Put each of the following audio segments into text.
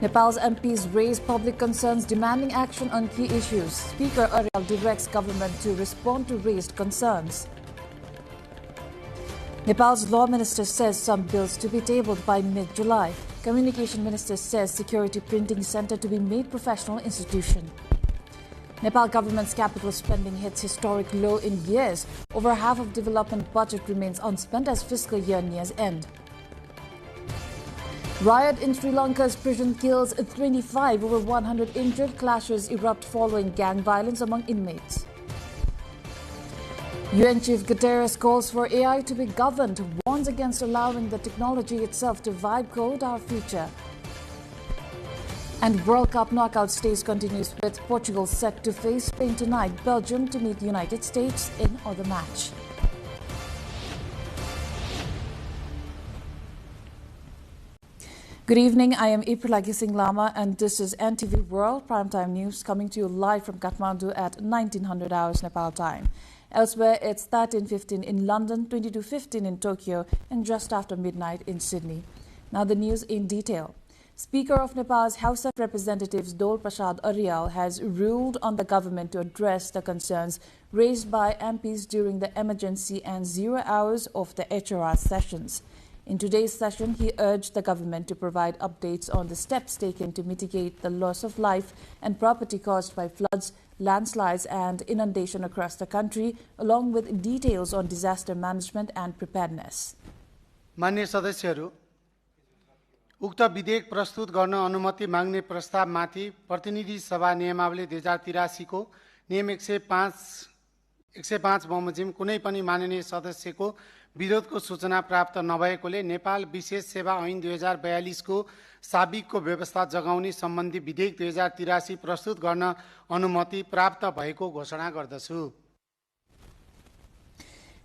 Nepal's MPs raise public concerns demanding action on key issues. Speaker Ariel directs government to respond to raised concerns. Nepal's law minister says some bills to be tabled by mid-July. Communication minister says security printing center to be made professional institution. Nepal government's capital spending hits historic low in years. Over half of development budget remains unspent as fiscal year nears end. Riot in Sri Lanka's prison kills 25, over 100 injured. Clashes erupt following gang violence among inmates. UN Chief Guterres calls for AI to be governed, warns against allowing the technology itself to vibe code our future. And World Cup knockout stage continues with Portugal set to face Spain tonight, Belgium to meet the United States in other match. Good evening, I am April Singh Lama and this is NTV World Primetime News coming to you live from Kathmandu at 1900 hours Nepal time. Elsewhere, it's 13:15 in London, 22:15 in Tokyo, and just after midnight in Sydney. Now the news in detail. Speaker of Nepal's House of Representatives Dol Prasad Arial has ruled on the government to address the concerns raised by MPs during the emergency and 0 hours of the HRR sessions. In today's session, he urged the government to provide updates on the steps taken to mitigate the loss of life and property caused by floods, landslides and inundation across the country, along with details on disaster management and preparedness. मान्य सदस्यहरू, उक्त विधेयक प्रस्तुत गर्न अनुमति माग्ने प्रस्तावमाथि प्रतिनिधि सभा नियमावली 2083 को नियम 105 बमोजिम कुनै पनि माननीय सदस्यको विरोधको सूचना प्राप्त नभएकोले नेपाल विशेष सेवा ऐन 2042 को साबिकको व्यवस्था जगाउने सम्बन्धी विधेयक 2083 प्रस्तुत गर्न अनुमति प्राप्त भएको घोषणा गर्दछु।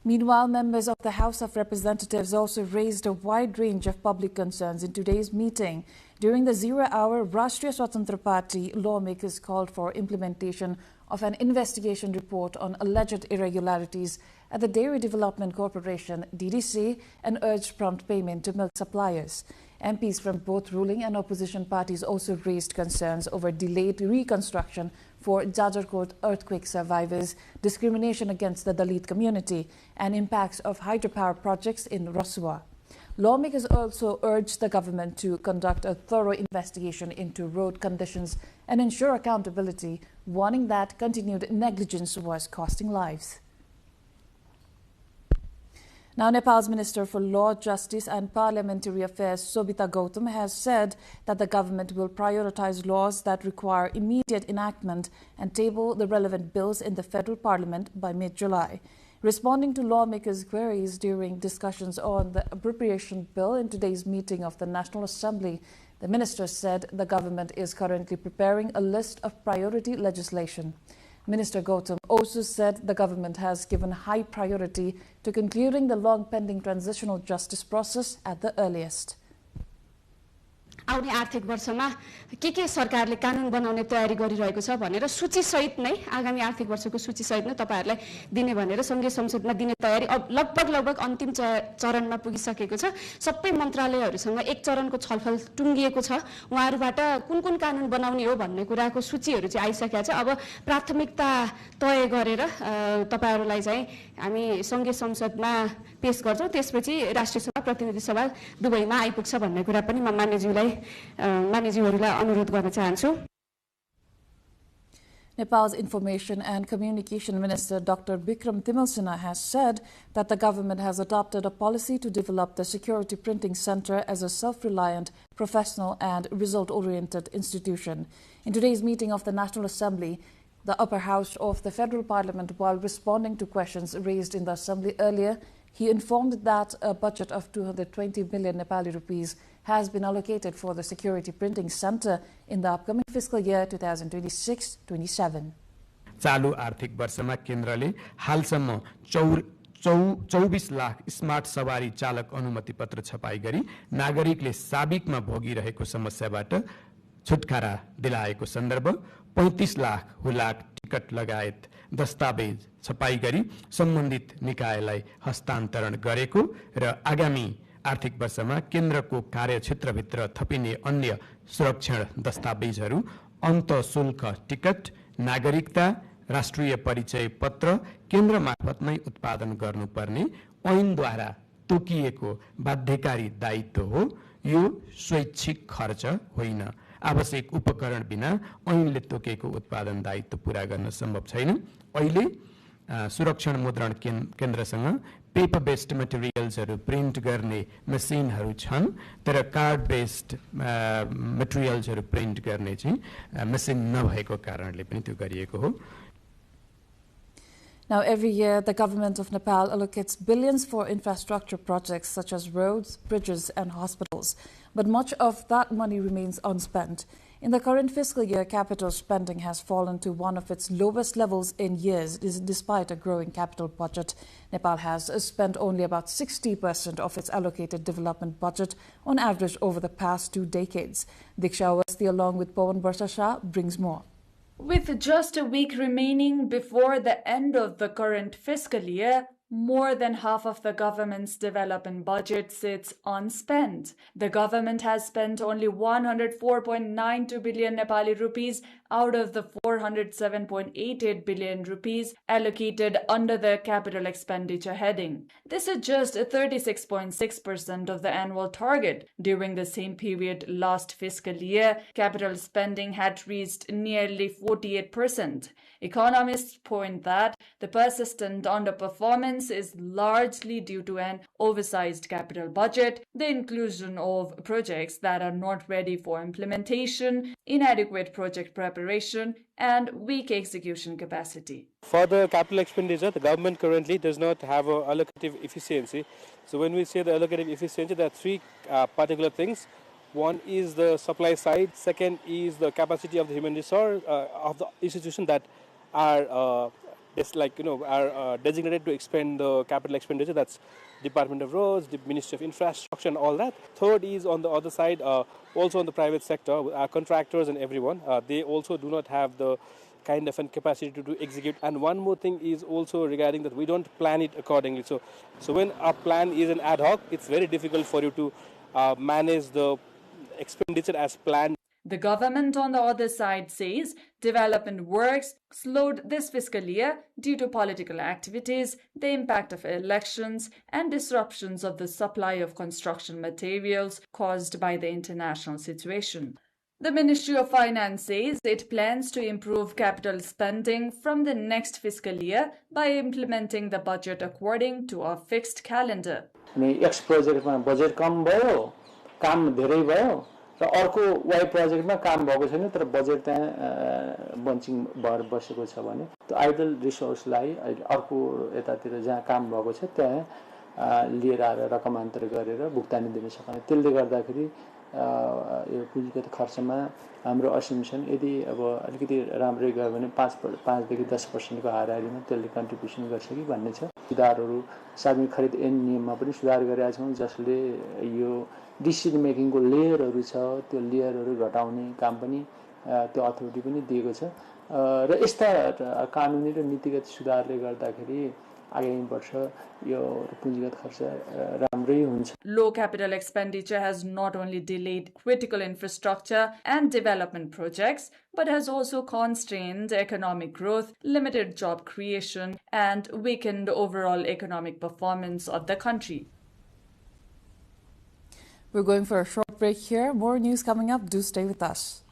Meanwhile, members of the House of Representatives also raised a wide range of public concerns in today's meeting. During the 0 hour, Rashtriya Swatantra Party lawmakers called for implementation of an investigation report on alleged irregularities at the Dairy Development Corporation, DDC, and urged prompt payment to milk suppliers. MPs from both ruling and opposition parties also raised concerns over delayed reconstruction for Jajarkot earthquake survivors, discrimination against the Dalit community, and impacts of hydropower projects in Rasua. Lawmakers also urged the government to conduct a thorough investigation into road conditions and ensure accountability, warning that continued negligence was costing lives. Now, Nepal's Minister for Law, Justice and Parliamentary Affairs, Sobita Gautam, has said that the government will prioritize laws that require immediate enactment and table the relevant bills in the federal parliament by mid-July. Responding to lawmakers' queries during discussions on the appropriation bill in today's meeting of the National Assembly, the minister said the government is currently preparing a list of priority legislation. Minister Gautam also said the government has given high priority to concluding the long-pending transitional justice process at the earliest. आउने आर्थिक वर्षमा के सरकारले कानुन बनाउने तयारी गरिरहेको छ भनेर सूची सहित नै आगामी आर्थिक वर्षको सूची सहित नै तपाईहरुलाई दिने भनेर संघीय संसदमा दिने तयारी अब लगभग अन्तिम चरणमा पुगिसकेको छ। सबै मन्त्रालयहरुसँग एक चरणको छलफल टुंगिएको छ। उहाँहरुबाट कुन कानुन बनाउने हो भन्ने कुराको सूचीहरु चाहिँ आइसकेको छ। अब प्राथमिकता तय गरेर तपाईहरुलाई चाहिँ हामी संघीय संसदमा पेश गर्छौं। त्यसपछि राष्ट्रिय सभा प्रतिनिधि सभा दुबईमा आइपुग्छ भन्ने कुरा पनि म मान्यज्यूहरुलाई अनुरोध गर्न चाहन्छु। Nepal's Information and Communication Minister Dr. Bikram Timalsina has said that the government has adopted a policy to develop the Security Printing Center as a self-reliant, professional and result-oriented institution. In today's meeting of the National Assembly, the upper house of the federal parliament, while responding to questions raised in the assembly earlier, he informed that a budget of 220 million Nepali rupees has been allocated for the Security Printing Center in the upcoming fiscal year 2026-27. चालू आर्थिक वर्षमा केन्द्रले हालसम्म 24 lakh smart सवारी चालक अनुमति पत्र छपाई गरी नागरिकले साबिकमा भोगिरहेको समस्याबाट छुटकारा दिलाएको सन्दर्भ 35 लाख हुलाक टिकट लगायत दस्तावेज छपाई गरी सम्बन्धित निकायलाई हस्तान्तरण गरेको र आगामी आर्थिक वर्षमा केन्द्रको कार्यक्षेत्रभित्र थपिने अन्य सुरक्षण दस्तावेजहरू अन्तःशुल्क टिकट, नागरिकता, राष्ट्रिय परिचय पत्र केन्द्र मार्फत नै उत्पादन गर्नुपर्ने ऐनद्वारा तोकिएको बाध्यकारी दायित्व हो। यो स्वैच्छिक खर्च होइन। आवश्यक उपकरण बिना ऐनले तोकेको उत्पादन दायित्व पूरा गर्न सम्भव छैन। अहिले सुरक्षण मुद्रण केन्द्रसँग पेपर बेस्ड मटेरियल्सहरू प्रिन्ट गर्ने मेसिनहरू छन्, तर कार्ड बेस्ड मटेरियल्सहरू प्रिन्ट गर्ने चाहिँ मेसिन नभएको कारणले पनि त्यो गरिएको हो। Now, every year, the government of Nepal allocates billions for infrastructure projects such as roads, bridges and hospitals. But much of that money remains unspent. In the current fiscal year, capital spending has fallen to one of its lowest levels in years, despite a growing capital budget. Nepal has spent only about 60% of its allocated development budget on average over the past 2 decades. Diksha Awasthi, along with Pawan Barsha, brings more. With just a week remaining before the end of the current fiscal year, more than half of the government's development budget sits unspent. The government has spent only 104.92 billion Nepali rupees out of the 407.88 billion rupees allocated under the capital expenditure heading. This is just 36.6% of the annual target. During the same period last fiscal year, capital spending had reached nearly 48%. Economists point that the persistent underperformance is largely due to an oversized capital budget, the inclusion of projects that are not ready for implementation, inadequate project preparation, and weak execution capacity. For the capital expenditure, the government currently does not have an allocative efficiency. So when we say the allocative efficiency, there are three particular things. One is the supply side, second is the capacity of the human resource of the institution that are designated to expend the capital expenditure. That's Department of Roads, the Ministry of Infrastructure and all that. Third is on the other side, also on the private sector, our contractors and everyone, they also do not have the kind of capacity to execute. And one more thing is also regarding that we don't plan it accordingly. So when a plan is an ad hoc, it's very difficult for you to manage the expenditure as planned. The government, on the other side, says development works slowed this fiscal year due to political activities, the impact of elections, and disruptions of the supply of construction materials caused by the international situation. The Ministry of Finance says it plans to improve capital spending from the next fiscal year by implementing the budget according to a fixed calendar. X project budget कम भयो, काम धेरै भयो. र अर्को वाइ प्रोजेक्टमा काम भएको छैन तर budget त्यहाँ बन्चिङ भएर बसेको छ भने त्यो आइडल रिसोर्सलाई अर्को यतातिर जहाँ काम भएको छ त्यहाँ लिएर आएर रकमान्तर गरेर भुक्तानी दिन सक्ने. त्यसले गर्दाखेरि यो पुँजीगत खर्चमा हाम्रो असिम्सन यदि अब अलिकति राम्रै गयो भने 5 देखि 10% को हाराहारीमा त्यसले कन्ट्रिब्युसन गर्छ कि भन्ने छ. सुधारहरू सार्वजनिक खरिद ऐन नियममा पनि सुधार गरेका छौं जसले यो डिसिजन मेकिङको लेयरहरू छ त्यो लेयरहरू घटाउने काम पनि त्यो अथोरिटी पनि दिएको छ र यस्ता कानुनी र नीतिगत सुधारले गर्दाखेरि आगामी वर्ष यो पुँजीगत खर्च राम्रै हुन्छ. Low capital expenditure has not only delayed critical infrastructure and development projects but has also constrained economic growth, limited job creation, and weakened overall economic performance of the country. We're going for a short break here. More news coming up. Do stay with us.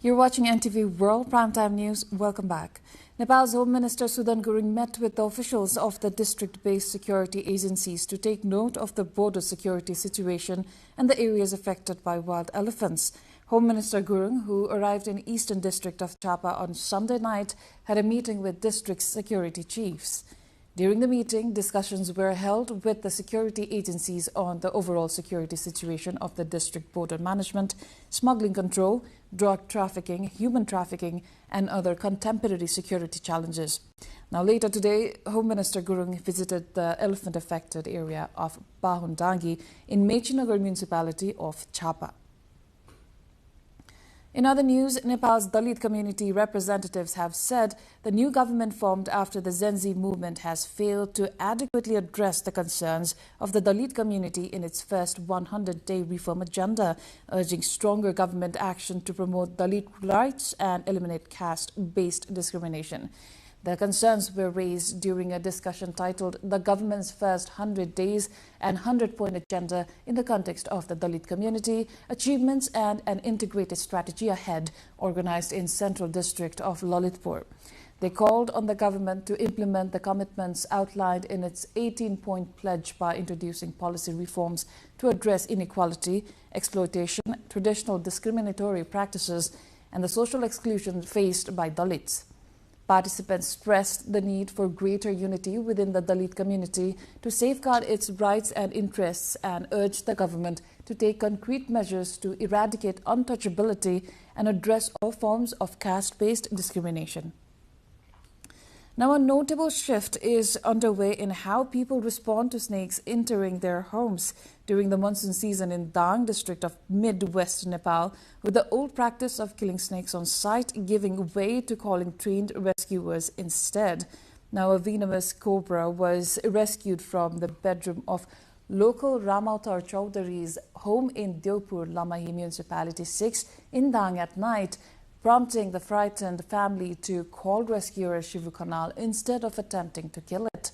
You're watching NTV World Primetime News. Welcome back. Nepal's Home Minister Sudan Gurung met with the officials of the district-based security agencies to take note of the border security situation and the areas affected by wild elephants. Home Minister Gurung, who arrived in Eastern District of Chapa on Sunday night, had a meeting with district security chiefs. During the meeting, discussions were held with the security agencies on the overall security situation of the district border management, smuggling control, drug trafficking, human trafficking, and other contemporary security challenges. Now, later today, Home Minister Gurung visited the elephant-affected area of Bahundangi in Mechinagar municipality of Chapa. In other news, Nepal's Dalit community representatives have said the new government formed after the Gen Z movement has failed to adequately address the concerns of the Dalit community in its first 100-day reform agenda, urging stronger government action to promote Dalit rights and eliminate caste-based discrimination. The concerns were raised during a discussion titled The Government's First 100 Days and 100-Point Agenda in the context of the Dalit community, achievements and an integrated strategy ahead, organized in Central District of Lalitpur. They called on the government to implement the commitments outlined in its 18-point pledge by introducing policy reforms to address inequality, exploitation, traditional discriminatory practices, and the social exclusion faced by Dalits. Participants stressed the need for greater unity within the Dalit community to safeguard its rights and interests and urged the government to take concrete measures to eradicate untouchability and address all forms of caste-based discrimination. Now, a notable shift is underway in how people respond to snakes entering their homes during the monsoon season in Dang district of mid-west Nepal, with the old practice of killing snakes on sight giving way to calling trained rescuers instead. Now, a venomous cobra was rescued from the bedroom of local Ramautar Chaudhary's home in Deopur, Lamahi Municipality 6 in Dang at night, prompting the frightened family to call rescuer Shivu Khanal instead of attempting to kill it.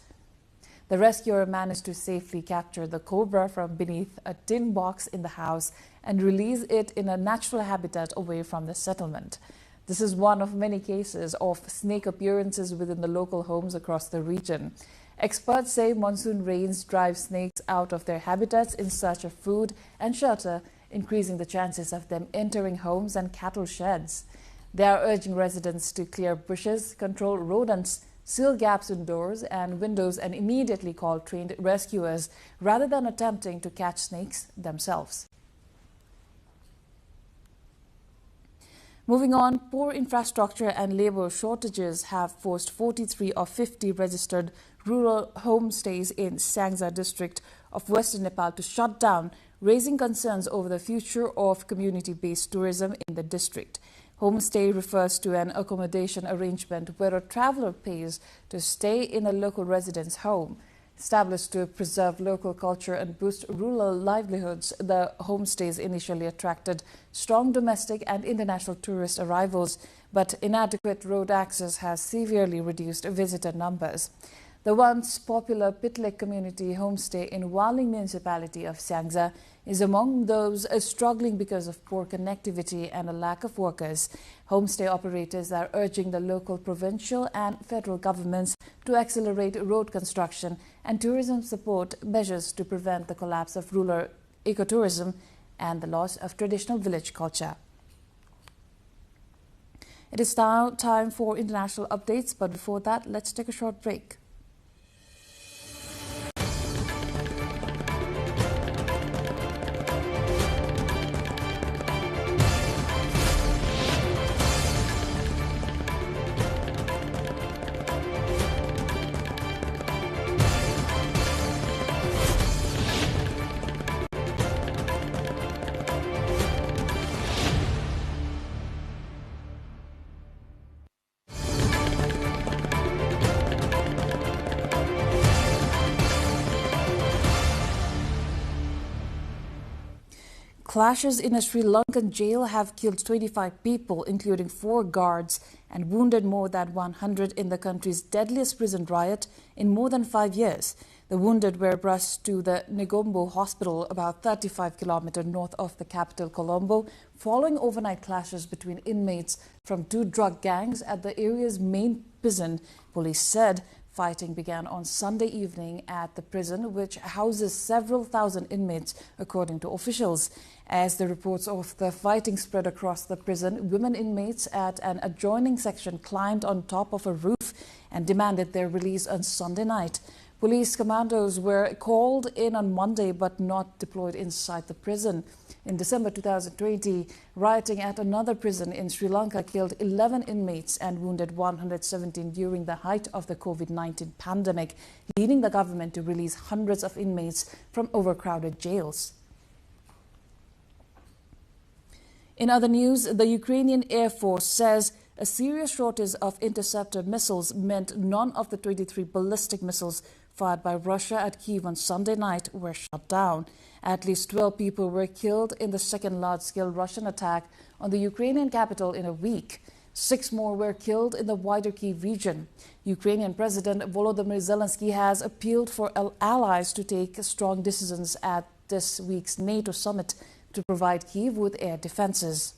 The rescuer managed to safely capture the cobra from beneath a tin box in the house and release it in a natural habitat away from the settlement. This is one of many cases of snake appearances within the local homes across the region. Experts say monsoon rains drive snakes out of their habitats in search of food and shelter, increasing the chances of them entering homes and cattle sheds. They are urging residents to clear bushes, control rodents, seal gaps in doors and windows, and immediately call trained rescuers rather than attempting to catch snakes themselves. Moving on, poor infrastructure and labor shortages have forced 43 of 50 registered rural homestays in Sangza district of Western Nepal to shut down, raising concerns over the future of community-based tourism in the district. Homestay refers to an accommodation arrangement where a traveler pays to stay in a local resident's home. Established to preserve local culture and boost rural livelihoods, the homestays initially attracted strong domestic and international tourist arrivals, but inadequate road access has severely reduced visitor numbers. The once popular Pitlek community homestay in Waling municipality of Sangza is among those struggling because of poor connectivity and a lack of workers. Homestay operators are urging the local, provincial and federal governments to accelerate road construction and tourism support measures to prevent the collapse of rural ecotourism and the loss of traditional village culture. It is now time for international updates, but before that, let's take a short break. Clashes in a Sri Lankan jail have killed 25 people, including 4 guards, and wounded more than 100 in the country's deadliest prison riot in more than 5 years. The wounded were rushed to the Negombo hospital about 35 kilometers north of the capital, Colombo, following overnight clashes between inmates from 2 drug gangs at the area's main prison. Police said fighting began on Sunday evening at the prison, which houses several thousand inmates, according to officials. As the reports of the fighting spread across the prison, women inmates at an adjoining section climbed on top of a roof and demanded their release on Sunday night. Police commandos were called in on Monday but not deployed inside the prison. In December 2020, rioting at another prison in Sri Lanka killed 11 inmates and wounded 117 during the height of the COVID-19 pandemic, leading the government to release hundreds of inmates from overcrowded jails. In other news, the Ukrainian Air Force says a serious shortage of interceptor missiles meant none of the 23 ballistic missiles fired by Russia at Kyiv on Sunday night were shot down. At least 12 people were killed in the second large-scale Russian attack on the Ukrainian capital in a week. 6 more were killed in the wider Kyiv region. Ukrainian President Volodymyr Zelensky has appealed for allies to take strong decisions at this week's NATO summit to provide Kyiv with air defenses.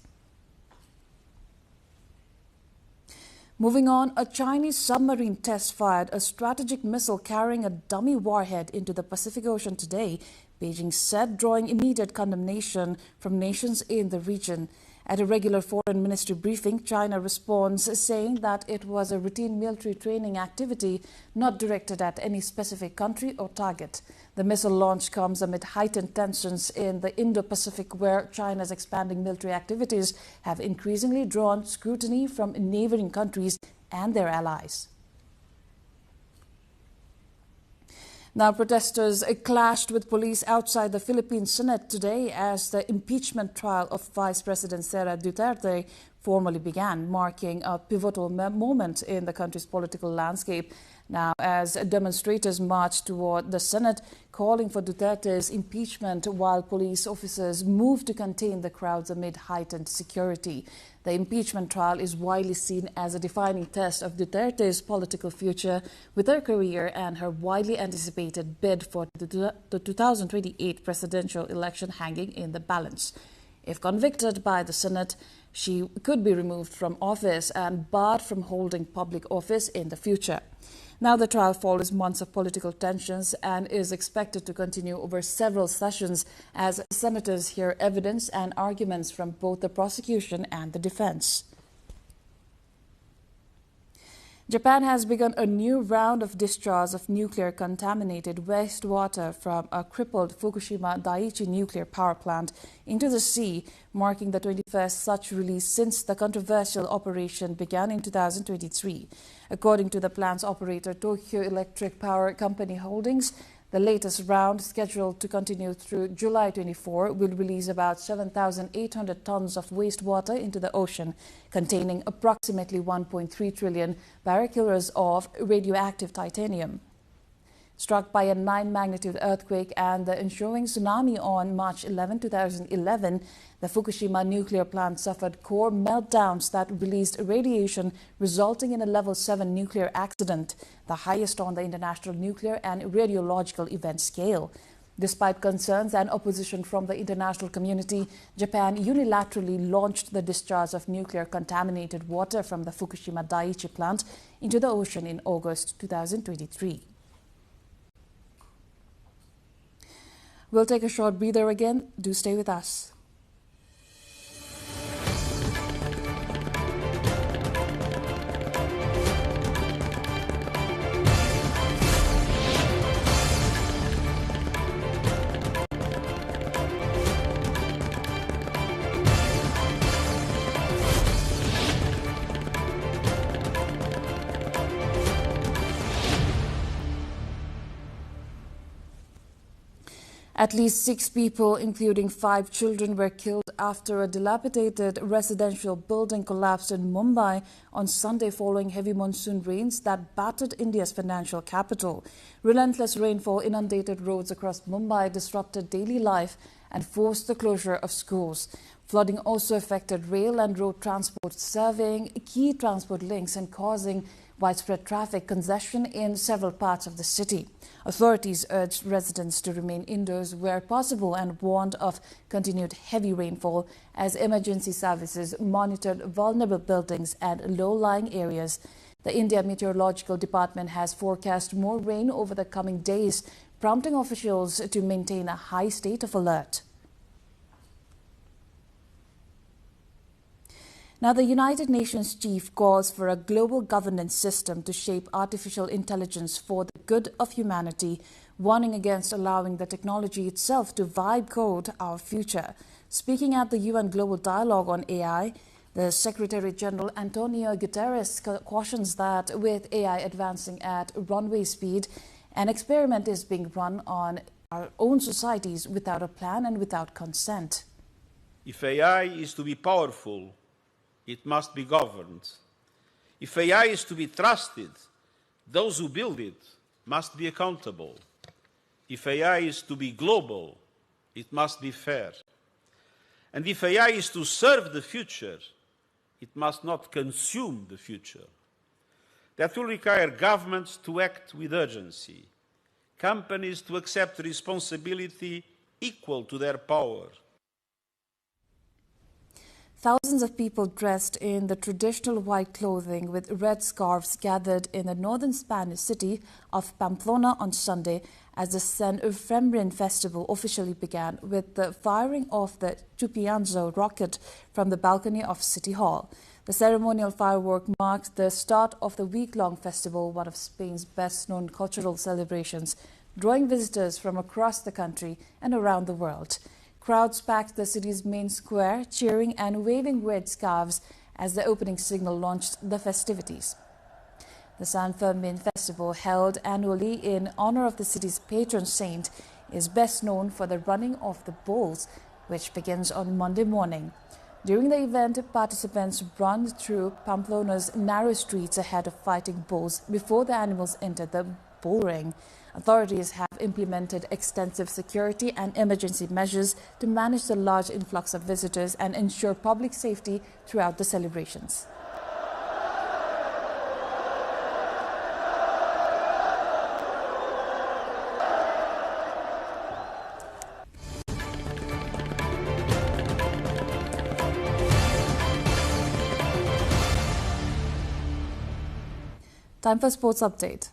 Moving on, a Chinese submarine test fired a strategic missile carrying a dummy warhead into the Pacific Ocean today, Beijing said, drawing immediate condemnation from nations in the region. At a regular foreign ministry briefing, China responds saying that it was a routine military training activity not directed at any specific country or target. The missile launch comes amid heightened tensions in the Indo-Pacific, where China's expanding military activities have increasingly drawn scrutiny from neighboring countries and their allies. Now, protesters clashed with police outside the Philippine Senate today as the impeachment trial of Vice President Sara Duterte formally began, marking a pivotal moment in the country's political landscape. Now, as demonstrators marched toward the Senate, calling for Duterte's impeachment while police officers moved to contain the crowds amid heightened security. The impeachment trial is widely seen as a defining test of Duterte's political future, with her career and her widely anticipated bid for the 2028 presidential election hanging in the balance. If convicted by the Senate, she could be removed from office and barred from holding public office in the future. Now, the trial follows months of political tensions and is expected to continue over several sessions as senators hear evidence and arguments from both the prosecution and the defense. Japan has begun a new round of discharge of nuclear-contaminated wastewater from a crippled Fukushima Daiichi nuclear power plant into the sea, marking the 21st such release since the controversial operation began in 2023. According to the plant's operator, Tokyo Electric Power Company Holdings, the latest round, scheduled to continue through July 24, will release about 7,800 tons of wastewater into the ocean, containing approximately 1.3 trillion bariculars of radioactive titanium. Struck by a 9-magnitude earthquake and the ensuing tsunami on March 11, 2011, the Fukushima nuclear plant suffered core meltdowns that released radiation, resulting in a level 7 nuclear accident, the highest on the international nuclear and radiological event scale. Despite concerns and opposition from the international community, Japan unilaterally launched the discharge of nuclear-contaminated water from the Fukushima Daiichi plant into the ocean in August 2023. We'll take a short breather again. Do stay with us. At least 6 people, including 5 children, were killed after a dilapidated residential building collapsed in Mumbai on Sunday following heavy monsoon rains that battered India's financial capital. Relentless rainfall inundated roads across Mumbai, disrupted daily life and forced the closure of schools. Flooding also affected rail and road transport, serving key transport links and causing widespread traffic congestion in several parts of the city. Authorities urged residents to remain indoors where possible and warned of continued heavy rainfall as emergency services monitored vulnerable buildings and low-lying areas. The India Meteorological Department has forecast more rain over the coming days, prompting officials to maintain a high state of alert. Now, the United Nations chief calls for a global governance system to shape artificial intelligence for the good of humanity, warning against allowing the technology itself to vibe code our future. Speaking at the UN Global Dialogue on AI, the Secretary General Antonio Guterres cautions that with AI advancing at runway speed, an experiment is being run on our own societies without a plan and without consent. If AI is to be powerful, it must be governed. If AI is to be trusted, those who build it must be accountable. If AI is to be global, it must be fair. And if AI is to serve the future, it must not consume the future. That will require governments to act with urgency, companies to accept responsibility equal to their power. Thousands of people dressed in the traditional white clothing with red scarves gathered in the northern Spanish city of Pamplona on Sunday as the San Efremín festival officially began with the firing of the Chupianzo rocket from the balcony of City Hall. The ceremonial firework marked the start of the week-long festival, one of Spain's best-known cultural celebrations, drawing visitors from across the country and around the world. Crowds packed the city's main square, cheering and waving red scarves as the opening signal launched the festivities. The San Fermin Festival, held annually in honor of the city's patron saint, is best known for the running of the bulls, which begins on Monday morning. During the event, participants run through Pamplona's narrow streets ahead of fighting bulls before the animals enter the bull ring. Authorities have implemented extensive security and emergency measures to manage the large influx of visitors and ensure public safety throughout the celebrations. Time for sports update.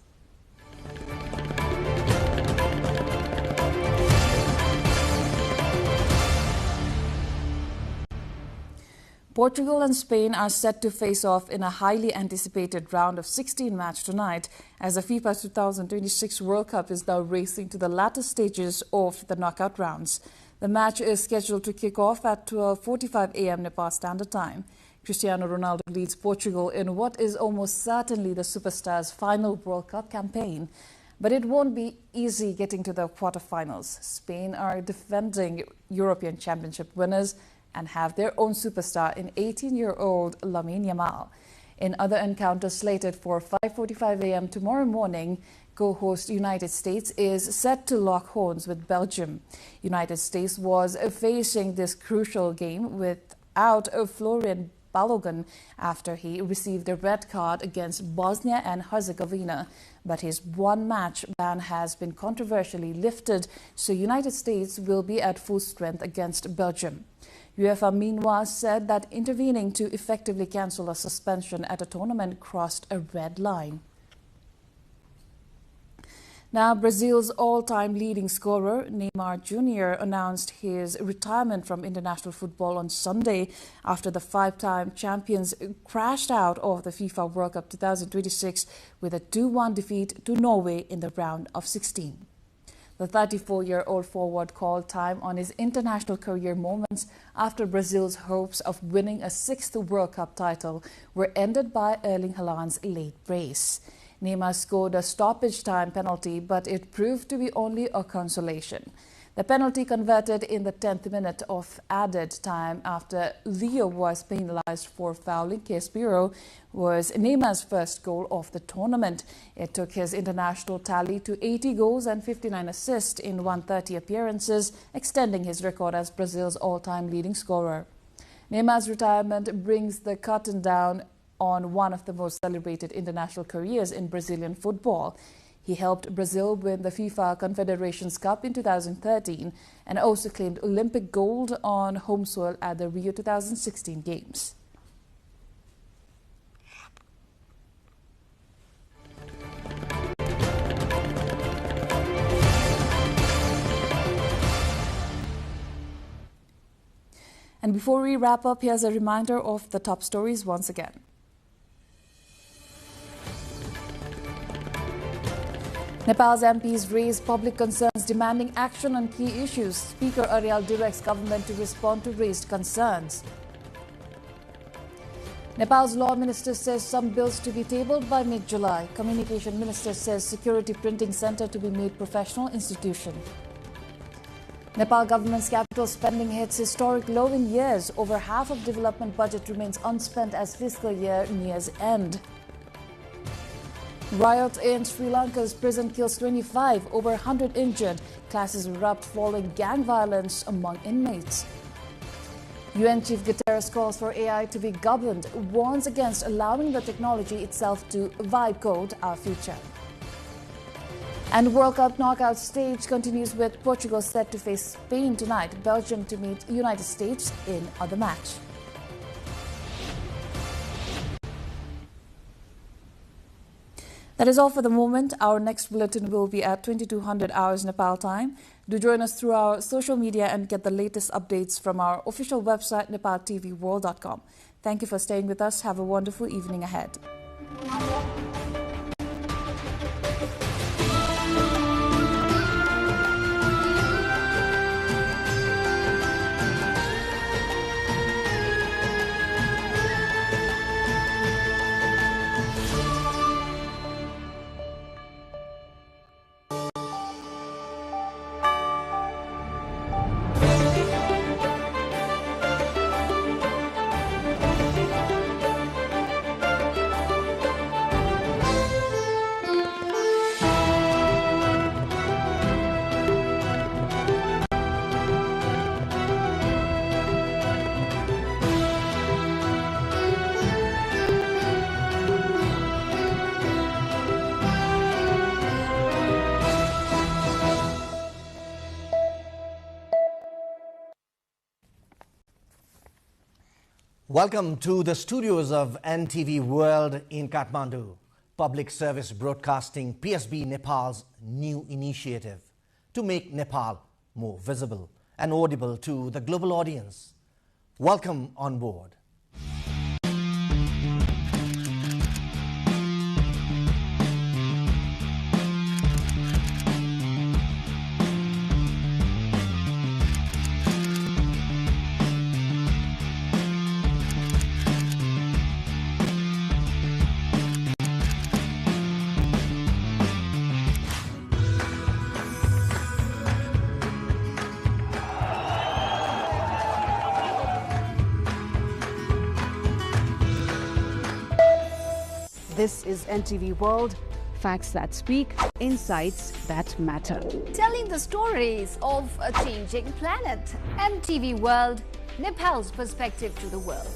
Portugal and Spain are set to face off in a highly anticipated round of 16 match tonight as the FIFA 2026 World Cup is now racing to the latter stages of the knockout rounds. The match is scheduled to kick off at 12:45 a.m. Nepal Standard Time. Cristiano Ronaldo leads Portugal in what is almost certainly the superstar's final World Cup campaign. But it won't be easy getting to the quarterfinals. Spain are defending European Championship winners and have their own superstar in 18-year-old Lamine Yamal. In other encounters slated for 5:45 a.m. tomorrow morning, co-host United States is set to lock horns with Belgium. United States was facing this crucial game without Florian Balogun after he received a red card against Bosnia and Herzegovina. But his one-match ban has been controversially lifted, so United States will be at full strength against Belgium. UEFA, meanwhile, said that intervening to effectively cancel a suspension at a tournament crossed a red line. Now, Brazil's all-time leading scorer, Neymar Jr., announced his retirement from international football on Sunday after the five-time champions crashed out of the FIFA World Cup 2026 with a 2-1 defeat to Norway in the round of 16. The 34-year-old forward called time on his international career moments after Brazil's hopes of winning a sixth World Cup title were ended by Erling Haaland's late brace. Neymar scored a stoppage time penalty, but it proved to be only a consolation. The penalty converted in the 10th minute of added time after Leo was penalized for fouling Casemiro was Neymar's first goal of the tournament. It took his international tally to 80 goals and 59 assists in 130 appearances, extending his record as Brazil's all-time leading scorer. Neymar's retirement brings the curtain down on one of the most celebrated international careers in Brazilian football. He helped Brazil win the FIFA Confederations Cup in 2013 and also claimed Olympic gold on home soil at the Rio 2016 Games. And before we wrap up, here's a reminder of the top stories once again. Nepal's MPs raise public concerns demanding action on key issues. Speaker Arial directs government to respond to raised concerns. Nepal's law minister says some bills to be tabled by mid-July. Communication minister says security printing center to be made professional institution. Nepal government's capital spending hits historic low in years. Over half of development budget remains unspent as fiscal year nears end. Riot in Sri Lanka's prison kills 25, over 100 injured. Clashes erupt following gang violence among inmates. UN Chief Guterres calls for AI to be governed, warns against allowing the technology itself to vibe code our future. And World Cup knockout stage continues with Portugal set to face Spain tonight, Belgium to meet United States in other match. That is all for the moment. Our next bulletin will be at 2200 hours Nepal time. Do join us through our social media and get the latest updates from our official website, nepaltelevision.com. Thank you for staying with us. Have a wonderful evening ahead. Welcome to the studios of NTV World in Kathmandu. Public Service Broadcasting PSB Nepal's new initiative to make Nepal more visible and audible to the global audience. Welcome on board. This is NTV World, facts that speak, insights that matter. Telling the stories of a changing planet. NTV World, Nepal's perspective to the world.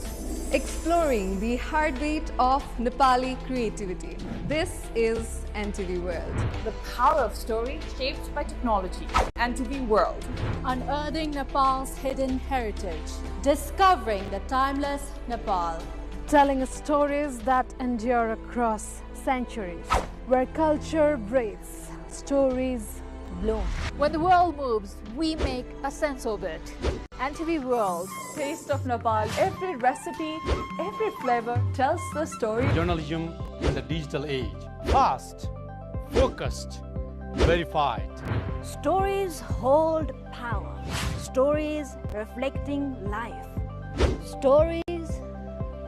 Exploring the heartbeat of Nepali creativity. This is NTV World. The power of story shaped by technology. NTV World. Unearthing Nepal's hidden heritage. Discovering the timeless Nepal. Telling stories that endure across centuries. Where culture breathes, stories bloom. When the world moves, we make a sense of it. NTV World. Taste of Nepal. Every recipe, every flavor tells the story. Journalism in the digital age. Fast, focused, verified. Stories hold power. Stories reflecting life. Stories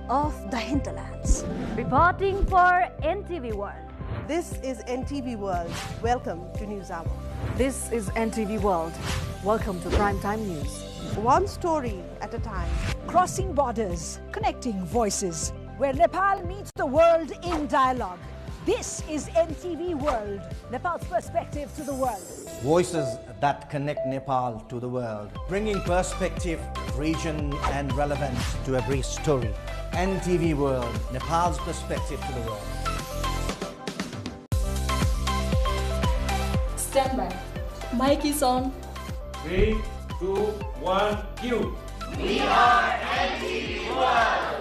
of the hinterlands. Reporting for NTV World. This is NTV World. Welcome to News Hour. This is NTV World. Welcome to Primetime News. One story at a time. Crossing borders, connecting voices, where Nepal meets the world in dialogue. This is NTV World, Nepal's perspective to the world. Voices that connect Nepal to the world, bringing perspective, region and relevance to every story. NTV World, Nepal's perspective to the world. Stand by. Mic is on. 3, 2, 1, cue. We are NTV World.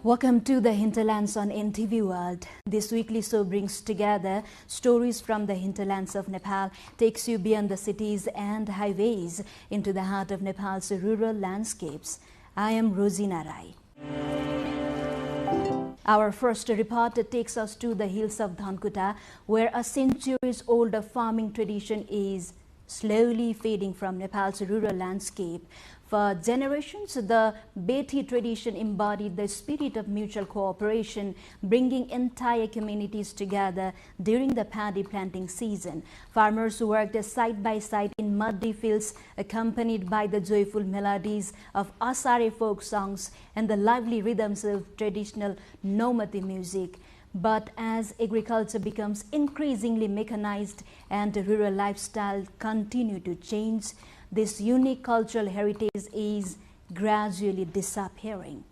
Welcome to the Hinterlands on NTV World. This weekly show brings together stories from the hinterlands of Nepal, takes you beyond the cities and highways into the heart of Nepal's rural landscapes. I am Rosina Rai. Our first report takes us to the hills of Dhankuta, where a centuries-old farming tradition is slowly fading from Nepal's rural landscape. For generations, the Bethi tradition embodied the spirit of mutual cooperation, bringing entire communities together during the paddy planting season. Farmers worked side by side in muddy fields, accompanied by the joyful melodies of Asare folk songs and the lively rhythms of traditional Nomati music. But as agriculture becomes increasingly mechanized and rural lifestyle continue to change, this unique cultural heritage is gradually disappearing.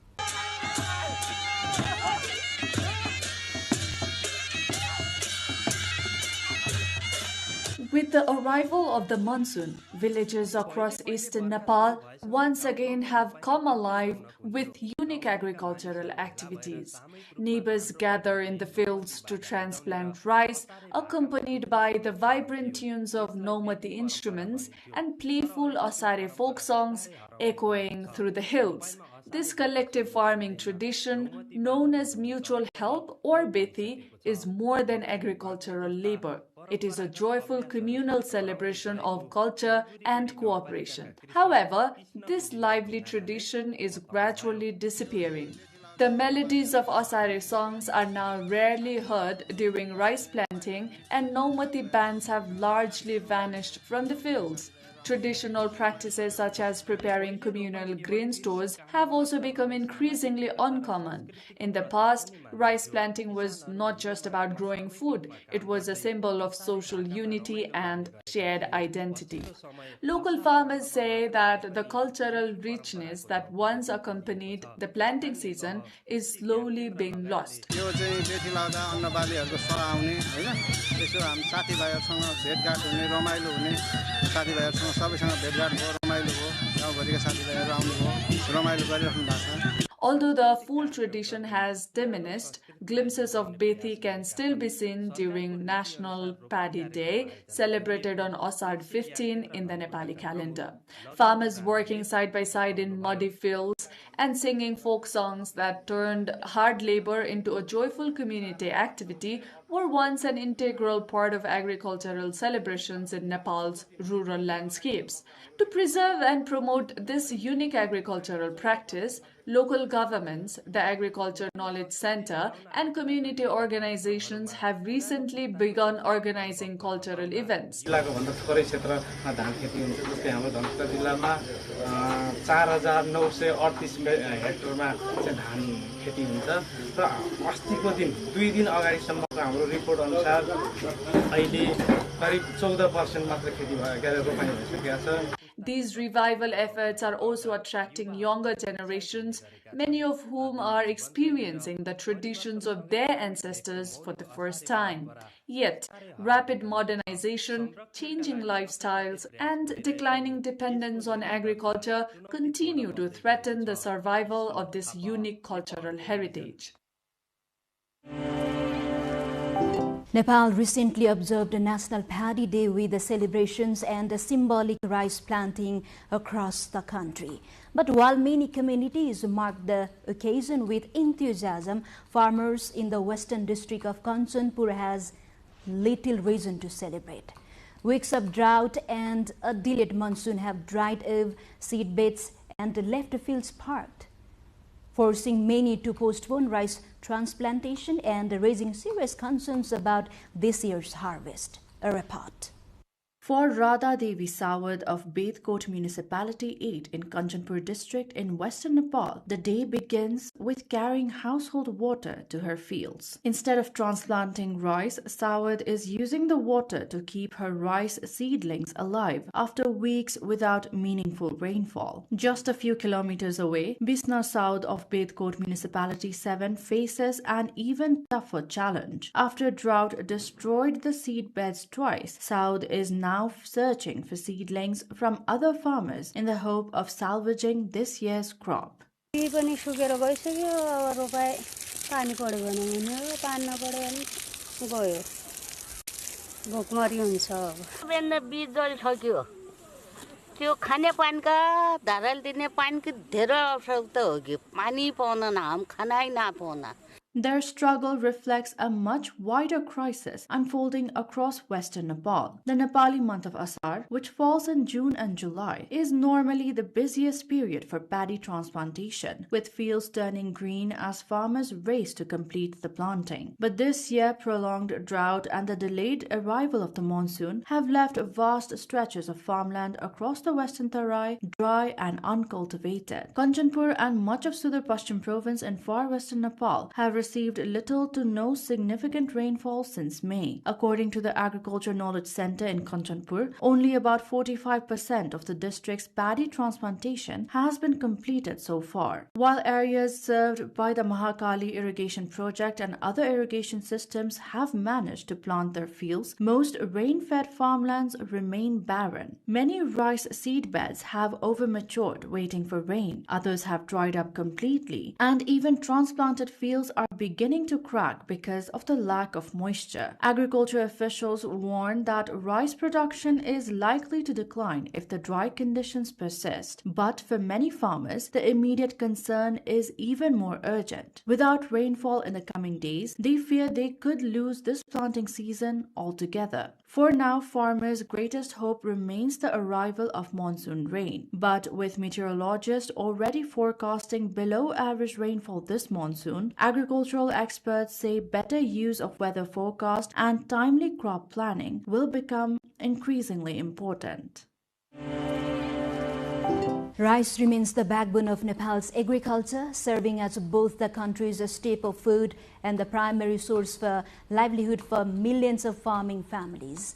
With the arrival of the monsoon, villages across eastern Nepal once again have come alive with unique agricultural activities. Neighbors gather in the fields to transplant rice, accompanied by the vibrant tunes of Nomati instruments and playful Asare folk songs echoing through the hills. This collective farming tradition, known as mutual help or Bethi, is more than agricultural labor. It is a joyful communal celebration of culture and cooperation. However, this lively tradition is gradually disappearing. The melodies of Asare songs are now rarely heard during rice planting, and Nomati bands have largely vanished from the fields. Traditional practices such as preparing communal grain stores have also become increasingly uncommon. In the past, rice planting was not just about growing food, it was a symbol of social unity and shared identity. Local farmers say that the cultural richness that once accompanied the planting season is slowly being lost. Although the full tradition has diminished, glimpses of Bethi can still be seen during National Paddy Day, celebrated on Asad 15 in the Nepali calendar. Farmers working side by side in muddy fields and singing folk songs that turned hard labor into a joyful community activity were once an integral part of agricultural celebrations in Nepal's rural landscapes. To preserve and promote this unique agricultural practice, local governments, the Agriculture Knowledge Center, and community organizations have recently begun organizing cultural events. These revival efforts are also attracting younger generations, many of whom are experiencing the traditions of their ancestors for the first time. Yet, rapid modernization, changing lifestyles, and declining dependence on agriculture continue to threaten the survival of this unique cultural heritage. Nepal recently observed a National Paddy Day with the celebrations and a symbolic rice planting across the country. But while many communities marked the occasion with enthusiasm, farmers in the western district of Kanchanpur has little reason to celebrate. Weeks of drought and a delayed monsoon have dried up seed beds and left the fields parked, forcing many to postpone rice transplantation and raising serious concerns about this year's harvest. A report. For Radha Devi Sawad of Bedkot Municipality 8 in Kanchanpur district in western Nepal, the day begins with carrying household water to her fields. Instead of transplanting rice, Sawad is using the water to keep her rice seedlings alive after weeks without meaningful rainfall. Just a few kilometers away, Bisna Saud of Bedkot Municipality 7 faces an even tougher challenge. After drought destroyed the seed beds twice, Saud is now searching for seedlings from other farmers in the hope of salvaging this year's crop. त्यो खाने पानीका धाराले दिने पानीको धेरै आवश्यकता हो कि पानी pound न हम खाना ही ना pound Their struggle reflects a much wider crisis unfolding across western Nepal. The Nepali month of Asar, which falls in June and July, is normally the busiest period for paddy transplantation, with fields turning green as farmers race to complete the planting. But this year, prolonged drought and the delayed arrival of the monsoon have left vast stretches of farmland across the western Tarai dry and uncultivated. Kanchanpur and much of Sudar Pashchim province in far western Nepal have received little to no significant rainfall since May. According to the Agriculture Knowledge Center in Kanchanpur, only about 45% of the district's paddy transplantation has been completed so far. While areas served by the Mahakali irrigation project and other irrigation systems have managed to plant their fields, most rain-fed farmlands remain barren. Many rice seed beds have overmatured waiting for rain, others have dried up completely, and even transplanted fields are beginning to crack because of the lack of moisture. Agriculture officials warn that rice production is likely to decline if the dry conditions persist. But for many farmers, the immediate concern is even more urgent. Without rainfall in the coming days, they fear they could lose this planting season altogether. For now, farmers' greatest hope remains the arrival of monsoon rain. But with meteorologists already forecasting below average rainfall this monsoon, agricultural experts say better use of weather forecast and timely crop planning will become increasingly important. Rice remains the backbone of Nepal's agriculture, serving as both the country's staple food and the primary source for livelihood for millions of farming families.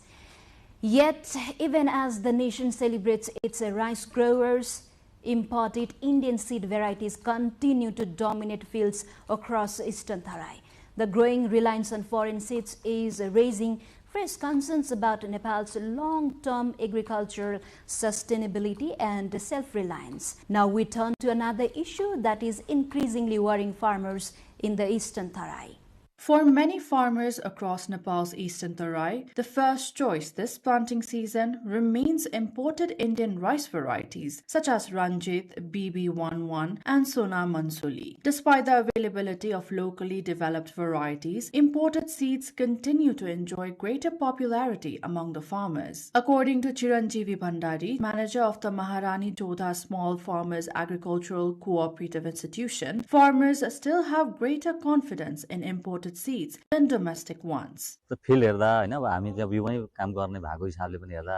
Yet, even as the nation celebrates its rice growers, imported Indian seed varieties continue to dominate fields across eastern Tarai. The growing reliance on foreign seeds is raising fresh concerns about Nepal's long-term agricultural sustainability and self-reliance. Now we turn to another issue that is increasingly worrying farmers in the eastern Tarai. For many farmers across Nepal's eastern Tarai, the first choice this planting season remains imported Indian rice varieties such as Ranjit, BB11 and Sona Mansuli. Despite the availability of locally developed varieties, imported seeds continue to enjoy greater popularity among the farmers. According to Chiranjeevi Bhandari, manager of the Maharani Todha Small Farmers Agricultural Cooperative Institution, farmers still have greater confidence in imported seeds than domestic ones. The field हेर्दा हैन अब हामी चाहिँ बिउमै काम गर्ने भएको हिसाबले पनि हेर्दा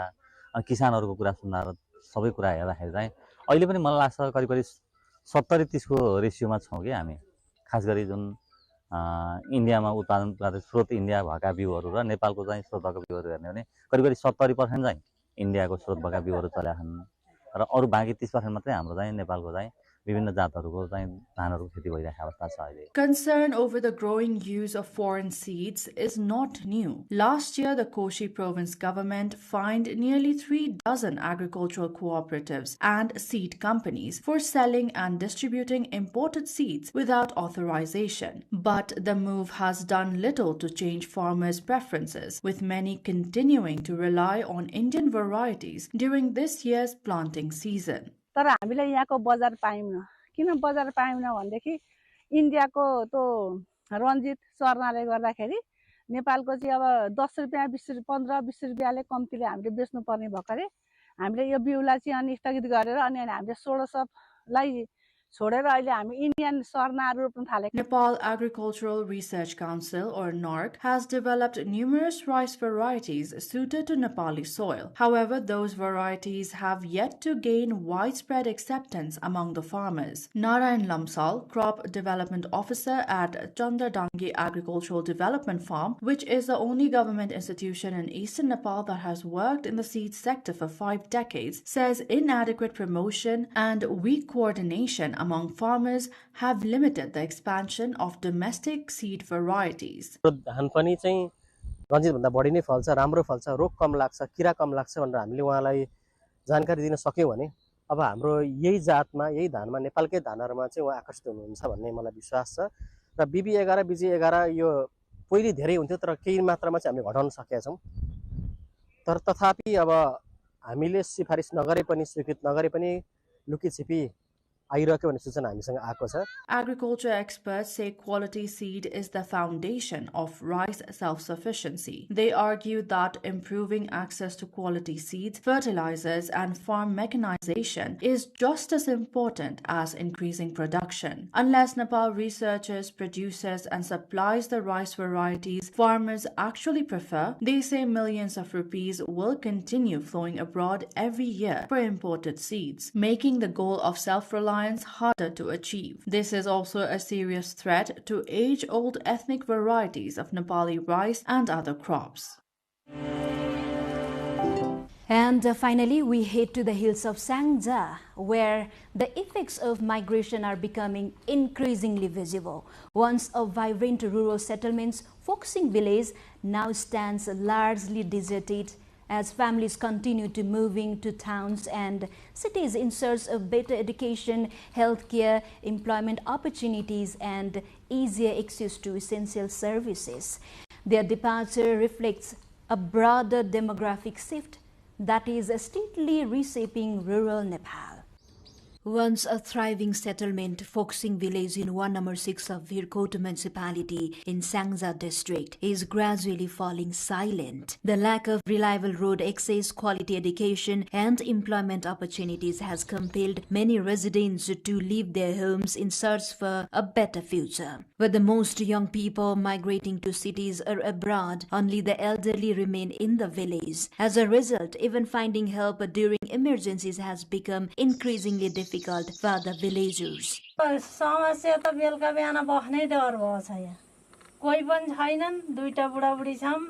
अनि किसानहरुको कुरा सुन्दा सबै कुरा हेर्दाखेरि चाहिँ अहिले पनि मलाई लाग्छ करिब 70-30 को रेशियोमा छौं के हामी खास गरी जुन इन्डियामा उत्पादन गर्ने स्रोत इन्डिया भएका बिउहरु र नेपालको चाहिँ स्रोतका बिउहरु हेर्ने भने करिब 70% चाहिँ इन्डियाको स्रोत भएका बिउहरु चल्या छन् र अरु बाँकी 30% मात्रै हाम्रो चाहिँ नेपालको चाहिँ Concern over the growing use of foreign seeds is not new. Last year, the Koshi province government fined nearly 3 dozen agricultural cooperatives and seed companies for selling and distributing imported seeds without authorization. But the move has done little to change farmers' preferences, with many continuing to rely on Indian varieties during this year's planting season. तर हामीले यहाँको बजार पाइन्न किन बजार पाइन्न भन्देखि इन्डियाको त्यो रञ्जित सर्नाले गर्दाखेरि नेपालको चाहिँ अब 10 रुपैयाँ 20 15-20 रुपैयाँले कम्तीले हामीले बेच्नु पर्ने भएकोले हामीले यो बिउलाई चाहिँ अनि स्थगित गरेर अनि हामीले 1600 लाई छोडेर अहिले हामी इन्डियन सर्नाहरु रोप्न थालेको. Nepal Agricultural Research Council or NARC has developed numerous rice varieties suited to Nepali soil. However, those varieties have yet to gain widespread acceptance among the farmers. Narayan Lamsal, crop development officer at Chandradangi Agricultural Development Farm, which is the only government institution in eastern Nepal that has worked in the seed sector for 5 decades, says inadequate promotion and weak coordination among farmers have limited the expansion of domestic seed varieties. धान पनि चाहिँ रञ्जित भन्दा बढी नै फल्छ, राम्रो फल्छ, रोग कम लाग्छ, किरा कम लाग्छ भनेर हामीले उहाँलाई जानकारी दिन सक्यौं भने अब हाम्रो यही जातमा यही धानमा नेपालकै धानहरुमा चाहिँ उहाँ आकर्षित हुनुहुन्छ भन्ने मलाई विश्वास छ र BB11 BG11 यो पहिले धेरै हुन्थ्यो तर केही मात्रामा चाहिँ हामीले घटाउन सकेका छौं तर तथापि अब हामीले सिफारिस नगरे पनि स्वीकृत नगरे पनि लुकीछिपी आइरहेको भन्ने सूचना हामीसँग आएको छ। Agriculture experts say quality seed is the foundation of rice self-sufficiency. They argue that improving access to quality seeds, fertilizers, and farm mechanization is just as important as increasing production. Unless Nepal researches, produces, and supplies the rice varieties farmers actually prefer, they say millions of rupees will continue flowing abroad every year for imported seeds, making the goal of self-reliance harder to achieve. This is also a serious threat to age-old ethnic varieties of Nepali rice and other crops. And finally, we head to the hills of Sangja, where the effects of migration are becoming increasingly visible. Once a vibrant rural settlement, Foxing village now stands largely deserted as families continue to moving to towns and cities in search of better education, healthcare, employment opportunities, and easier access to essential services. Their departure reflects a broader demographic shift that is steadily reshaping rural Nepal. Once a thriving settlement, Foxing village in Ward No. 6 of Virkot municipality in Sangja district is gradually falling silent. The lack of reliable road access, quality education, and employment opportunities has compelled many residents to leave their homes in search for a better future. With the most young people migrating to cities or abroad, only the elderly remain in the village. As a result, even finding help during emergencies has become increasingly difficult for the villagers. समस्या त बेलुका बिहान बस्नै डर भयो छ यहाँ कोही पनि छैनन् दुईटा बुढाबुढी छौं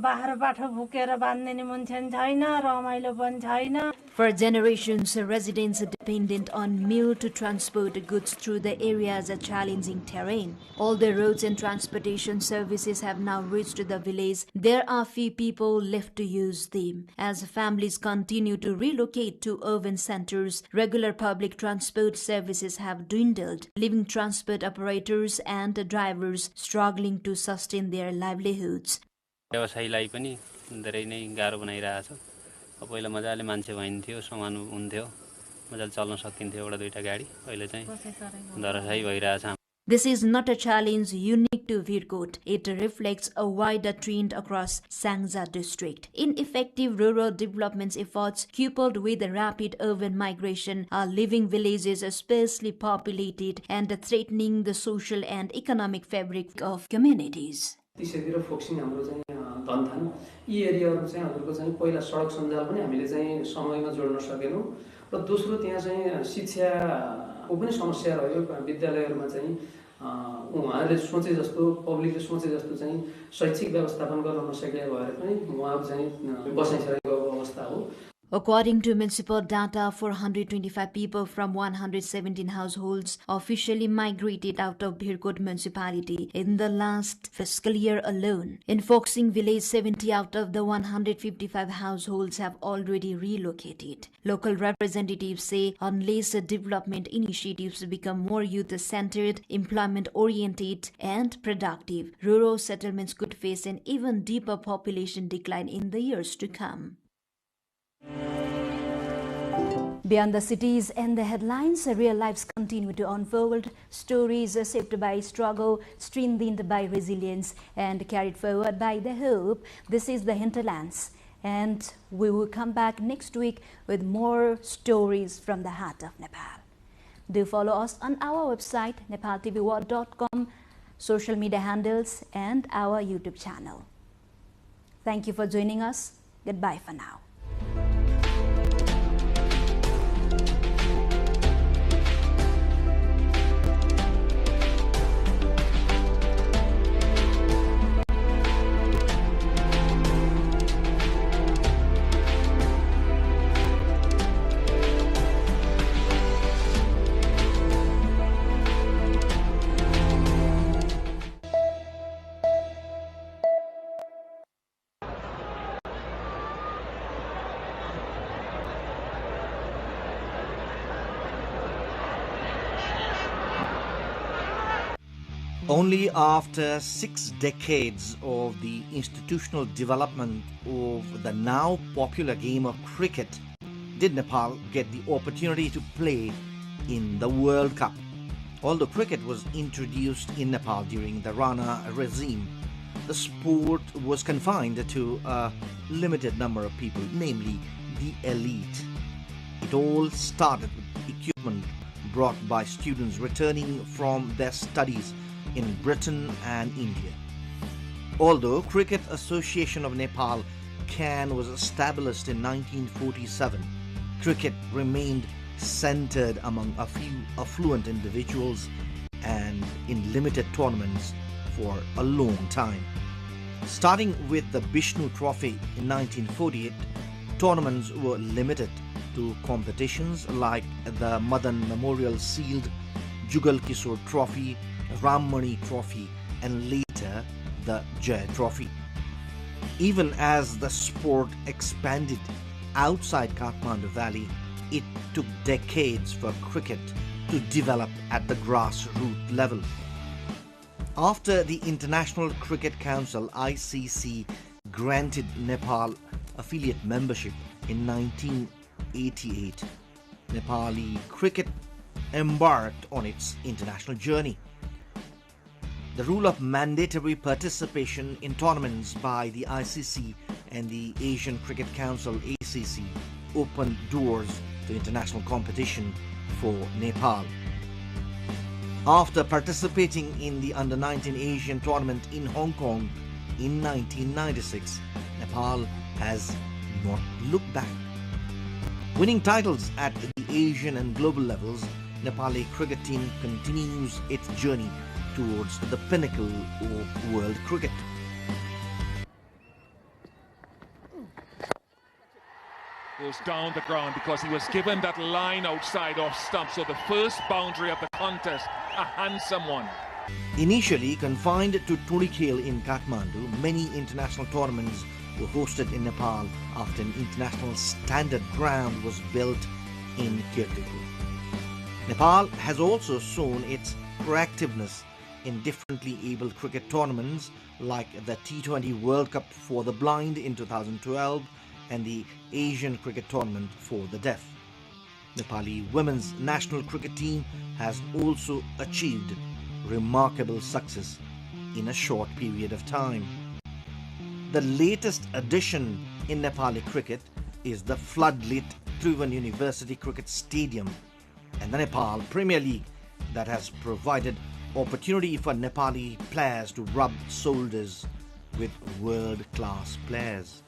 बाह्र बाठो भुकेर बान्दिने मान्छे छैन रमाइलो पनि छैन. For generations, residents dependent on mule to transport goods through the area's challenging terrain. All the roads and transportation services have now reached the village. There are few people left to use them. As families continue to relocate to urban centers, regular public transport services have dwindled, leaving transport operators and drivers struggling to sustain their livelihoods. व्यवसायीलाई पनि धेरै नै गाह्रो बनाइरहेछ. पहिला मजाले मान्छे भइन्थ्यो, सामान हुन्थ्यो, मजाले चल्न सकिन्थ्यो एउटा दुईटा गाडी. अहिले चाहिँ धराशायी भइरहेछ. This is not a challenge unique to Virkot. It reflects a wider trend across Sangja district. Ineffective rural development efforts coupled with rapid urban migration are leaving villages sparsely populated and threatening the social and economic fabric of communities. त्यसैतिर Phoksing हाम्रो चाहिँ धनथान यी एरियाहरु चाहिँ हजुरको चाहिँ पहिला सडक सञ्जाल पनि हामीले चाहिँ समयमा जोड्न सकेनौं र दोस्रो त्यहाँ चाहिँ शिक्षाको पनि समस्या रह्यो. विद्यालयहरुमा चाहिँ उहाँहरुले सोचे जस्तो पब्लिकले सोचे जस्तो चाहिँ शैक्षिक व्यवस्थापन गर्न नसकेको भएर पनि उहाँहरु चाहिँ बसाइसकेको अवस्था हो. According to municipal data, 425 people from 117 households officially migrated out of Virkot municipality in the last fiscal year alone. In Foxing village, 70 out of the 155 households have already relocated. Local representatives say unless development initiatives become more youth-centered, employment-oriented, and productive, rural settlements could face an even deeper population decline in the years to come. Beyond the cities and the headlines, real lives continue to unfold. Stories shaped by struggle, strengthened by resilience, and carried forward by the hope. This is the hinterlands. And we will come back next week with more stories from the heart of Nepal. Do follow us on our website, nepaltelevision.com, social media handles, and our YouTube channel. Thank you for joining us. Goodbye for now. Only after 6 decades of the institutional development of the now popular game of cricket did Nepal get the opportunity to play in the World Cup. Although cricket was introduced in Nepal during the Rana regime, the sport was confined to a limited number of people, namely the elite. It all started with equipment brought by students returning from their studies in Britain and India. Although Cricket Association of Nepal (CAN) was established in 1947, cricket remained centered among a few affluent individuals and in limited tournaments for a long time. Starting with the Bishnu Trophy in 1948, tournaments were limited to competitions like the Madan Memorial Sealed, Jugal Kishore Trophy, Rammani Trophy, and later the Jai Trophy. Even as the sport expanded outside Kathmandu Valley, it took decades for cricket to develop at the grassroots level. After the International Cricket Council (ICC) granted Nepal affiliate membership in 1988, Nepali cricket embarked on its international journey. The rule of mandatory participation in tournaments by the ICC and the Asian Cricket Council (ACC) opened doors to international competition for Nepal. After participating in the Under-19 Asian tournament in Hong Kong in 1996, Nepal has not looked back. Winning titles at the Asian and global levels, Nepali cricket team continues its journey towards the pinnacle of world cricket. Goes down the ground because he was given that line outside off stump, so the first boundary of the contest, a handsome one. Initially confined to Turikhel in Kathmandu, many international tournaments were hosted in Nepal after an international standard ground was built in Kirtipur. Nepal has also shown its proactiveness in differently abled cricket tournaments like the T20 World Cup for the blind in 2012 and the Asian Cricket Tournament for the deaf. Nepali women's national cricket team has also achieved remarkable success in a short period of time. The latest addition in Nepali cricket is the floodlit Tribhuvan University Cricket Stadium and the Nepal Premier League that has provided opportunity for Nepali players to rub shoulders with world-class players.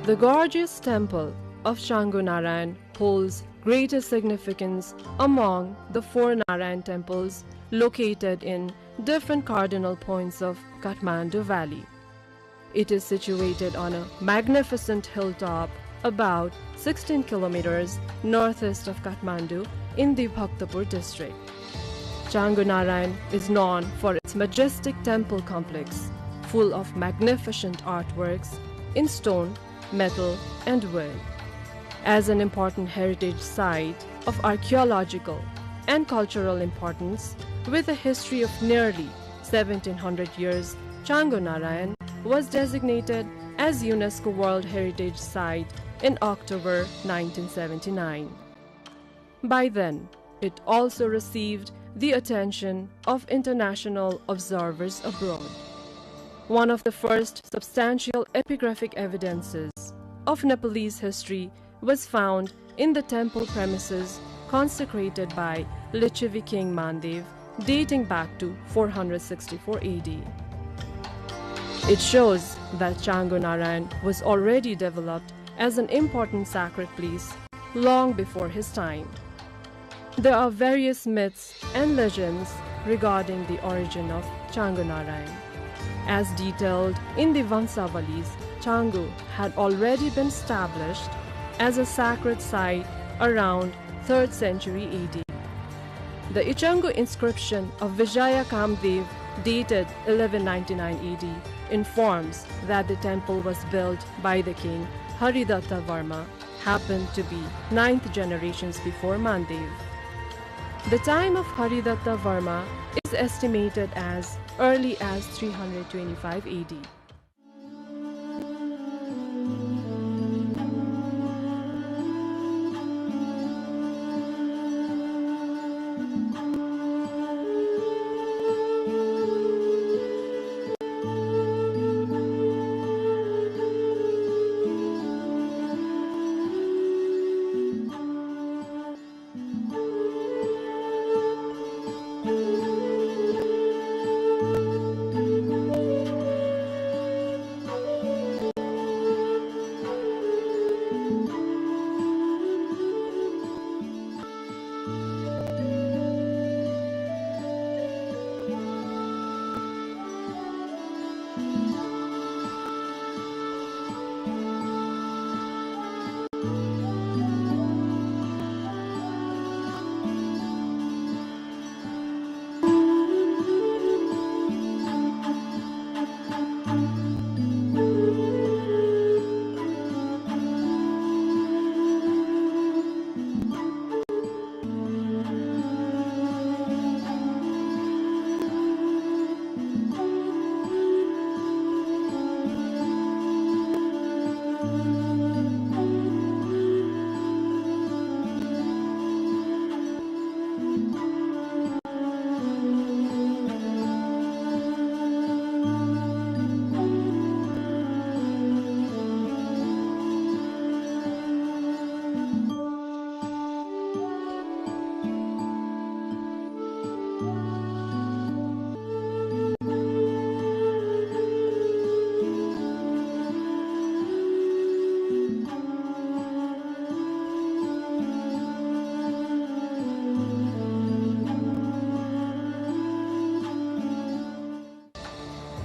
The gorgeous temple of Changu Narayan holds greater significance among the 4 Narayan temples located in different cardinal points of Kathmandu Valley. It is situated on a magnificent hilltop about 16 kilometers northeast of Kathmandu in the Bhaktapur district. Changu Narayan is known for its majestic temple complex, full of magnificent artworks in stone, metal, and wood. As an important heritage site of archaeological and cultural importance, with a history of nearly 1700 years, Changu Narayan was designated as UNESCO World Heritage Site in October 1979. By then, it also received the attention of international observers abroad. One of the first substantial epigraphic evidences of Nepalese history was found in the temple premises consecrated by Lichavi King Mandev, dating back to 464 AD. It shows that Changu Narayan was already developed as an important sacred place long before his time. There are various myths and legends regarding the origin of Changu Narayan. As detailed in the Vansavalis, Changu had already been established as a sacred site around 3rd century AD. The Ichangu inscription of Vijaya Kamdev, dated 1199 AD, informs that the temple was built by the king Haridatta Varma, happened to be 9th generations before Mandev. The time of Haridatta Varma is estimated as early as 325 AD.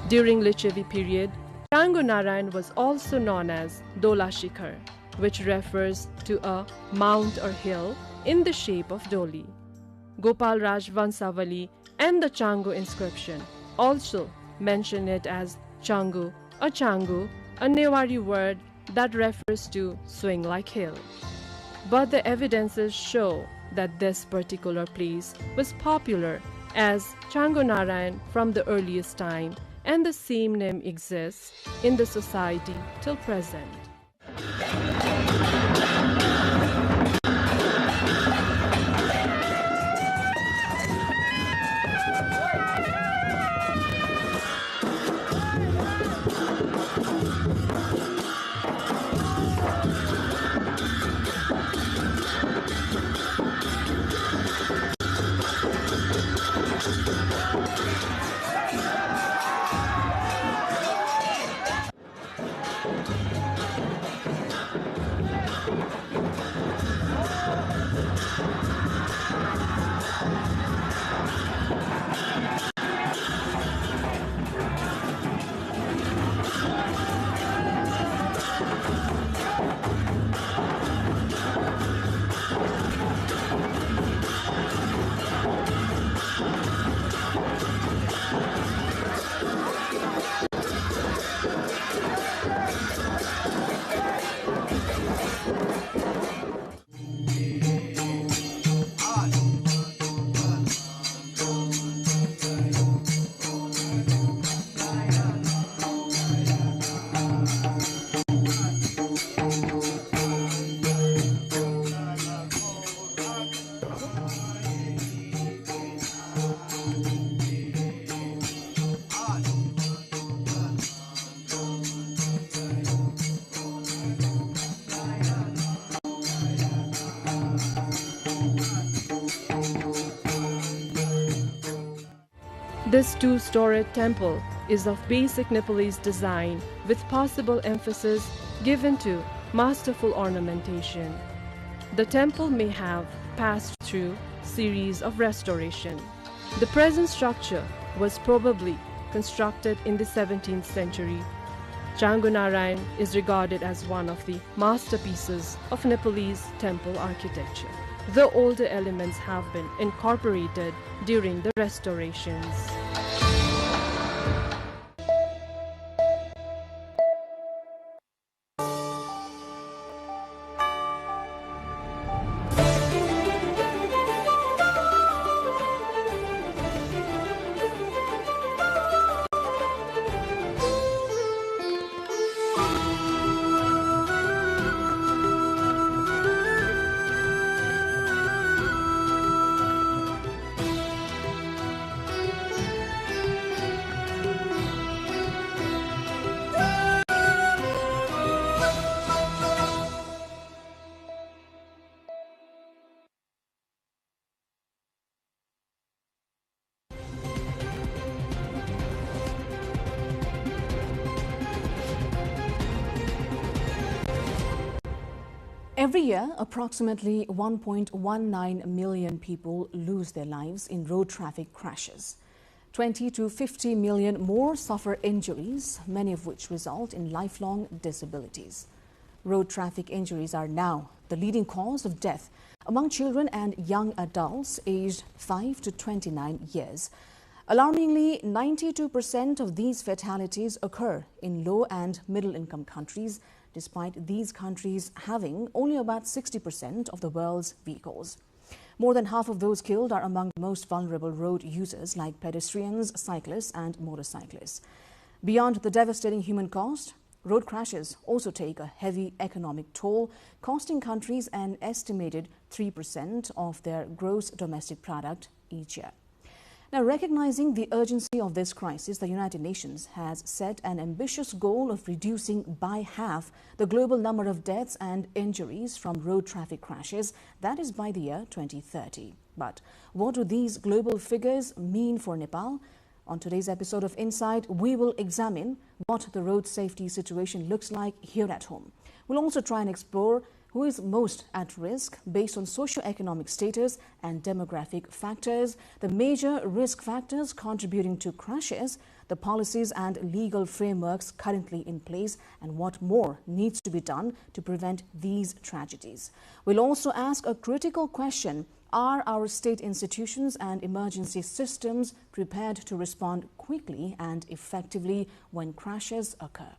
During Lichavi period, Changu Narayan was also known as Dola Shikhar, which refers to a mount or hill in the shape of Doli. Gopal Raj Vansavali and the Changu inscription also mention it as Changu, a Newari word that refers to swing-like hill. But the evidences show that this particular place was popular as Changu Narayan from the earliest time, and the same name exists in the society till present. This two-storied temple is of basic Nepalese design with possible emphasis given to masterful ornamentation. The temple may have passed through series of restoration. The present structure was probably constructed in the 17th century. Changu Narayan is regarded as one of the masterpieces of Nepalese temple architecture. the older elements have been incorporated during the restorations. Every year, approximately 1.19 million people lose their lives in road traffic crashes. 20 to 50 million more suffer injuries, many of which result in lifelong disabilities. Road traffic injuries are now the leading cause of death among children and young adults aged 5 to 29 years. Alarmingly, 92% of these fatalities occur in low and middle-income countries, despite these countries having only about 60% of the world's vehicles. More than half of those killed are among the most vulnerable road users like pedestrians, cyclists and motorcyclists. Beyond the devastating human cost, road crashes also take a heavy economic toll, costing countries an estimated 3% of their gross domestic product each year. Now, recognizing the urgency of this crisis, the United Nations has set an ambitious goal of reducing by half the global number of deaths and injuries from road traffic crashes, that is by the year 2030. But what do these global figures mean for Nepal? On today's episode of Insight, we will examine what the road safety situation looks like here at home. We'll also try and explore who is most at risk based on socioeconomic status and demographic factors, the major risk factors contributing to crashes, the policies and legal frameworks currently in place, and what more needs to be done to prevent these tragedies. We'll also ask a critical question: are our state institutions and emergency systems prepared to respond quickly and effectively when crashes occur?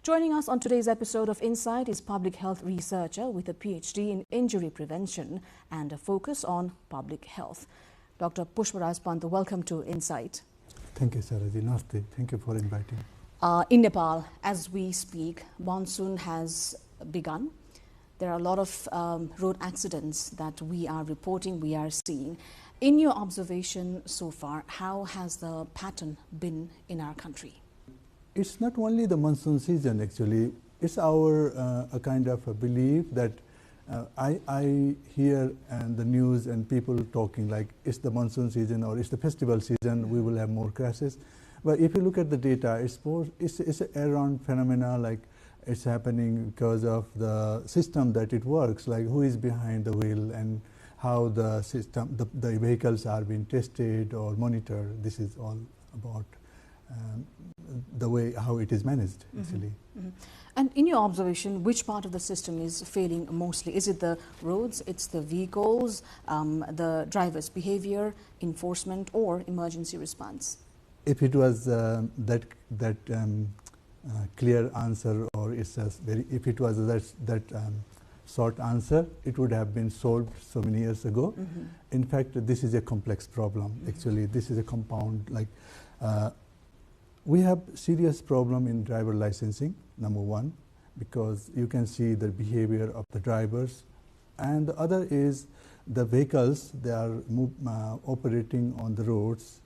Joining us on today's episode of Insight is public health researcher with a PhD in injury prevention and a focus on public health. Dr. Pushparaj Pant, welcome to Insight. Thank you, Saraji. Namaste. Thank you for inviting. In Nepal, as we speak, monsoon has begun. There are a lot of road accidents that we are reporting, we are seeing. In your observation so far, how has the pattern been in our country? It's not only the monsoon season, actually. It's our a kind of a belief that I hear the news and people talking like it's the monsoon season or it's the festival season, we will have more crashes. But if you look at the data, it's a around phenomena, like it's happening because of the system that it works, like who is behind the wheel and how the system, the vehicles are being tested or monitored. This is all about the way how it is managed, actually. And in your observation, which part of the system is failing mostly? Is it the roads, it's the vehicles, the driver's behavior, enforcement, or emergency response? If it was that clear answer, or it's just if it was that short answer, it would have been solved so many years ago. In fact, this is a complex problem. Actually, this is a compound. Like we have serious problem in driver licensing, number one, because you can see the behavior of the drivers, and the other is the vehicles. They are operating on the roads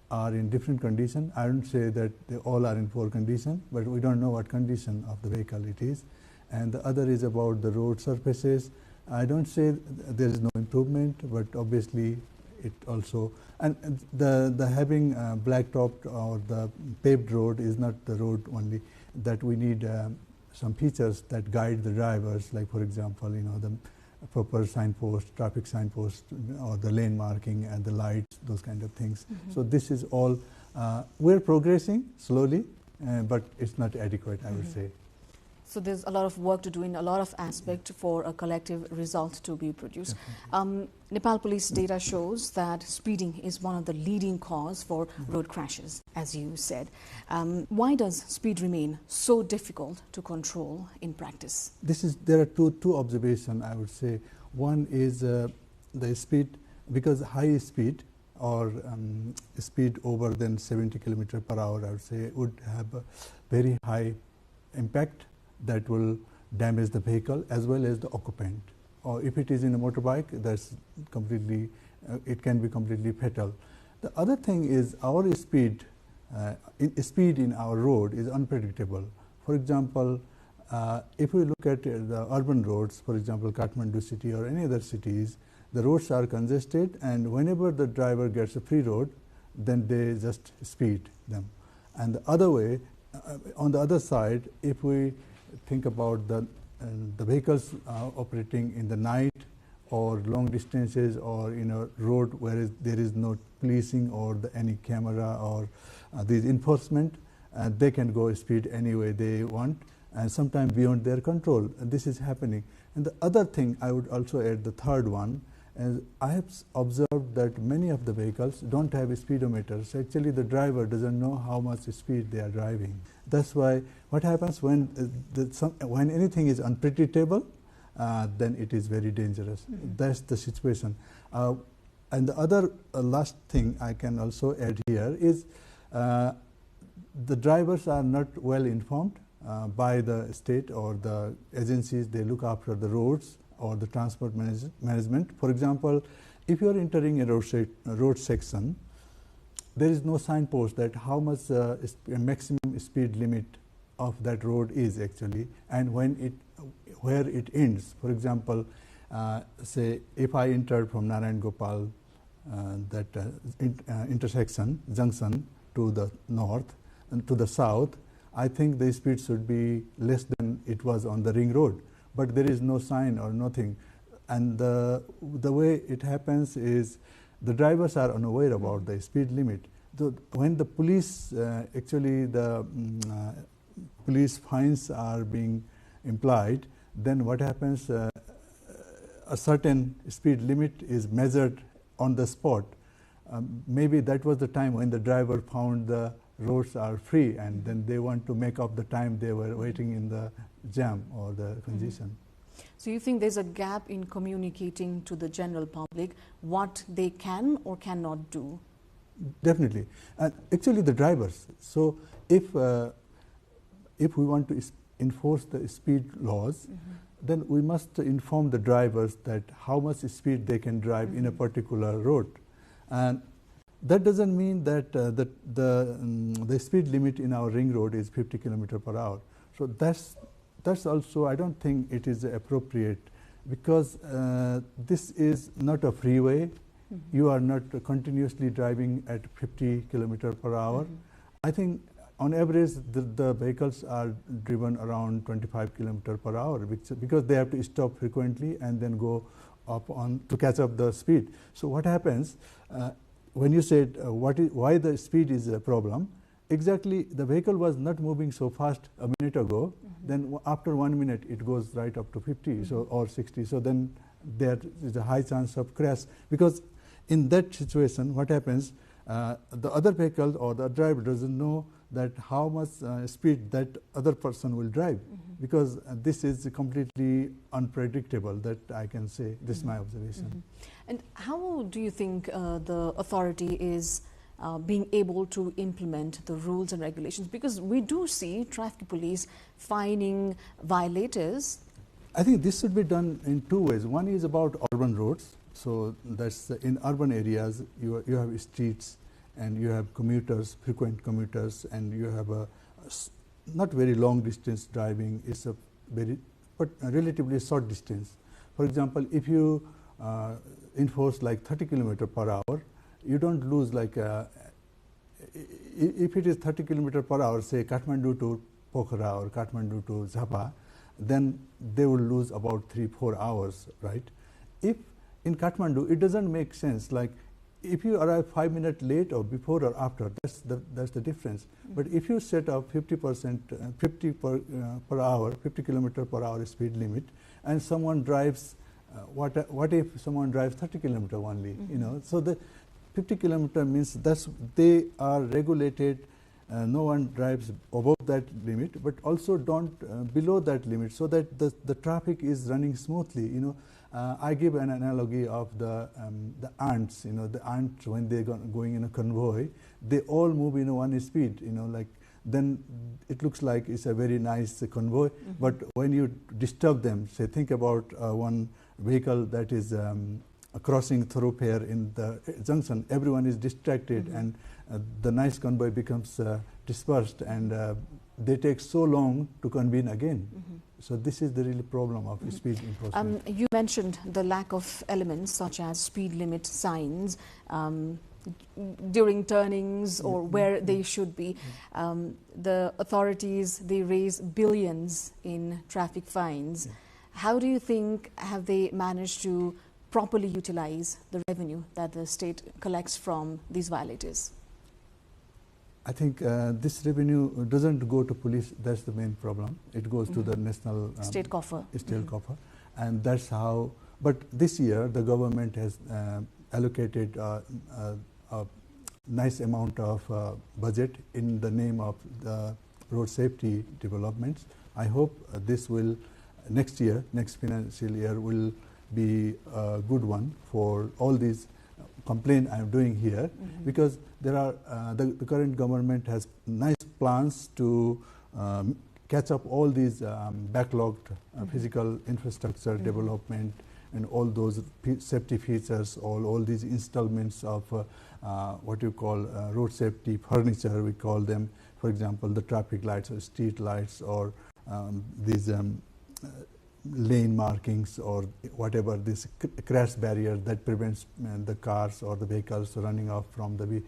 are in different condition. I don't say that they all are in poor condition, but we don't know what condition of the vehicle it is. And the other is about the road surfaces. I don't say there is no improvement, but obviously it also, and the having blacktop or the paved road is not the road only, that we need some features that guide the drivers, like for example, the proper signpost, traffic signpost, or the lane marking and the lights, those kind of things. So this is all, we're progressing slowly, but it's not adequate, I would say. So there's a lot of work to do in a lot of aspects for a collective result to be produced. Nepal police data shows that speeding is one of the leading cause for road crashes, as you said. Why does speed remain so difficult to control in practice? There are two observations, I would say. One is the speed, because high speed or speed over than 70 km per hour, I would say, would have a very high impact that will damage the vehicle as well as the occupant. Or if it is in a motorbike, that's completely, it can be completely fatal. The other thing is our speed, speed in our road is unpredictable. For example, if we look at the urban roads, for example, Kathmandu city or any other cities, the roads are congested, and whenever the driver gets a free road, then they just speed them. And the other way, on the other side, if we think about the vehicles operating in the night or long distances or in a road where there is no policing or any camera or these enforcement, they can go speed any way they want and sometimes beyond their control. And this is happening. And the other thing I would also add, the third one, is I have observed that many of the vehicles don't have speedometers. Actually, the driver doesn't know how much speed they are driving. That's why what happens when when anything is unpredictable, then it is very dangerous. That's the situation. And the other last thing I can also add here is the drivers are not well informed by the state or the agencies. They look after the roads or the transport management. For example, if you are entering a road section, there is no signpost that how much maximum speed limit of that road is actually, and where it ends. For example, say if I entered from Narayan Gopal, that intersection junction to the north and to the south, I think the speed should be less than it was on the ring road. But there is no sign or nothing, and the way it happens is the drivers are unaware about the speed limit. So when the police actually the police fines are being implied, then what happens? A certain speed limit is measured on the spot. Maybe that was the time when the driver found the roads are free, and then they want to make up the time they were waiting in the jam or the congestion. So you think there's a gap in communicating to the general public what they can or cannot do? Definitely. And actually the drivers. So if we want to enforce the speed laws, then we must inform the drivers that how much speed they can drive in a particular road. And that doesn't mean that the speed limit in our ring road is 50 km per hour. So that's also, I don't think it is appropriate, because this is not a freeway. You are not continuously driving at 50 km per hour. I think on average the vehicles are driven around 25 km per hour, because they have to stop frequently and then go up on to catch up the speed. So what happens when you said why the speed is a problem? Exactly, the vehicle was not moving so fast a minute ago, then after 1 minute it goes right up to 50 so, or 60. So then there is a high chance of crash, because in that situation what happens, the other vehicle or the driver doesn't know that how much speed that other person will drive, because this is completely unpredictable, that I can say. This is my observation. And how do you think the authority is being able to implement the rules and regulations? Because we do see traffic police fining violators. I think this should be done in two ways. One is about urban roads. So that's in urban areas, you have streets and you have commuters, frequent commuters, and you have a not very long distance driving. It's a relatively short distance. For example, if you enforce like 30 km per hour, you don't lose like if it is 30 km per hour, say Kathmandu to Pokhara or Kathmandu to Zhapa, then they will lose about 3-4 hours, right? If in Kathmandu, it doesn't make sense, like if you arrive 5 minutes late or before or after, that's the difference. But if you set up 50% 50 per hour, 50 kilometer per hour speed limit, and someone drives, what if someone drives 30 kilometer only? You know, so the 50 kilometer means they are regulated. No one drives above that limit, but also don't below that limit, so that the traffic is running smoothly. You know, I give an analogy of the ants. You know, the ants, when they going in a convoy, they all move in one speed. You know, like then it looks like it's a very nice convoy. But when you disturb them, say, think about one vehicle that is a crossing thoroughfare in the junction, everyone is distracted, and the nice convoy becomes dispersed, and they take so long to convene again. So this is the real problem of speed enforcement. You mentioned the lack of elements such as speed limit signs during turnings or where they should be. The authorities, they raise billions in traffic fines. How do you think have they managed to properly utilize the revenue that the state collects from these violators? I think this revenue doesn't go to police. That's the main problem. It goes to the national state coffer. State coffer, and that's how. But this year, the government has allocated a nice amount of budget in the name of the road safety developments. I hope this will next year, next financial year, will be a good one for all these complaint I am doing here, because there are the current government has nice plans to catch up all these backlogged physical infrastructure development and all those safety features, all these installments of what you call road safety furniture, we call them. For example, the traffic lights or street lights, or these lane markings, or whatever, this crash barrier that prevents the cars or the vehicles running off from the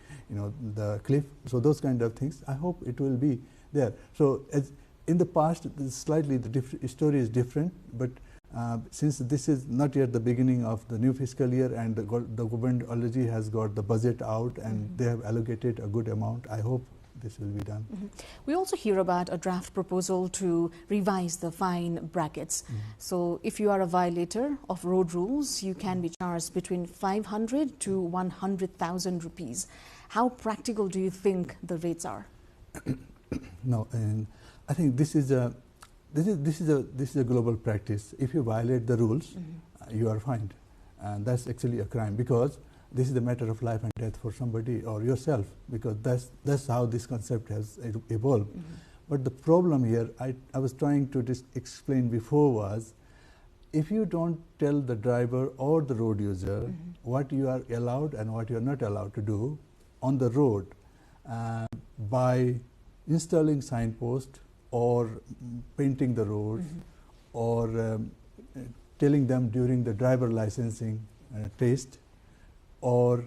the cliff. So those kind of things, I hope it will be there. So as in the past, slightly the story is different, but since this is not yet the beginning of the new fiscal year, and the government already has got the budget out, and they have allocated a good amount, I hope this will be done. We also hear about a draft proposal to revise the fine brackets. So if you are a violator of road rules, you can be charged between 500 to 100,000 rupees. How practical do you think the rates are? No, and I think this is a global practice. If you violate the rules, you are fined, and that's actually a crime, because this is a matter of life and death for somebody or yourself, because that's how this concept has evolved. But the problem here, I was trying to explain before, was if you don't tell the driver or the road user what you are allowed and what you are not allowed to do on the road, by installing signpost or painting the road, or telling them during the driver licensing test, or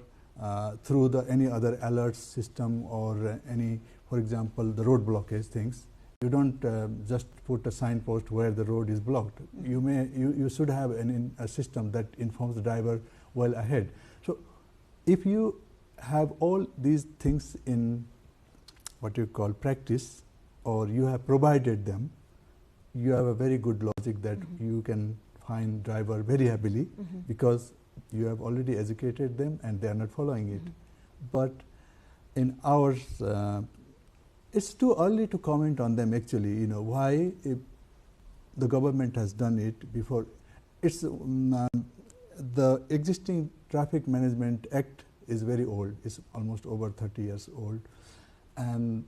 through any other alert system, or any, for example, the road blockage things. You don't just put a signpost where the road is blocked. You should have a system that informs the driver well ahead. So if you have all these things in what you call practice, or you have provided them, you have a very good logic that you can fine driver very happily, because you have already educated them and they are not following it. But in ours, it's too early to comment on them actually. Why the government has done it before. It's the existing Traffic Management Act is very old. It's almost over 30 years old, and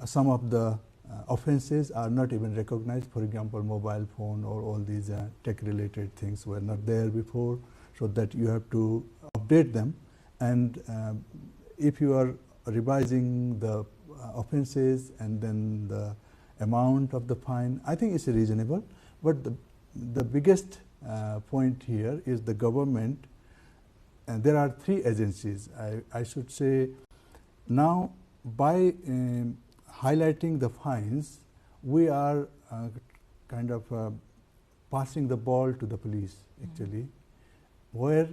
some of the offenses are not even recognized. For example, mobile phone or all these tech-related things were not there before, so that you have to update them. And if you are revising the offenses and then the amount of the fine, I think it's reasonable. But the biggest point here is the government, and there are three agencies. I should say now, by highlighting the fines, we are kind of passing the ball to the police actually, where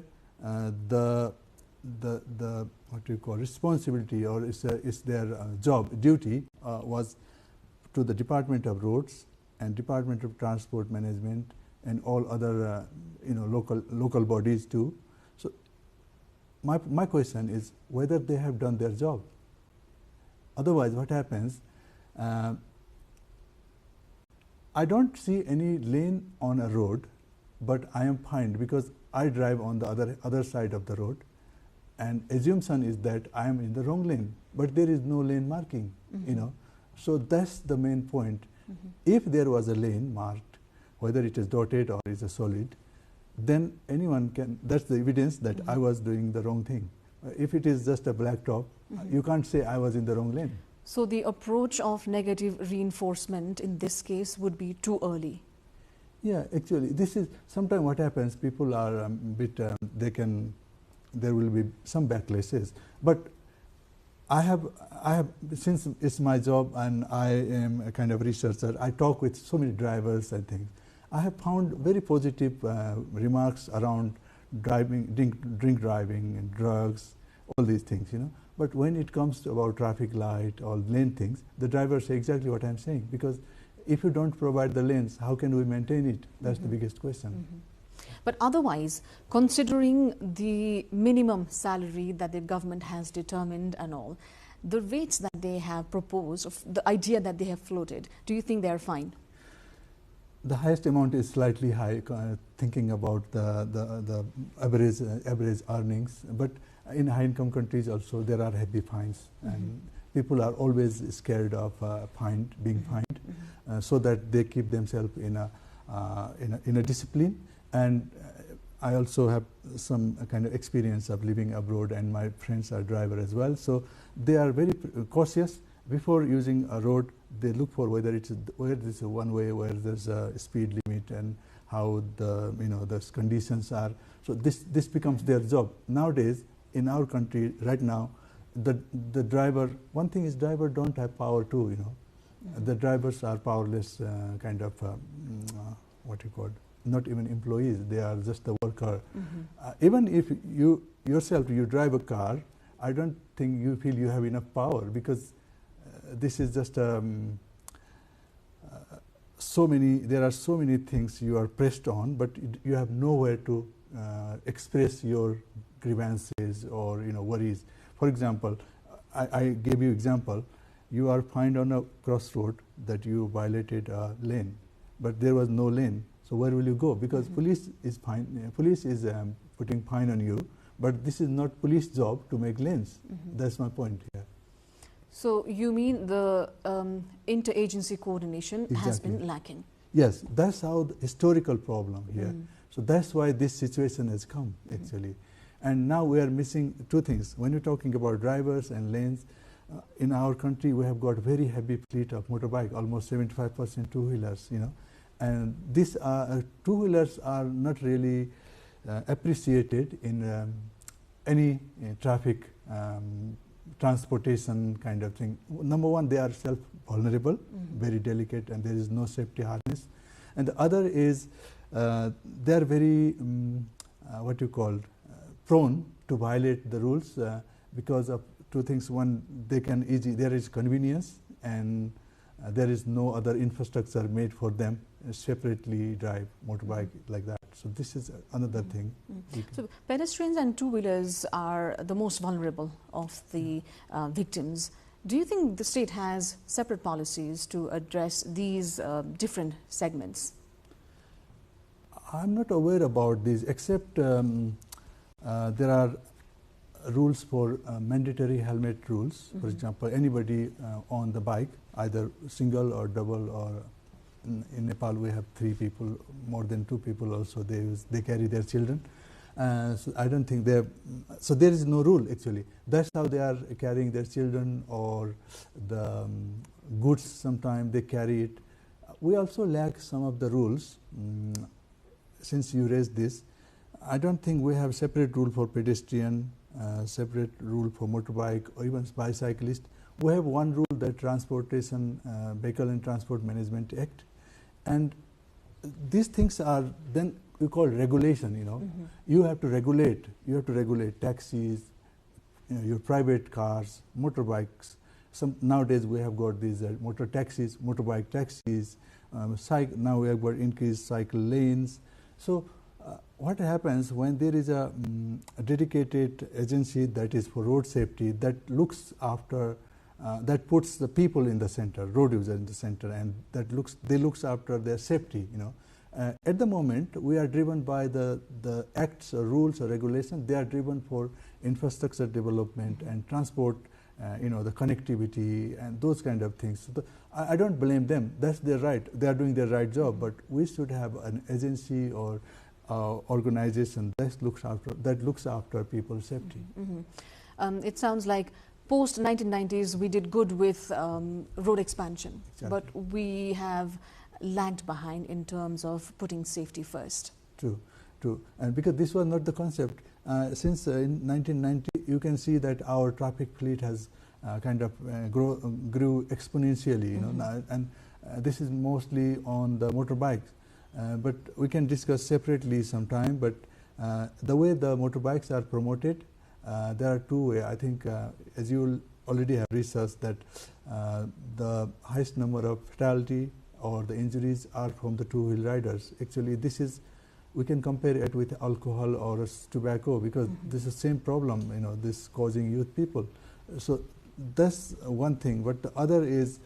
the what you call responsibility, or is their job duty was to the Department of Roads and Department of Transport Management and all other local bodies too. So my question is whether they have done their job. Otherwise, what happens? I don't see any lane on a road, but I am fined because I drive on the other side of the road, and assumption is that I am in the wrong lane, but there is no lane marking. So that's the main point. If there was a lane marked, whether it is dotted or is a solid, then anyone can, that's the evidence that I was doing the wrong thing. If it is just a black top, you can't say I was in the wrong lane. So the approach of negative reinforcement in this case would be too early. Yeah, actually, this is sometimes what happens. People are a bit. There will be some backlashes. But I have since it's my job and I am a kind of researcher. I talk with so many drivers and things. I have found very positive remarks around driving, drink driving, and drugs, all these things. But when it comes to about traffic light or lane things, the drivers say exactly what I'm saying, because if you don't provide the lanes, how can we maintain it? That's the biggest question. But otherwise, considering the minimum salary that the government has determined and all, the rates that they have proposed, of the idea that they have floated, do you think they are fine? The highest amount is slightly high, thinking about the average earnings. But in high-income countries also, there are heavy fines, and people are always scared of being fined, so that they keep themselves in a discipline. And I also have some kind of experience of living abroad, and my friends are drivers as well. So they are very cautious before using a road. They look for whether it's where there's a one way, where there's a speed limit, and how the conditions are. So this becomes their job nowadays. In our country right now, the driver, one thing is driver don't have power too, The drivers are powerless kind of what you call, not even employees, they are just the worker. Even if you drive a car, I don't think you feel you have enough power, because this is just there are so many things you are pressed on, but you have nowhere to express your grievances or worries. For example, I gave you example. You are fined on a crossroad that you violated a lane, but there was no lane. So where will you go? Because police is putting fine on you, but this is not police job to make lanes. That's my point here. So you mean the interagency coordination has been lacking? Yes, that's how the historical problem here. So that's why this situation has come actually. And now we are missing two things. When you're talking about drivers and lanes, in our country we have got very heavy fleet of motorbike, almost 75% two-wheelers, and these two-wheelers are not really appreciated in any traffic transportation kind of thing. Number one, they are self-vulnerable, very delicate, and there is no safety harness. And the other is they are very, what you call, prone to violate the rules because of two things. One, there is convenience, and there is no other infrastructure made for them separately drive motorbike like that. So this is another thing. So pedestrians and two-wheelers are the most vulnerable of the victims. Do you think the state has separate policies to address these different segments? I'm not aware about this, except there are rules for mandatory helmet rules. For example, anybody on the bike, either single or double, or in Nepal we have 3 people, more than 2 people also, they carry their children. So I don't think so there is no rule actually. That's how they are carrying their children, or the goods sometimes they carry it. We also lack some of the rules. Since you raised this, I don't think we have separate rule for pedestrian, separate rule for motorbike or even bicyclist. We have one rule, the Transportation Vehicle and Transport Management Act, and these things are then we call regulation. You have to regulate. You have to regulate taxis, your private cars, motorbikes. Nowadays we have got these motor taxis, motorbike taxis. Now we have got increased cycle lanes. So what happens when there is a dedicated agency that is for road safety, that looks after, that puts the people in the center, road user in the center, and they looks after their safety. At the moment, we are driven by the acts, or rules, or regulations. They are driven for infrastructure development and transport, the connectivity and those kind of things. So I don't blame them. That's their right. They are doing their right job. But we should have an agency or organization that looks after people's safety. It sounds like post 1990s we did good with road expansion, but we have lagged behind in terms of putting safety first. True. And because this was not the concept, since in 1990 you can see that our traffic fleet has kind of grew exponentially, and this is mostly on the motorbikes. But we can discuss separately sometime. But the way the motorbikes are promoted, there are two ways. I think, as you already have researched, that the highest number of fatality or the injuries are from the two-wheel riders. Actually, we can compare it with alcohol or tobacco, because this is the same problem, this causing youth people. So that's one thing. But the other is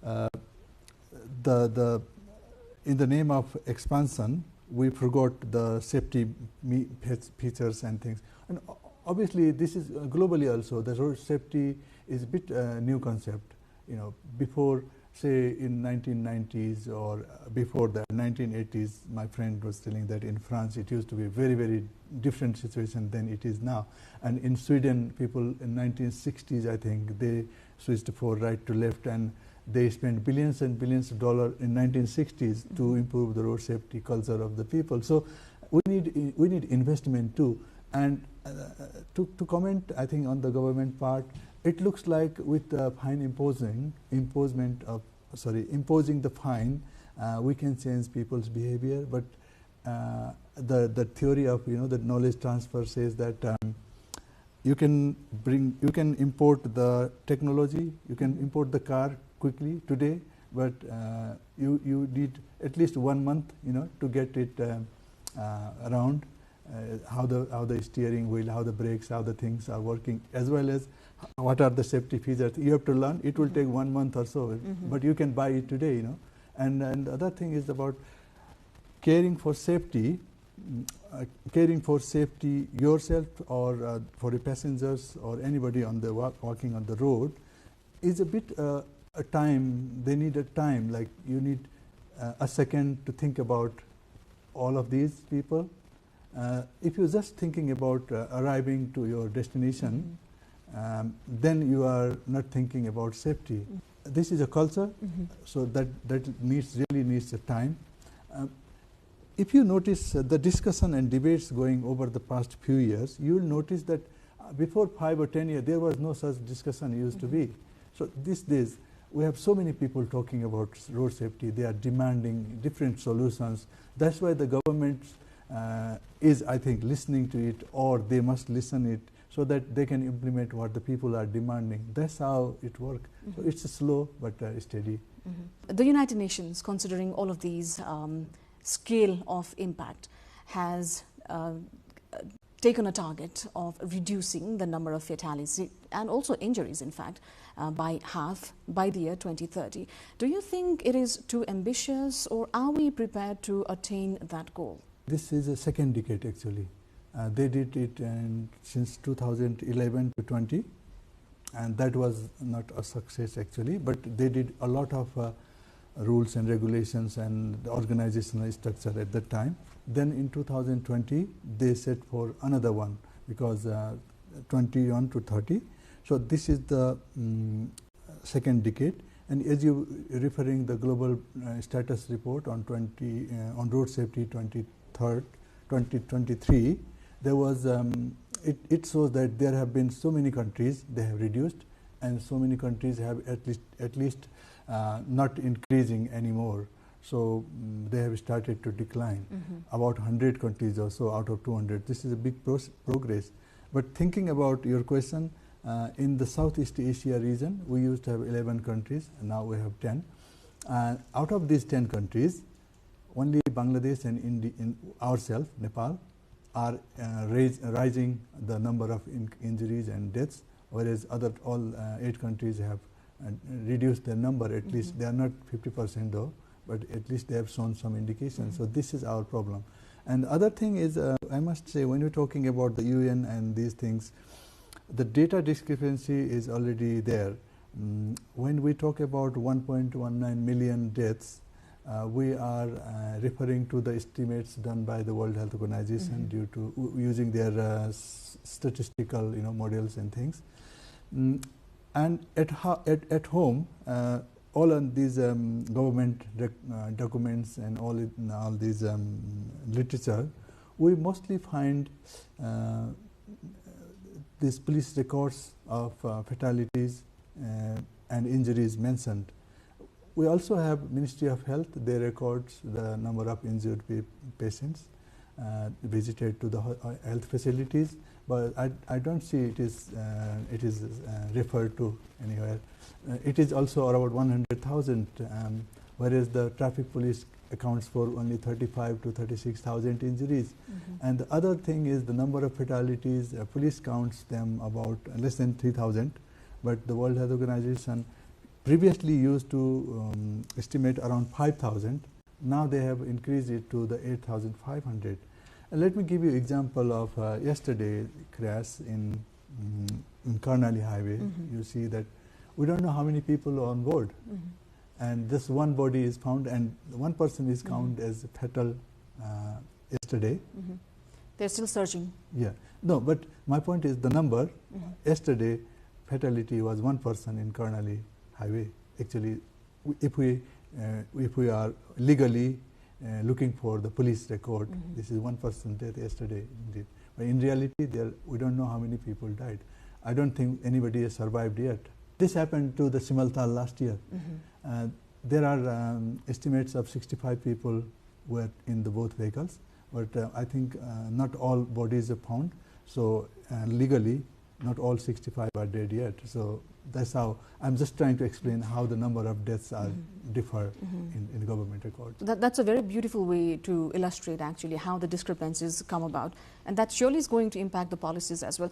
in the name of expansion, we forgot the safety features and things. And obviously, this is globally also. The road safety is a bit new concept. Before, say, in 1990s or before the 1980s, my friend was telling that in France it used to be a very, very different situation than it is now. And in Sweden, people in 1960s, I think, they switched from right to left, and they spent billions and billions of dollars in 1960s to improve the road safety culture of the people. So we need investment too. And to comment, I think, on the government part, it looks like with the fine imposing the fine, we can change people's behavior. But the theory of the knowledge transfer says that you can import the technology, you can import the car quickly today, but you need at least 1 month, to get it around. How the steering wheel, how the brakes, how the things are working, as well as what are the safety features. You have to learn. It will take 1 month or so, but you can buy it today, And the other thing is about caring for safety yourself or for the passengers or anybody on the walking on the road is a bit a time. They need a time, like you need a second to think about all of these people. If you're just thinking about arriving to your destination, then you are not thinking about safety. This is a culture, so that really needs a time. If you notice the discussion and debates going over the past few years, you will notice that before 5 or 10 years, there was no such discussion used to be. So these days, we have so many people talking about road safety. They are demanding different solutions. That's why the government is, I think, listening to it, or they must listen it, so that they can implement what the people are demanding. That's how it works. So it's slow but steady. The United Nations, considering all of these scale of impact, has taken a target of reducing the number of fatalities and also injuries, in fact, by half by the year 2030. Do you think it is too ambitious, or are we prepared to attain that goal? This is a second decade, actually. They did it since 2011 to 20, and that was not a success, actually. But they did a lot of rules and regulations and the organizational structure at that time. Then in 2020, they set for another one, because 21 to 30. So this is the second decade. And as you referring the global status report on on road safety 2023, there was it shows that there have been so many countries they have reduced, and so many countries have at least not increasing anymore. So they have started to decline. About 100 countries or so out of 200. This is a big progress. But thinking about your question, in the Southeast Asia region, we used to have 11 countries, and now we have 10. Out of these 10 countries, only Bangladesh and ourselves, Nepal, are rising the number of injuries and deaths, whereas all 8 countries have reduced their number. At least they are not 50% though, but at least they have shown some indication. So this is our problem. And the other thing is, I must say, when you're talking about the UN and these things, the data discrepancy is already there. When we talk about 1.19 million deaths, we are referring to the estimates done by the World Health Organization due to using their statistical models and things. And at home, all of these government documents and all these literature, we mostly find these police records of fatalities and injuries mentioned. We also have Ministry of Health. They records the number of injured patients visited to the health facilities, but I don't see it is referred to anywhere. It is also around 100,000, whereas the traffic police accounts for only 35 to 36,000 injuries. And the other thing is the number of fatalities. Police counts them about less than 3,000, but the World Health Organization previously used to estimate around 5,000. Now they have increased it to the 8,500. And let me give you an example of yesterday crash in Karnali Highway. You see that we don't know how many people are on board. And this one body is found, and one person is counted as fatal yesterday. They're still searching. Yeah. No, but my point is the number. Yesterday, fatality was one person in Karnali Highway. Actually, if we are legally looking for the police record, this is one person death yesterday indeed. But in reality, we don't know how many people died. I don't think anybody has survived yet. This happened to the Simaltal last year. There are estimates of 65 people were in the both vehicles, but I think not all bodies are found. So legally, not all 65 are dead yet. So that's how I'm just trying to explain how the number of deaths are differ in government records. That's a very beautiful way to illustrate actually how the discrepancies come about, and that surely is going to impact the policies as well.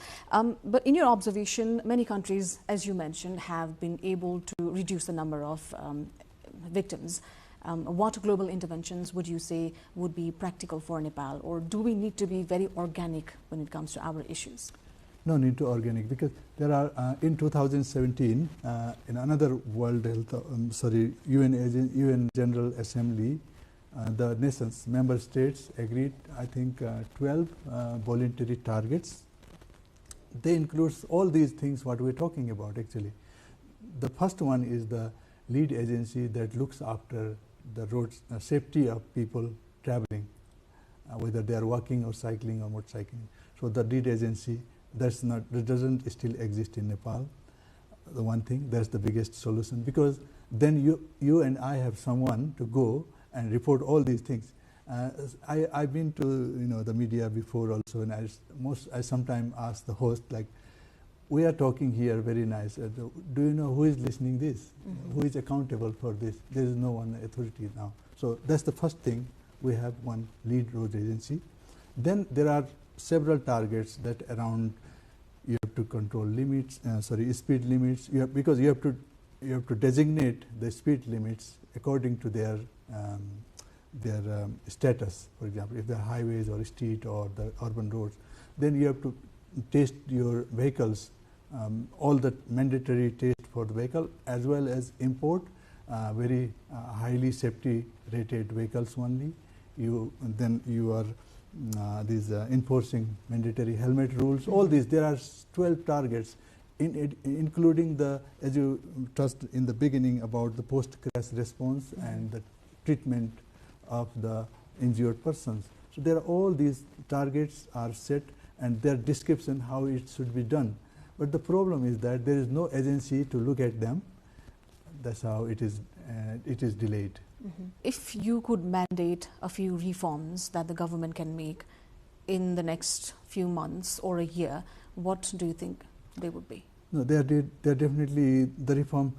But in your observation, many countries, as you mentioned, have been able to reduce the number of victims. What global interventions would you say would be practical for Nepal, or do we need to be very organic when it comes to our issues? No need to organic, because there are in 2017 in another World Health, UN General Assembly, the nations, member states agreed, I think 12 voluntary targets. They include all these things what we're talking about actually. The first one is the lead agency that looks after the road safety of people traveling, whether they are walking or cycling or motorcycling. So the lead agency, that doesn't still exist in Nepal. The one thing, that's the biggest solution, because then you and I have someone to go and report all these things. I've been to the media before also, and I sometimes ask the host, like, we are talking here very nice. Do you know who is listening this? Who is accountable for this? There is no one authority now. So that's the first thing. We have one lead road agency. Then there are several targets that around you have to control limits, speed limits. Because you have to designate the speed limits according to their status. For example, if they're highways or street or the urban roads, then you have to test your vehicles, all the mandatory test for the vehicle, as well as import very highly safety rated vehicles only. Then you are enforcing mandatory helmet rules. All these, there are 12 targets, including as you touched in the beginning about the post-crash response and the treatment of the injured persons. So there are all these targets are set, and their description how it should be done. But the problem is that there is no agency to look at them. That's how it is it is delayed. If you could mandate a few reforms that the government can make in the next few months or a year, what do you think they would be? No, they are definitely the reform,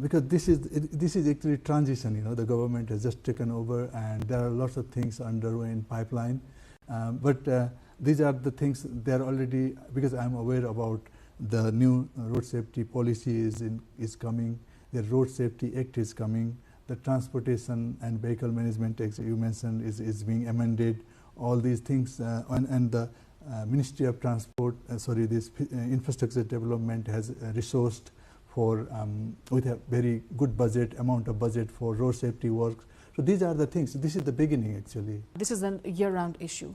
because this is actually transition. You know, the government has just taken over, and there are lots of things underway in pipeline. But these are the things they are already, because I am aware about the new road safety policy is coming. The Road Safety Act is coming. The Transportation and Vehicle Management Act you mentioned is being amended. All these things, and the Ministry of Transport, this infrastructure development has resourced for with a very good amount of budget for road safety works. So these are the things. This is the beginning, actually. This is a year-round issue.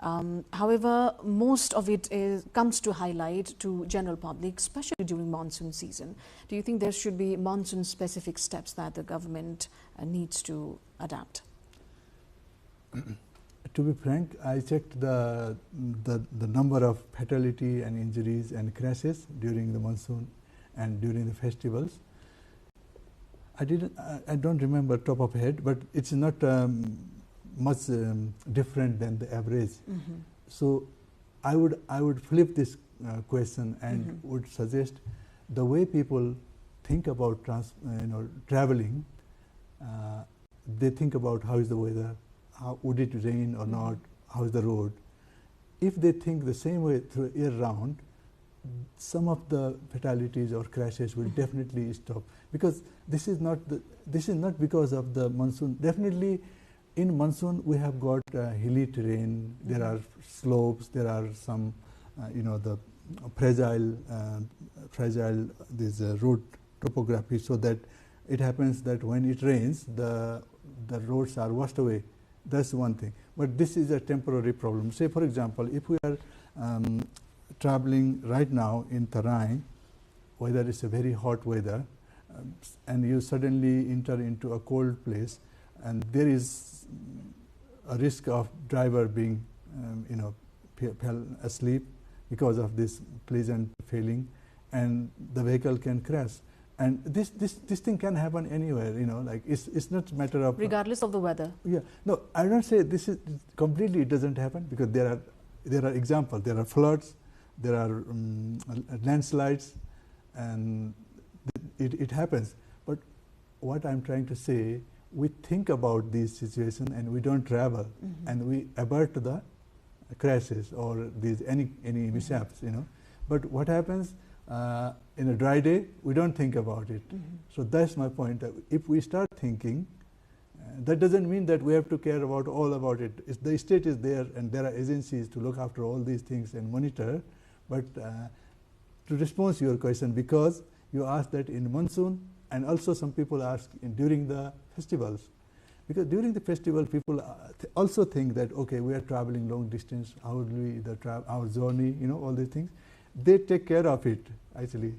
However, most of it comes to highlight to general public, especially during monsoon season. Do you think there should be monsoon-specific steps that the government needs to adapt? To be frank, I checked the number of fatality and injuries and crashes during the monsoon and during the festivals. I don't remember top of head, but it's not much different than the average. So I would flip this question and would suggest the way people think about traveling. They think about how is the weather, how would it rain or not, how is the road. If they think the same way through year round, some of the fatalities or crashes will definitely stop, because this is not because of the monsoon. Definitely in monsoon we have got hilly terrain, there are slopes, there are some the fragile this road topography, so that it happens that when it rains the roads are washed away. That's one thing, but this is a temporary problem. Say for example, if we are traveling right now in Tarai, whether it's a very hot weather, and you suddenly enter into a cold place, and there is a risk of driver being fell asleep because of this pleasant feeling, and the vehicle can crash. And this thing can happen anywhere, like it's not a matter of regardless of the weather. Yeah, no, I don't say this is completely. It doesn't happen, because there are examples. There are floods, there are landslides, and it happens. But what I'm trying to say, we think about these situations and we don't travel, and we avert the crashes or any mishaps, But what happens? In a dry day, we don't think about it. So that's my point. If we start thinking, that doesn't mean that we have to care about all about it. The state is there, and there are agencies to look after all these things and monitor. But to respond to your question, because you asked that in monsoon, and also some people ask during the festivals, because during the festival people also think that okay, we are traveling long distance. How will we our journey? All these things. They take care of it, actually.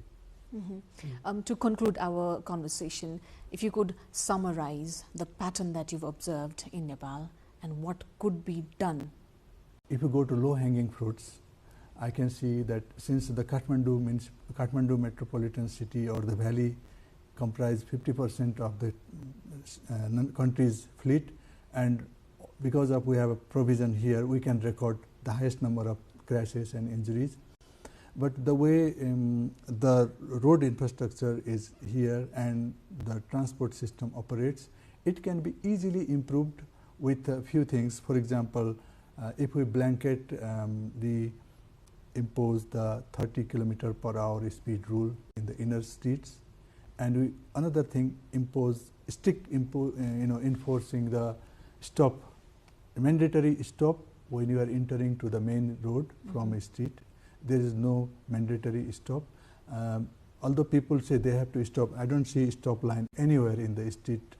To conclude our conversation, if you could summarize the pattern that you've observed in Nepal and what could be done. If you go to low-hanging fruits, I can see that since the Kathmandu metropolitan city or the valley comprise 50% of the country's fleet, and because of we have a provision here, we can record the highest number of crashes and injuries. But the way the road infrastructure is here and the transport system operates, it can be easily improved with a few things. For example, if we blanket impose the 30 km/h speed rule in the inner streets, and another thing, enforcing the mandatory stop when you are entering to the main road from a street. There is no mandatory stop. Although people say they have to stop, I don't see stop line anywhere in the street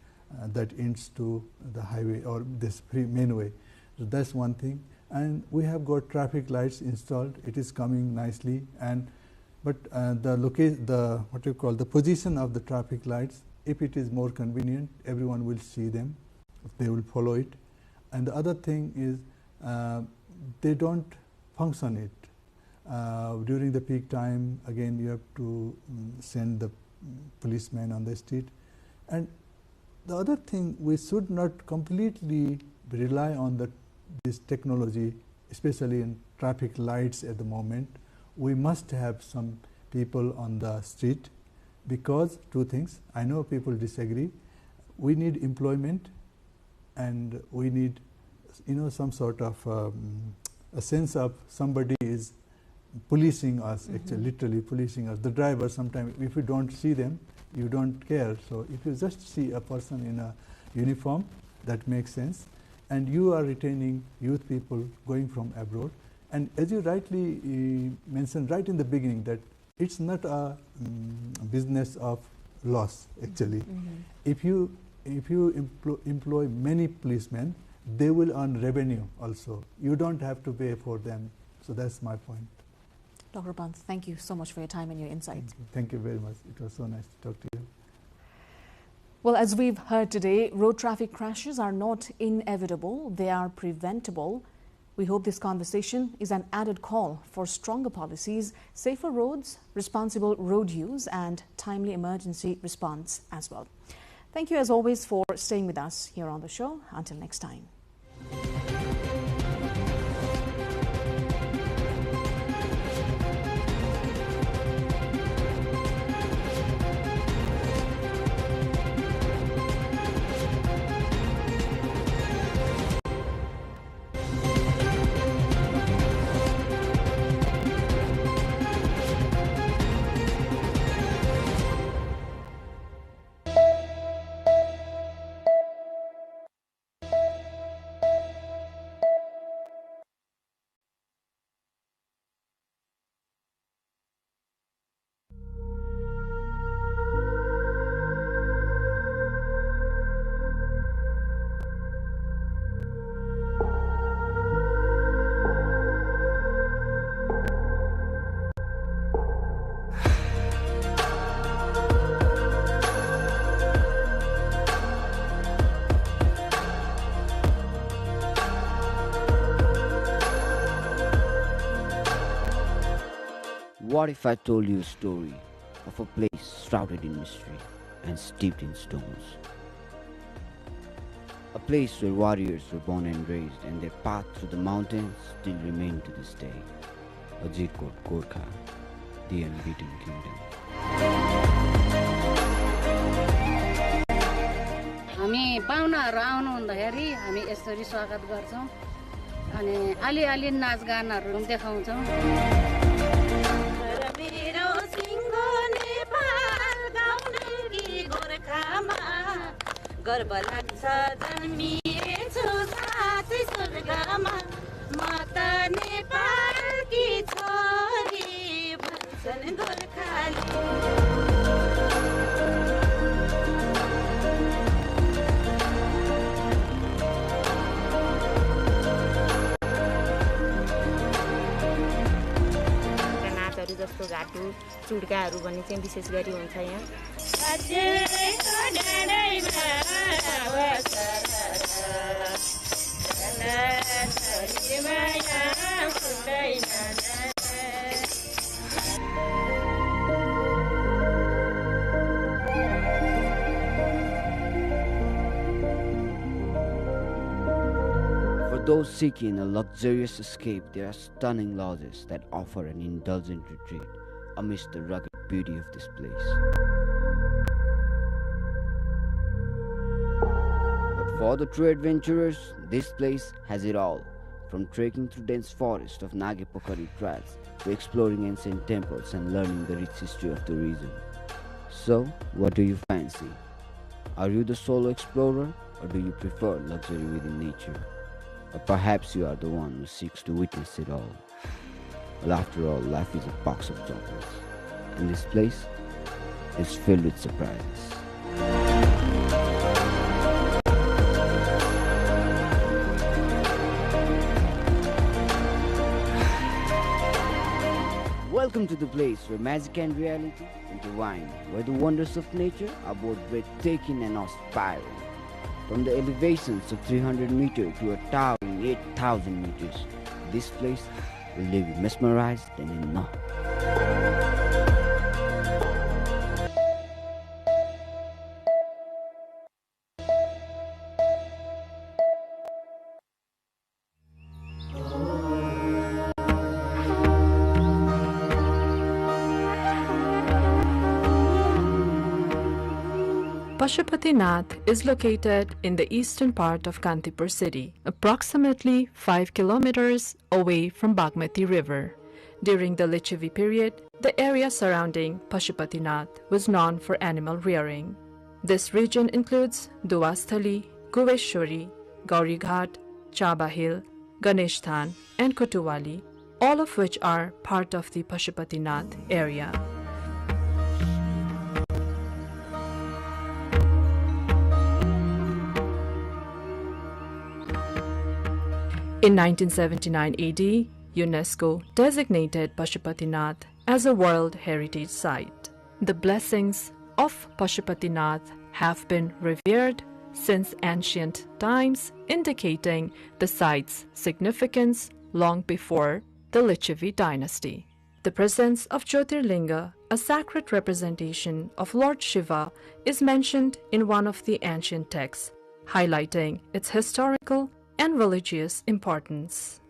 that ends to the highway or this main way. So that's one thing. And we have got traffic lights installed. It is coming nicely. But the position of the traffic lights, if it is more convenient, everyone will see them. They will follow it. And the other thing is they don't function it. During the peak time, again, you have to send the policemen on the street. And the other thing, we should not completely rely on this technology, especially in traffic lights at the moment. We must have some people on the street, because two things, I know people disagree. We need employment, and we need, some sort of a sense of somebody is policing us, actually literally policing us. The driver, sometimes if you don't see them, you don't care. So if you just see a person in a uniform, that makes sense. And you are retaining youth people going from abroad. And as you rightly mentioned right in the beginning, that it's not a business of loss, actually. If you employ many policemen, they will earn revenue also. You don't have to pay for them. So that's my point. Dr. Pant, thank you so much for your time and your insights. Thank you very much. It was so nice to talk to you. Well, as we've heard today, road traffic crashes are not inevitable, they are preventable. We hope this conversation is an added call for stronger policies, safer roads, responsible road use, and timely emergency response as well. Thank you as always for staying with us here on the show. Until next time. What if I told you a story of a place shrouded in mystery and steeped in stones? A place where warriors were born and raised, and their path through the mountains still remain to this day. Ajirkot, Gorkha, the unbeaten kingdom. हामी पाहुनाहरू आउनु हुँदाखेरि हामी यसरी स्वागत गर्छौं अनि अलि-अलि नाचगानहरू देखाउँछौं। मेरो सिंहो नेपाल गाउँकी गोरखामा गर्व लाग्छ जन्मिएछु साथै स्वर्गमा म त नेपालकी छोरी भन्छन् गोर्खाली। जस्तो घाटु चुड्काहरू भन्ने चाहिँ विशेष गरी हुन्छ यहाँ। For those seeking a luxurious escape, there are stunning lodges that offer an indulgent retreat amidst the rugged beauty of this place. But for the true adventurers, this place has it all, from trekking through dense forest of Nagepokari trails to exploring ancient temples and learning the rich history of the region. So, what do you fancy? Are you the solo explorer, or do you prefer luxury within nature? Or perhaps you are the one who seeks to witness it all. Well, after all, life is a box of chocolates, and this place is filled with surprises. Welcome to the place where magic and reality intertwine, where the wonders of nature are both breathtaking and awe-inspiring. From the elevations of 300 meters to a towering 8,000 meters, this place will leave you mesmerized and in awe. Pashupatinath is located in the eastern part of Kantipur city, approximately 5 kilometers away from Bagmati River. During the Lichavi period, the area surrounding Pashupatinath was known for animal rearing. This region includes Duasthali, Guveshwari, Gaurighat, Chaba Hill, Ganeshtan, and Kotuwali, all of which are part of the Pashupatinath area. In 1979 AD, UNESCO designated Pashupatinath as a World Heritage Site. The blessings of Pashupatinath have been revered since ancient times, indicating the site's significance long before the Lichavi dynasty. The presence of Jyotirlinga, a sacred representation of Lord Shiva, is mentioned in one of the ancient texts, highlighting its historical and religious importance.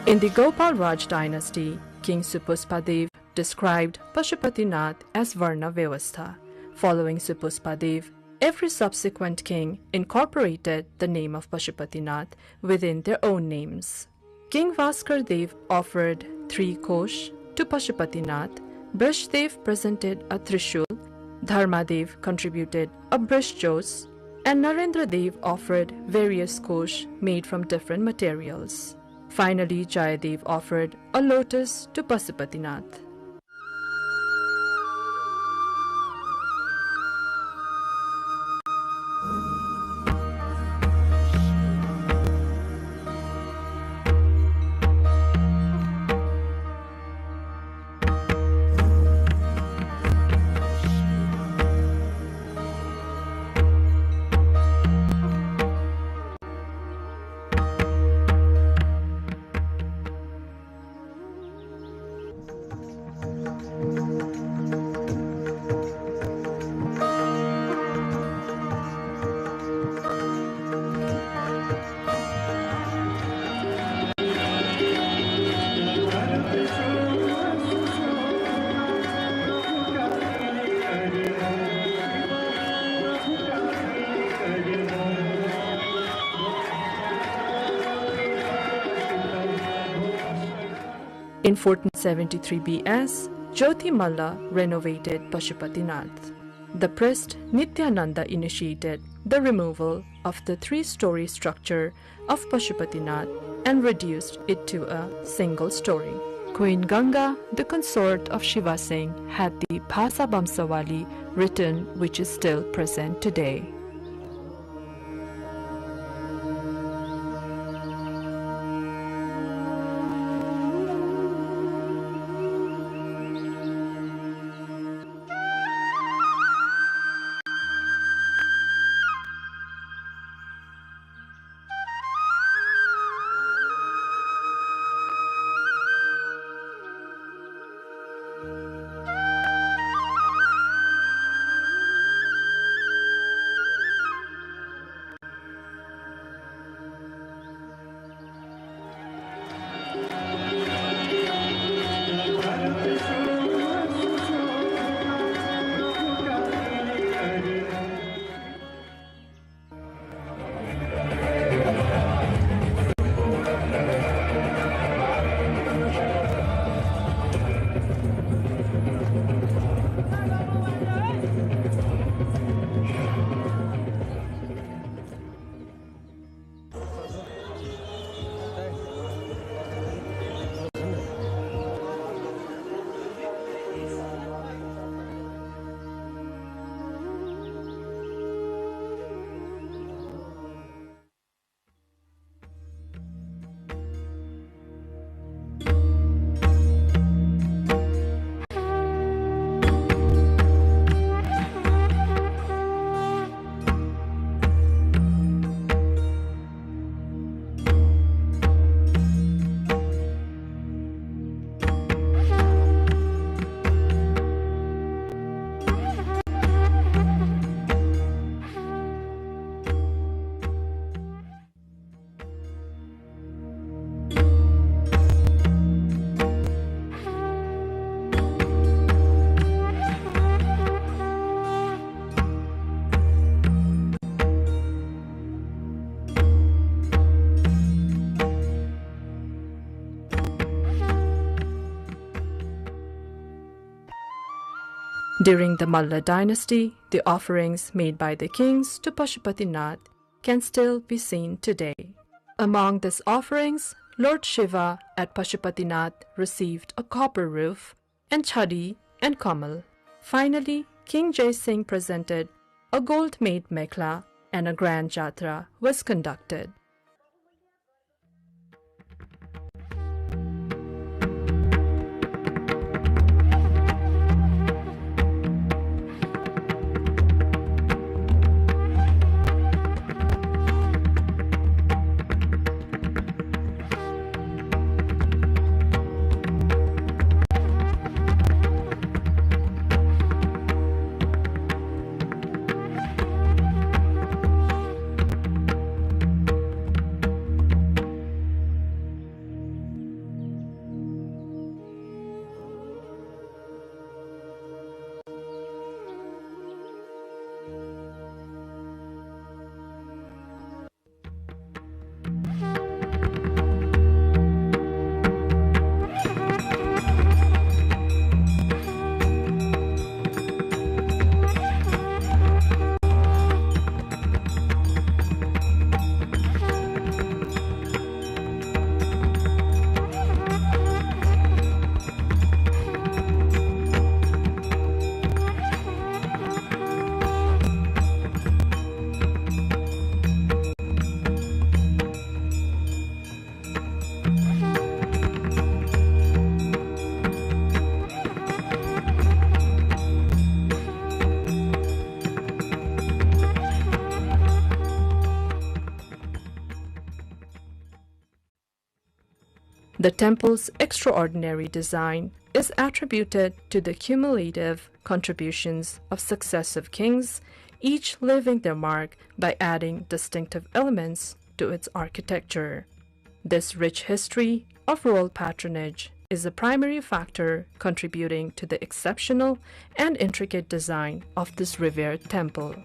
In the Gopal Raj dynasty, King Supuspadev described Pashupatinath as Varna Vyavastha. Following Supuspadev, every subsequent king incorporated the name of Pashupatinath within their own names. King Vaskardev offered 3 kosh to Pashupatinath, Brishdev presented a Trishul, Dharmadev contributed a Brishjos, and Narendradev offered various kosh made from different materials. Finally, Jayadev offered a lotus to Pashupatinath. In 1473 BS, Jyoti Malla renovated Pashupatinath. The priest Nityananda initiated the removal of the 3-story structure of Pashupatinath and reduced it to a single story. Queen Ganga, the consort of Shiva Singh, had the Bhasa Bamsawali written, which is still present today. During the Malla dynasty, the offerings made by the kings to Pashupatinath can still be seen today. Among these offerings, Lord Shiva at Pashupatinath received a copper roof and chadi and kamal. Finally, King Jai Singh presented a gold-made mekhla and a grand jatra was conducted. The temple's extraordinary design is attributed to the cumulative contributions of successive kings, each leaving their mark by adding distinctive elements to its architecture. This rich history of royal patronage is a primary factor contributing to the exceptional and intricate design of this revered temple.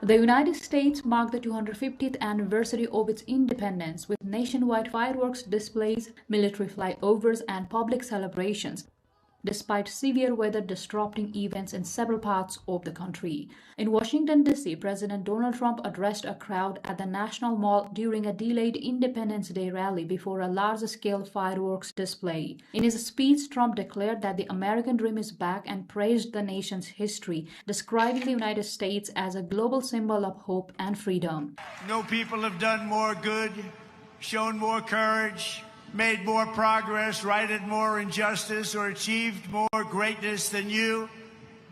The United States marked the 250th anniversary of its independence with nationwide fireworks displays, military flyovers, and public celebrations, despite severe weather disrupting events in several parts of the country. In Washington, D.C., President Donald Trump addressed a crowd at the National Mall during a delayed Independence Day rally before a large-scale fireworks display. In his speech, Trump declared that the American dream is back and praised the nation's history, describing the United States as a global symbol of hope and freedom. No people have done more good, shown more courage, made more progress, righted more injustice, or achieved more greatness than you,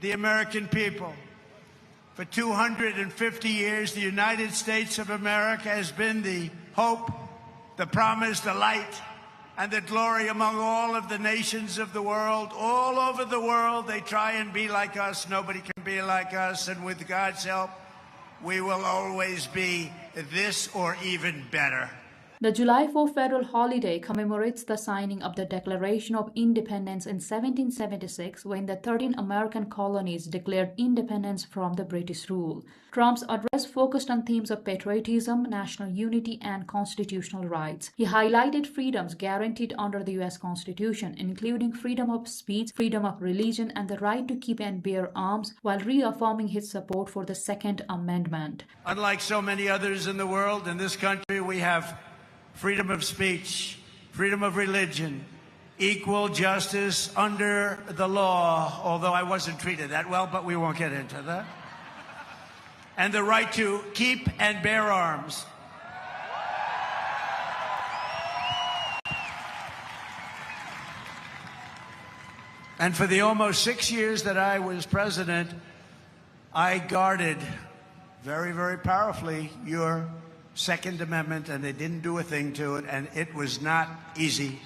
the American people. For 250 years, the United States of America has been the hope, the promise, the light, and the glory among all of the nations of the world. All over the world, they try and be like us. Nobody can be like us, and with God's help, we will always be this or even better. The July 4 federal holiday commemorates the signing of the Declaration of Independence in 1776, when the 13 American colonies declared independence from the British rule. Trump's address focused on themes of patriotism, national unity, and constitutional rights. He highlighted freedoms guaranteed under the U.S. Constitution, including freedom of speech, freedom of religion, and the right to keep and bear arms, while reaffirming his support for the Second Amendment. Unlike so many others in the world, in this country we have freedom of speech, freedom of religion, equal justice under the law, although I wasn't treated that well, but we won't get into that, and the right to keep and bear arms. And for the almost 6 years that I was president, I guarded very, very powerfully your Second Amendment, and they didn't do a thing to it, and it was not easy.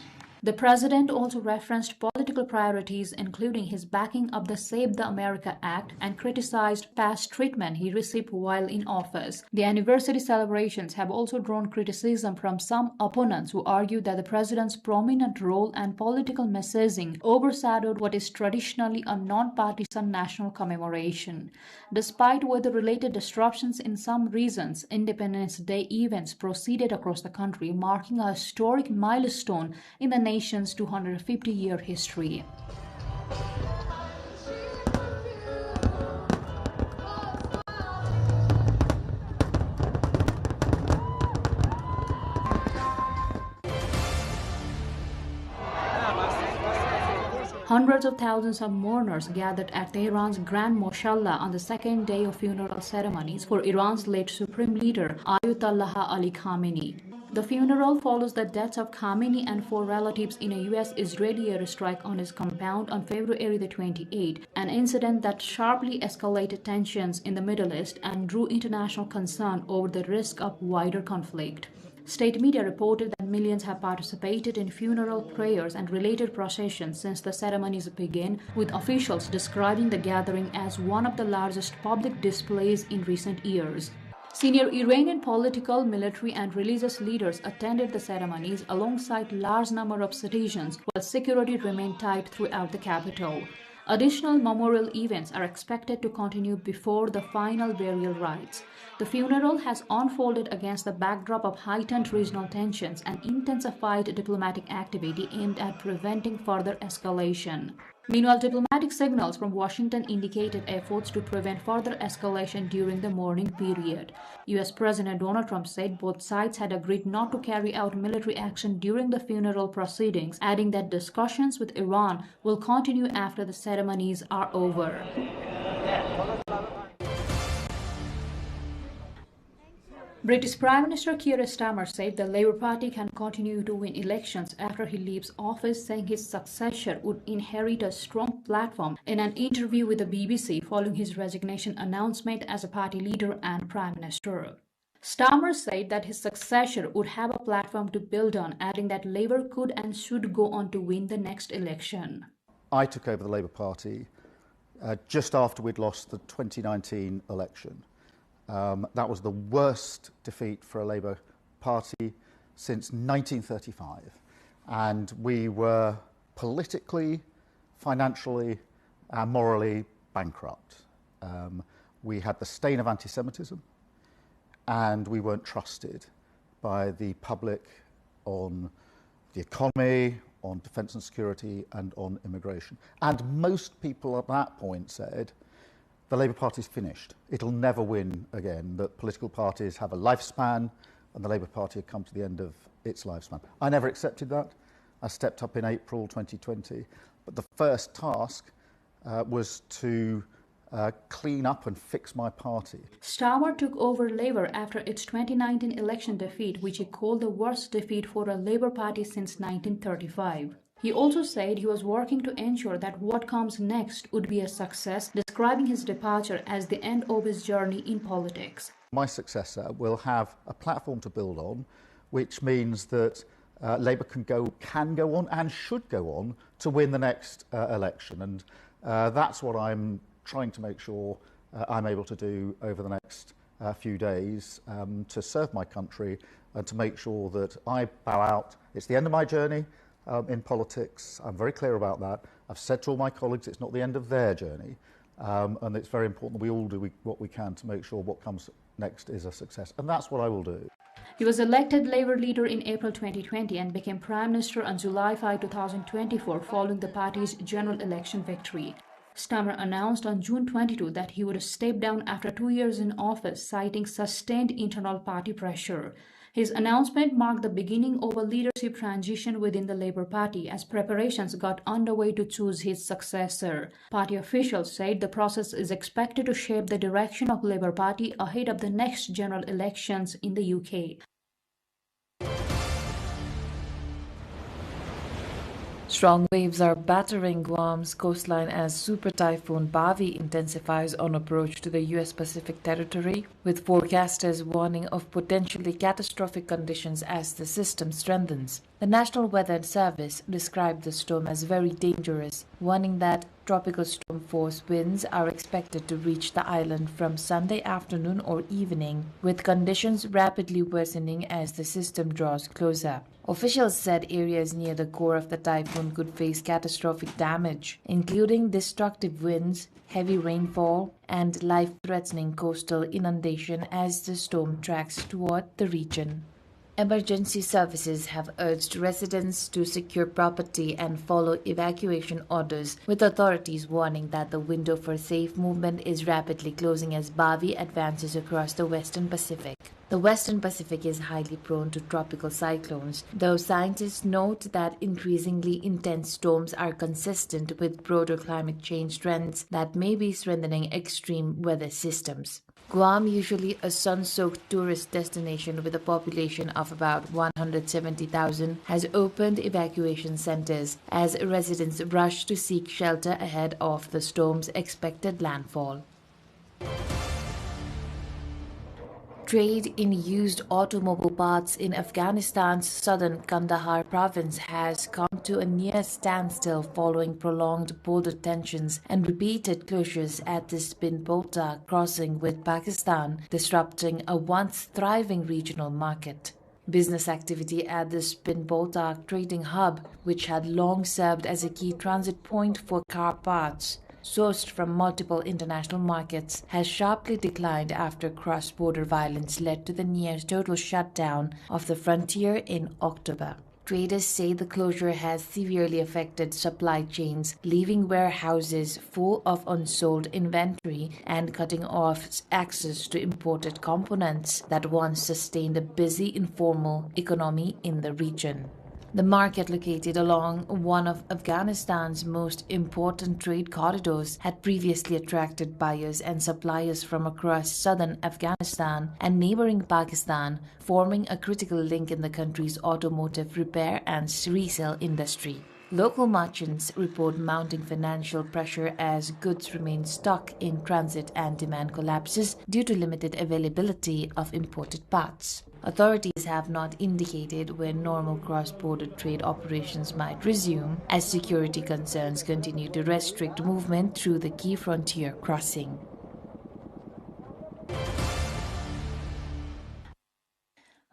The president also referenced political priorities, including his backing of the Save the America Act, and criticized past treatment he received while in office. The anniversary celebrations have also drawn criticism from some opponents who argue that the president's prominent role and political messaging overshadowed what is traditionally a non-partisan national commemoration. Despite weather-related disruptions in some regions, Independence Day events proceeded across the country, marking a historic milestone in the nation's 250-year history. Hundreds of thousands of mourners gathered at Tehran's Grand Moshallah on the second day of funeral ceremonies for Iran's late Supreme Leader Ayatollah Ali Khamenei. The funeral follows the deaths of Khamenei and 4 relatives in a U.S.-Israeli airstrike on his compound on February the 28th, an incident that sharply escalated tensions in the Middle East and drew international concern over the risk of wider conflict. State media reported that millions have participated in funeral prayers and related processions since the ceremonies began, with officials describing the gathering as one of the largest public displays in recent years. Senior Iranian political, military, and religious leaders attended the ceremonies alongside a large number of citizens, while security remained tight throughout the capital. Additional memorial events are expected to continue before the final burial rites. The funeral has unfolded against the backdrop of heightened regional tensions and intensified diplomatic activity aimed at preventing further escalation. Meanwhile, diplomatic signals from Washington indicated efforts to prevent further escalation during the mourning period. U.S. President Donald Trump said both sides had agreed not to carry out military action during the funeral proceedings, adding that discussions with Iran will continue after the ceremonies are over. British Prime Minister Keir Starmer said the Labour Party can continue to win elections after he leaves office, saying his successor would inherit a strong platform in an interview with the BBC following his resignation announcement as a party leader and Prime Minister. Starmer said that his successor would have a platform to build on, adding that Labour could and should go on to win the next election. I took over the Labour Party just after we'd lost the 2019 election. That was the worst defeat for a Labour Party since 1935. And we were politically, financially, and morally bankrupt. we had the stain of anti-Semitism, and we weren't trusted by the public on the economy, on defence and security, and on immigration. And most people at that point said, the Labour Party's finished. It'll never win again, that political parties have a lifespan, and the Labour Party had come to the end of its lifespan. I never accepted that. I stepped up in April 2020. But the first task was to clean up and fix my party. Starmer took over Labour after its 2019 election defeat, which he called the worst defeat for a Labour Party since 1935. He also said he was working to ensure that what comes next would be a success, describing his departure as the end of his journey in politics. My successor will have a platform to build on, which means that Labour can go on and should go on to win the next election. And that's what I'm trying to make sure I'm able to do over the next few days to serve my country and to make sure that I bow out. It's the end of my journey in politics. I'm very clear about that. I've said to all my colleagues it's not the end of their journey, and it's very important that we all do what we can to make sure what comes next is a success, and that's what I will do. He was elected Labour leader in April 2020 and became Prime Minister on July 5, 2024 following the party's general election victory. Starmer announced on June 22 that he would step down after 2 years in office, citing sustained internal party pressure. His announcement marked the beginning of a leadership transition within the Labour Party as preparations got underway to choose his successor. Party officials said the process is expected to shape the direction of Labour Party ahead of the next general elections in the UK. Strong waves are battering Guam's coastline as Super Typhoon Bavi intensifies on approach to the U.S. Pacific territory, with forecasters warning of potentially catastrophic conditions as the system strengthens. The National Weather Service described the storm as very dangerous, warning that tropical storm force winds are expected to reach the island from Sunday afternoon or evening, with conditions rapidly worsening as the system draws closer. Officials said areas near the core of the typhoon could face catastrophic damage, including destructive winds, heavy rainfall, and life-threatening coastal inundation as the storm tracks toward the region. Emergency services have urged residents to secure property and follow evacuation orders, with authorities warning that the window for safe movement is rapidly closing as Bavi advances across the Western Pacific. The Western Pacific is highly prone to tropical cyclones, though scientists note that increasingly intense storms are consistent with broader climate change trends that may be strengthening extreme weather systems. Guam, usually a sun-soaked tourist destination with a population of about 170,000, has opened evacuation centers as residents rush to seek shelter ahead of the storm's expected landfall. Trade in used automobile parts in Afghanistan's southern Kandahar province has come to a near standstill following prolonged border tensions and repeated closures at the Spin-Bota crossing with Pakistan, disrupting a once thriving regional market. Business activity at the Spin-Bota trading hub, which had long served as a key transit point for car parts sourced from multiple international markets, has sharply declined after cross-border violence led to the near-total shutdown of the frontier in October. Traders say the closure has severely affected supply chains, leaving warehouses full of unsold inventory and cutting off access to imported components that once sustained a busy informal economy in the region. The market, located along one of Afghanistan's most important trade corridors, had previously attracted buyers and suppliers from across southern Afghanistan and neighboring Pakistan, forming a critical link in the country's automotive repair and resale industry. Local merchants report mounting financial pressure as goods remain stuck in transit and demand collapses due to limited availability of imported parts. Authorities have not indicated when normal cross-border trade operations might resume, as security concerns continue to restrict movement through the key frontier crossing.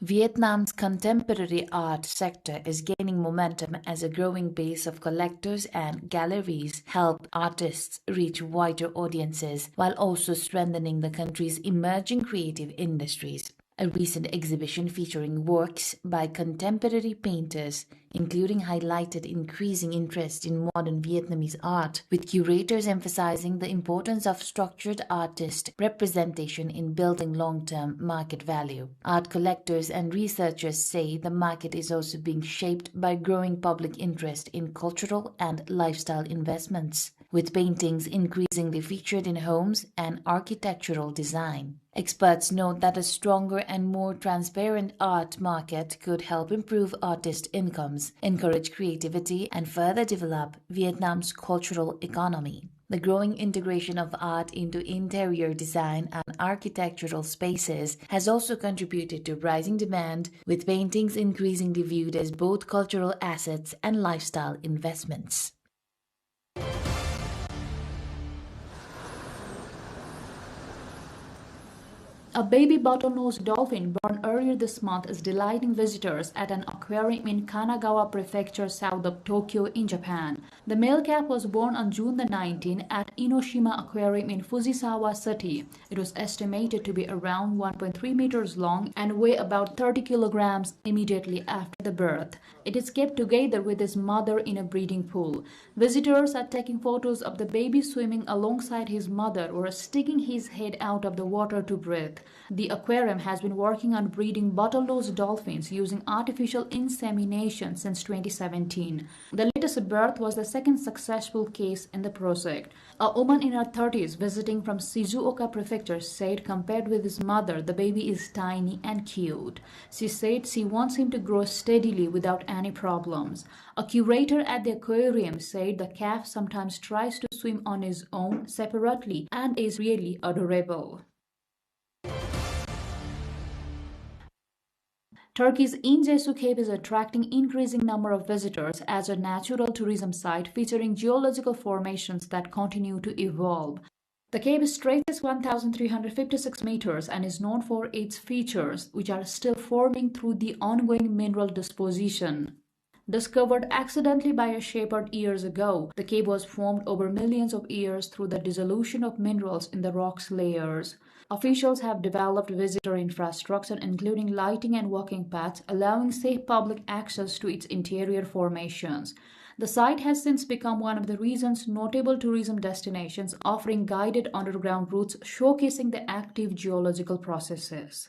Vietnam's contemporary art sector is gaining momentum as a growing base of collectors and galleries help artists reach wider audiences while also strengthening the country's emerging creative industries. A recent exhibition featuring works by contemporary painters, including highlighted increasing interest in modern Vietnamese art, with curators emphasizing the importance of structured artist representation in building long-term market value. Art collectors and researchers say the market is also being shaped by growing public interest in cultural and lifestyle investments, with paintings increasingly featured in homes and architectural design. Experts note that a stronger and more transparent art market could help improve artist incomes, encourage creativity, and further develop Vietnam's cultural economy. The growing integration of art into interior design and architectural spaces has also contributed to rising demand, with paintings increasingly viewed as both cultural assets and lifestyle investments. A baby bottlenose dolphin born earlier this month is delighting visitors at an aquarium in Kanagawa Prefecture south of Tokyo in Japan. The male calf was born on June the 19th at Inoshima Aquarium in Fujisawa City. It was estimated to be around 1.3 meters long and weigh about 30 kilograms immediately after the birth. It is kept together with its mother in a breeding pool. Visitors are taking photos of the baby swimming alongside his mother or sticking his head out of the water to breathe. The aquarium has been working on breeding bottlenose dolphins using artificial insemination since 2017. The latest birth was the second successful case in the project. A woman in her 30s visiting from Shizuoka Prefecture said compared with his mother, the baby is tiny and cute. She said she wants him to grow steadily without any problems. A curator at the aquarium said the calf sometimes tries to swim on his own separately and is really adorable. Turkey's İncesu Cave is attracting increasing number of visitors as a natural tourism site featuring geological formations that continue to evolve. The cave stretches 1,356 meters and is known for its features, which are still forming through the ongoing mineral disposition. Discovered accidentally by a shepherd years ago, the cave was formed over millions of years through the dissolution of minerals in the rock's layers. Officials have developed visitor infrastructure including lighting and walking paths, allowing safe public access to its interior formations. The site has since become one of the region's notable tourism destinations, offering guided underground routes showcasing the active geological processes.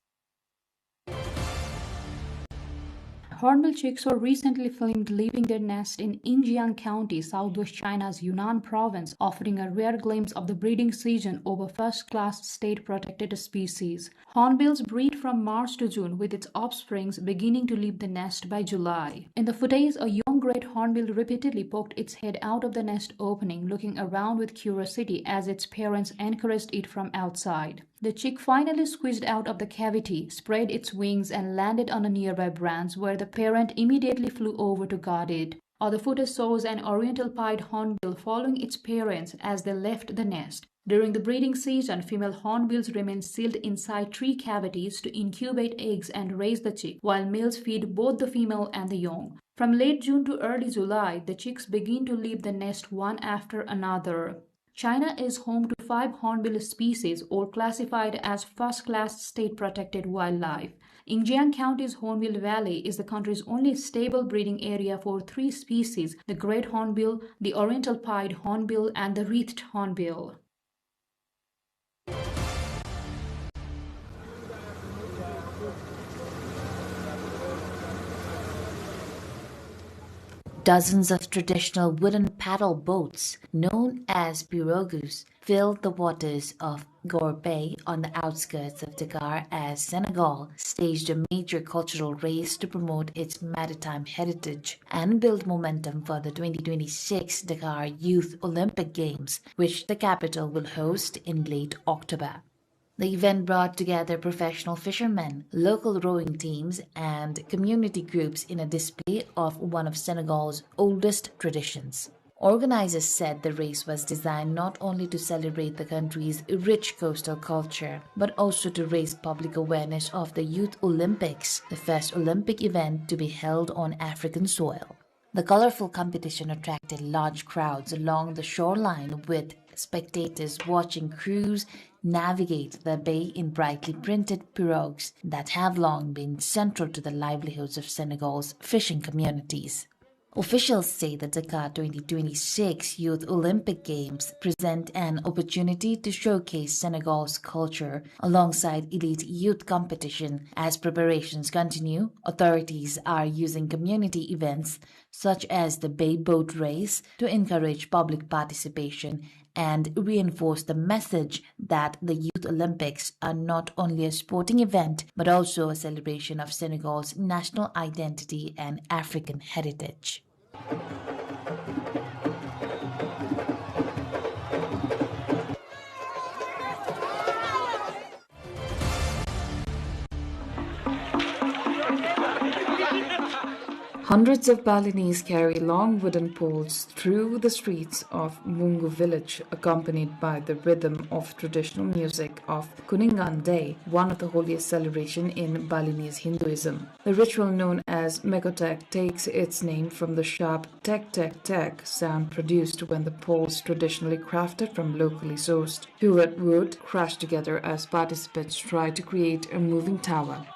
Hornbill chicks were recently filmed leaving their nest in Injiang County, southwest China's Yunnan province, offering a rare glimpse of the breeding season over first-class state-protected species. Hornbills breed from March to June, with its offsprings beginning to leave the nest by July. In the footage, a young great hornbill repeatedly poked its head out of the nest opening, looking around with curiosity as its parents encouraged it from outside. The chick finally squeezed out of the cavity, spread its wings, and landed on a nearby branch where the parent immediately flew over to guard it. Other footage shows an oriental pied hornbill following its parents as they left the nest. During the breeding season, female hornbills remain sealed inside tree cavities to incubate eggs and raise the chick, while males feed both the female and the young. From late June to early July, the chicks begin to leave the nest one after another. China is home to 5 hornbill species, all classified as first-class state-protected wildlife. Injiang County's Hornbill Valley is the country's only stable breeding area for 3 species: the great hornbill, the oriental pied hornbill, and the wreathed hornbill. Dozens of traditional wooden paddle boats, known as pirogues, filled the waters of Gore Bay on the outskirts of Dakar as Senegal staged a major cultural race to promote its maritime heritage and build momentum for the 2026 Dakar Youth Olympic Games, which the capital will host in late October. The event brought together professional fishermen, local rowing teams, and community groups in a display of one of Senegal's oldest traditions. Organizers said the race was designed not only to celebrate the country's rich coastal culture, but also to raise public awareness of the Youth Olympics, the first Olympic event to be held on African soil. The colorful competition attracted large crowds along the shoreline, with spectators watching crews navigate the bay in brightly printed pirogues that have long been central to the livelihoods of Senegal's fishing communities. Officials say the Dakar 2026 Youth Olympic Games present an opportunity to showcase Senegal's culture alongside elite youth competition. As preparations continue, authorities are using community events such as the Bay Boat Race to encourage public participation and reinforce the message that the Youth Olympics are not only a sporting event but also a celebration of Senegal's national identity and African heritage. Hundreds of Balinese carry long wooden poles through the streets of Mungu village, accompanied by the rhythm of traditional music of Kuningan Day, one of the holiest celebrations in Balinese Hinduism. The ritual, known as Mekotek, takes its name from the sharp tek-tek-tek sound produced when the poles, traditionally crafted from locally sourced hewed wood, crash together as participants try to create a moving tower.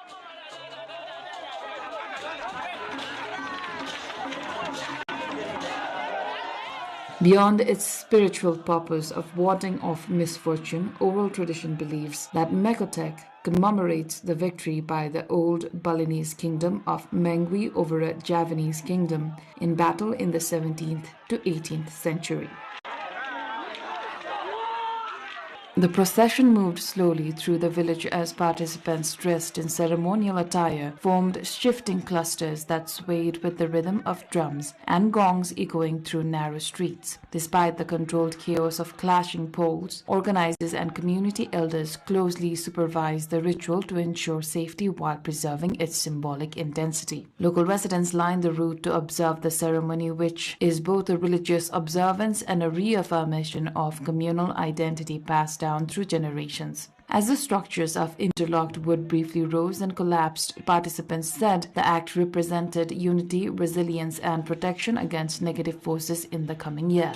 Beyond its spiritual purpose of warding off misfortune, oral tradition believes that Mekotek commemorates the victory by the old Balinese kingdom of Mengwi over a Javanese kingdom in battle in the 17th to 18th century. The procession moved slowly through the village as participants dressed in ceremonial attire formed shifting clusters that swayed with the rhythm of drums and gongs echoing through narrow streets. Despite the controlled chaos of clashing poles, organizers and community elders closely supervised the ritual to ensure safety while preserving its symbolic intensity. Local residents lined the route to observe the ceremony, which is both a religious observance and a reaffirmation of communal identity passed down through generations. As the structures of interlocked wood briefly rose and collapsed, participants said the act represented unity, resilience, and protection against negative forces in the coming year.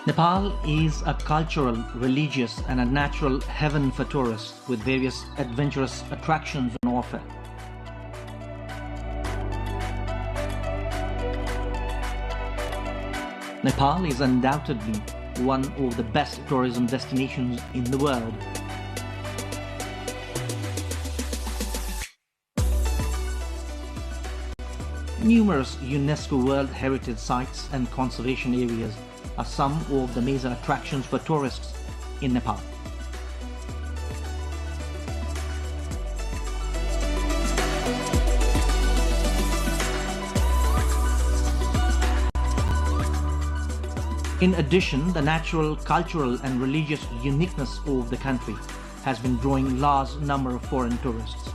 Nepal is a cultural, religious, and a natural heaven for tourists, with various adventurous attractions on offer. Nepal is undoubtedly one of the best tourism destinations in the world. Numerous UNESCO World Heritage Sites and conservation areas are some of the major attractions for tourists in Nepal. In addition, the natural, cultural and religious uniqueness of the country has been drawing large number of foreign tourists.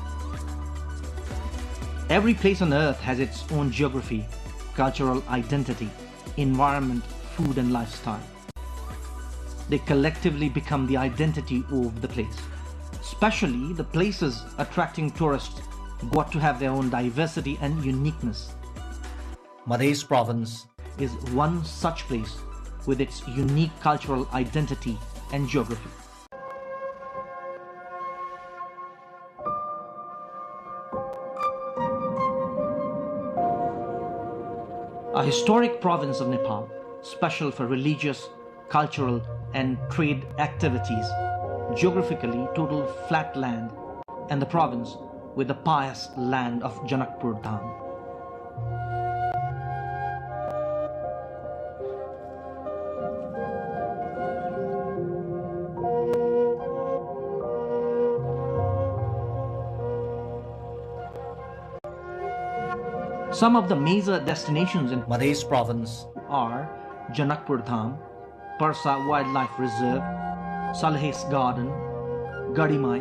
Every place on earth has its own geography, cultural identity, environment, food and lifestyle. They collectively become the identity of the place. Especially the places attracting tourists got to have their own diversity and uniqueness. Madhya Province is one such place with its unique cultural identity and geography. A historic province of Nepal, special for religious, cultural and trade activities, geographically total flat land, and the province with the pious land of Janakpur Dham. Some of the major destinations in Madhya Province are Janakpur Dham, Parsa Wildlife Reserve, Salhes Garden, Gadimai,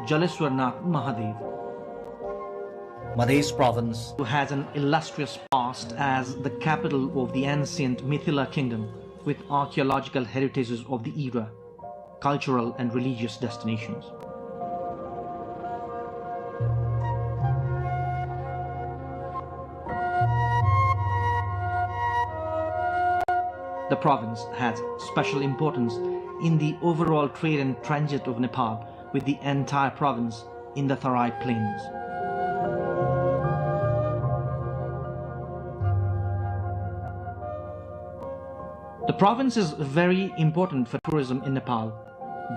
Jaleswarnath Mahadev. Madhya Province has an illustrious past as the capital of the ancient Mithila kingdom with archaeological heritages of the era, cultural and religious destinations. The province has special importance in the overall trade and transit of Nepal with the entire province in the Tarai Plains. The province is very important for tourism in Nepal,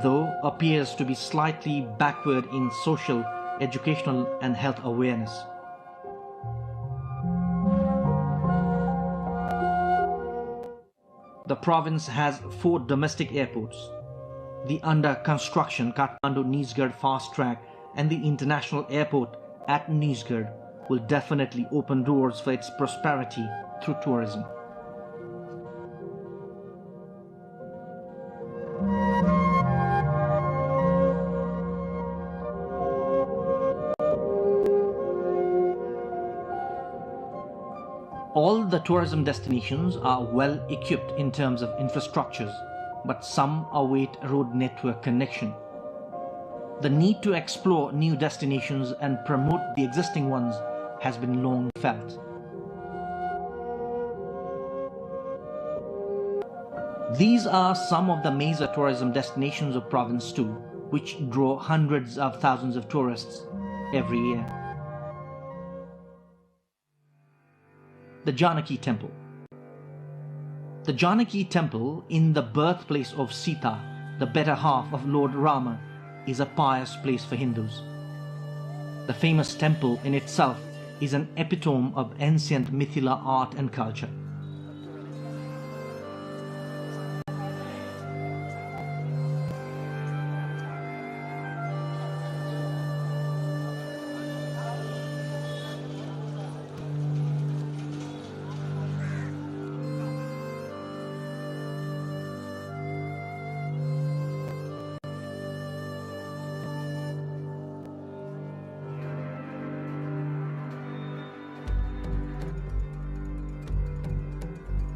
though appears to be slightly backward in social, educational and health awareness. The province has 4 domestic airports. The under construction Kathmandu-Nizhgard fast track and the international airport at Nizhgard will definitely open doors for its prosperity through tourism. All the tourism destinations are well equipped in terms of infrastructures, but some await road network connection. The need to explore new destinations and promote the existing ones has been long felt. These are some of the major tourism destinations of Province 2, which draw hundreds of thousands of tourists every year. The Janaki Temple. The Janaki Temple, in the birthplace of Sita, the better half of Lord Rama, is a pious place for Hindus. The famous temple in itself is an epitome of ancient Mithila art and culture.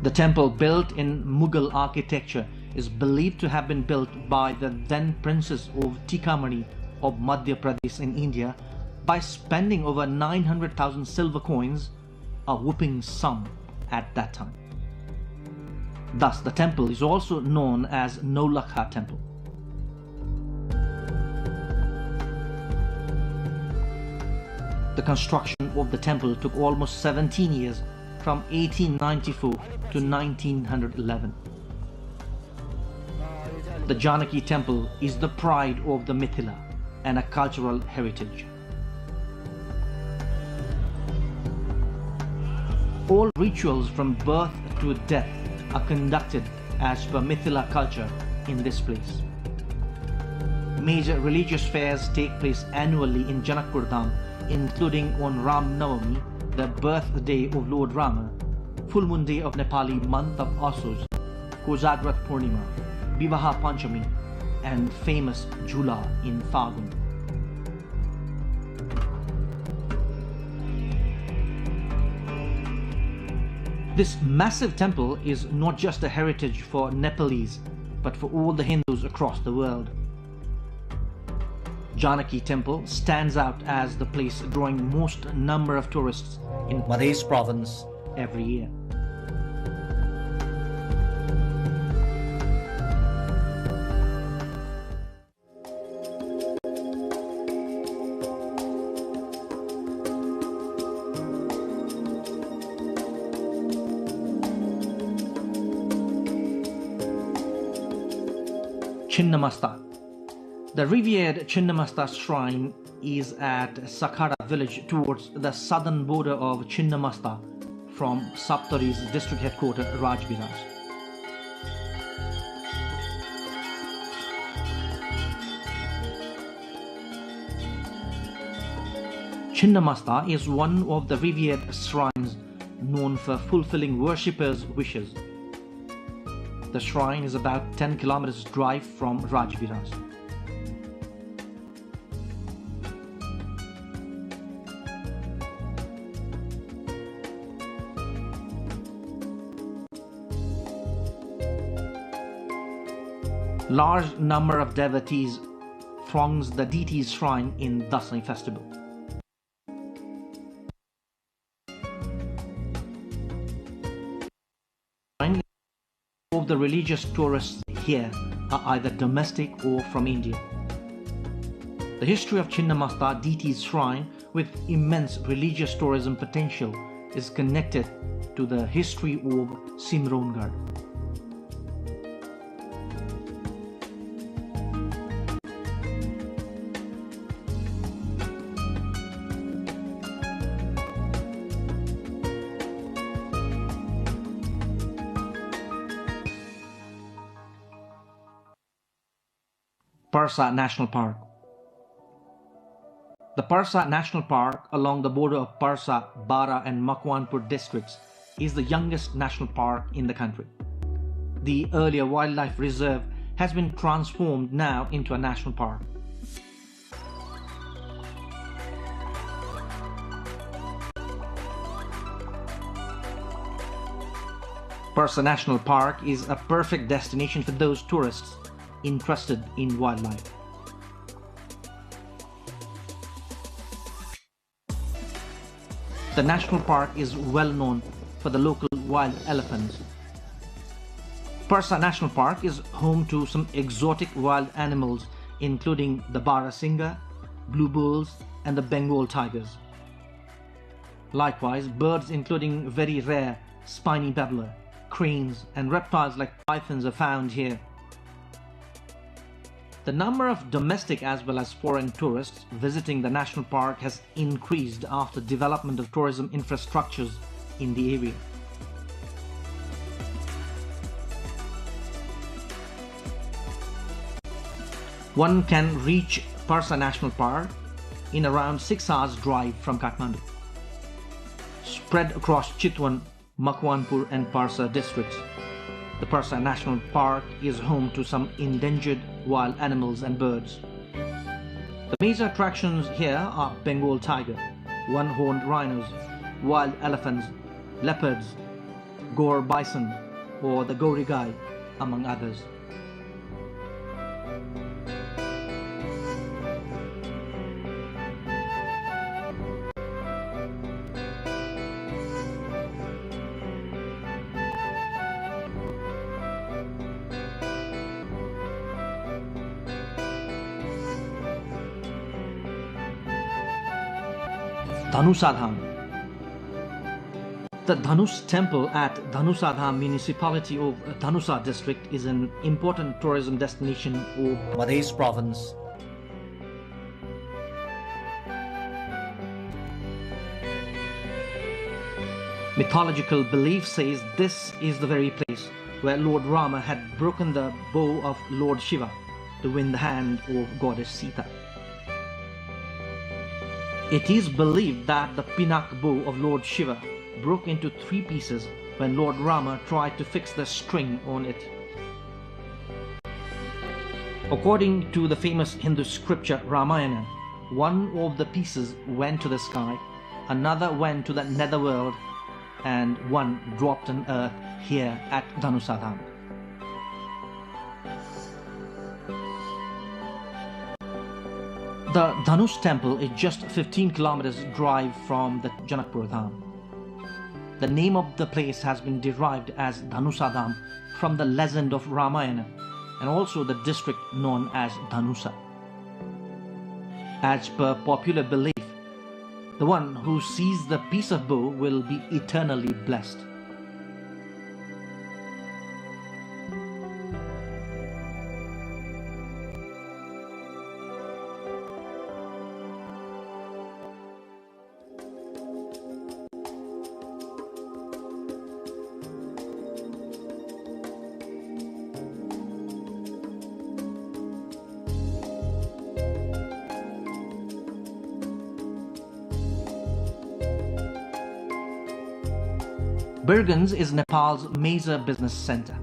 The temple, built in Mughal architecture, is believed to have been built by the then Princess of Tikamani of Madhya Pradesh in India by spending over 900,000 silver coins, a whopping sum at that time. Thus, the temple is also known as Naulakha Temple. The construction of the temple took almost 17 years, from 1894 to 1911. The Janaki Temple is the pride of the Mithila and a cultural heritage. All rituals from birth to death are conducted as per Mithila culture in this place. Major religious fairs take place annually in Janakpur Dham, including on Ram Navami, the birthday of Lord Rama, full moon day of Nepali month of Asuz, Kozagrat Purnima, Vivaha Panchami, and famous Jhula in Fagun. This massive temple is not just a heritage for Nepalese, but for all the Hindus across the world. Janaki Temple stands out as the place drawing most number of tourists in Madhya province every year. Chinnamasta. The revered Chinnamasta shrine is at Sakhara village towards the southern border of Chinnamasta from Saptari's district headquarters Rajviras. Chinnamasta is one of the revered shrines known for fulfilling worshippers' wishes. The shrine is about 10 kilometers drive from Rajviras. Large number of devotees throngs the deity's shrine in Dasai festival. Of the religious tourists here are either domestic or from India. The history of Chinnamasta deity's shrine, with immense religious tourism potential, is connected to the history of Simrongarh. Parsa National Park. The Parsa National Park along the border of Parsa, Bara and Makwanpur districts is the youngest national park in the country. The earlier wildlife reserve has been transformed now into a national park. Parsa National Park is a perfect destination for those tourists interested in wildlife. The national park is well known for the local wild elephants. Parsa National Park is home to some exotic wild animals including the Barasinga, blue bulls and the Bengal tigers. Likewise, birds including very rare spiny babbler, cranes and reptiles like pythons are found here. The number of domestic as well as foreign tourists visiting the national park has increased after development of tourism infrastructures in the area. One can reach Parsa National Park in around 6 hours drive from Kathmandu. Spread across Chitwan, Makwanpur and Parsa districts, the Parsa National Park is home to some endangered wild animals and birds. The major attractions here are Bengal tiger, one-horned rhinos, wild elephants, leopards, Gaur bison or the Gaurigai, among others. Dhanusadham. The Dhanus temple at Dhanusadham municipality of Dhanusa district is an important tourism destination of Madhya province. Mythological belief says this is the very place where Lord Rama had broken the bow of Lord Shiva to win the hand of goddess Sita. It is believed that the Pinak bow of Lord Shiva broke into 3 pieces when Lord Rama tried to fix the string on it. According to the famous Hindu scripture Ramayana, one of the pieces went to the sky, another went to the netherworld, and one dropped on earth here at Dhanusadham. The Dhanush temple is just 15 kilometers drive from the Janakpur Dham. The name of the place has been derived as Dhanusadham from the legend of Ramayana and also the district known as Dhanusa. As per popular belief, the one who sees the piece of bow will be eternally blessed. Birganj is Nepal's major business center.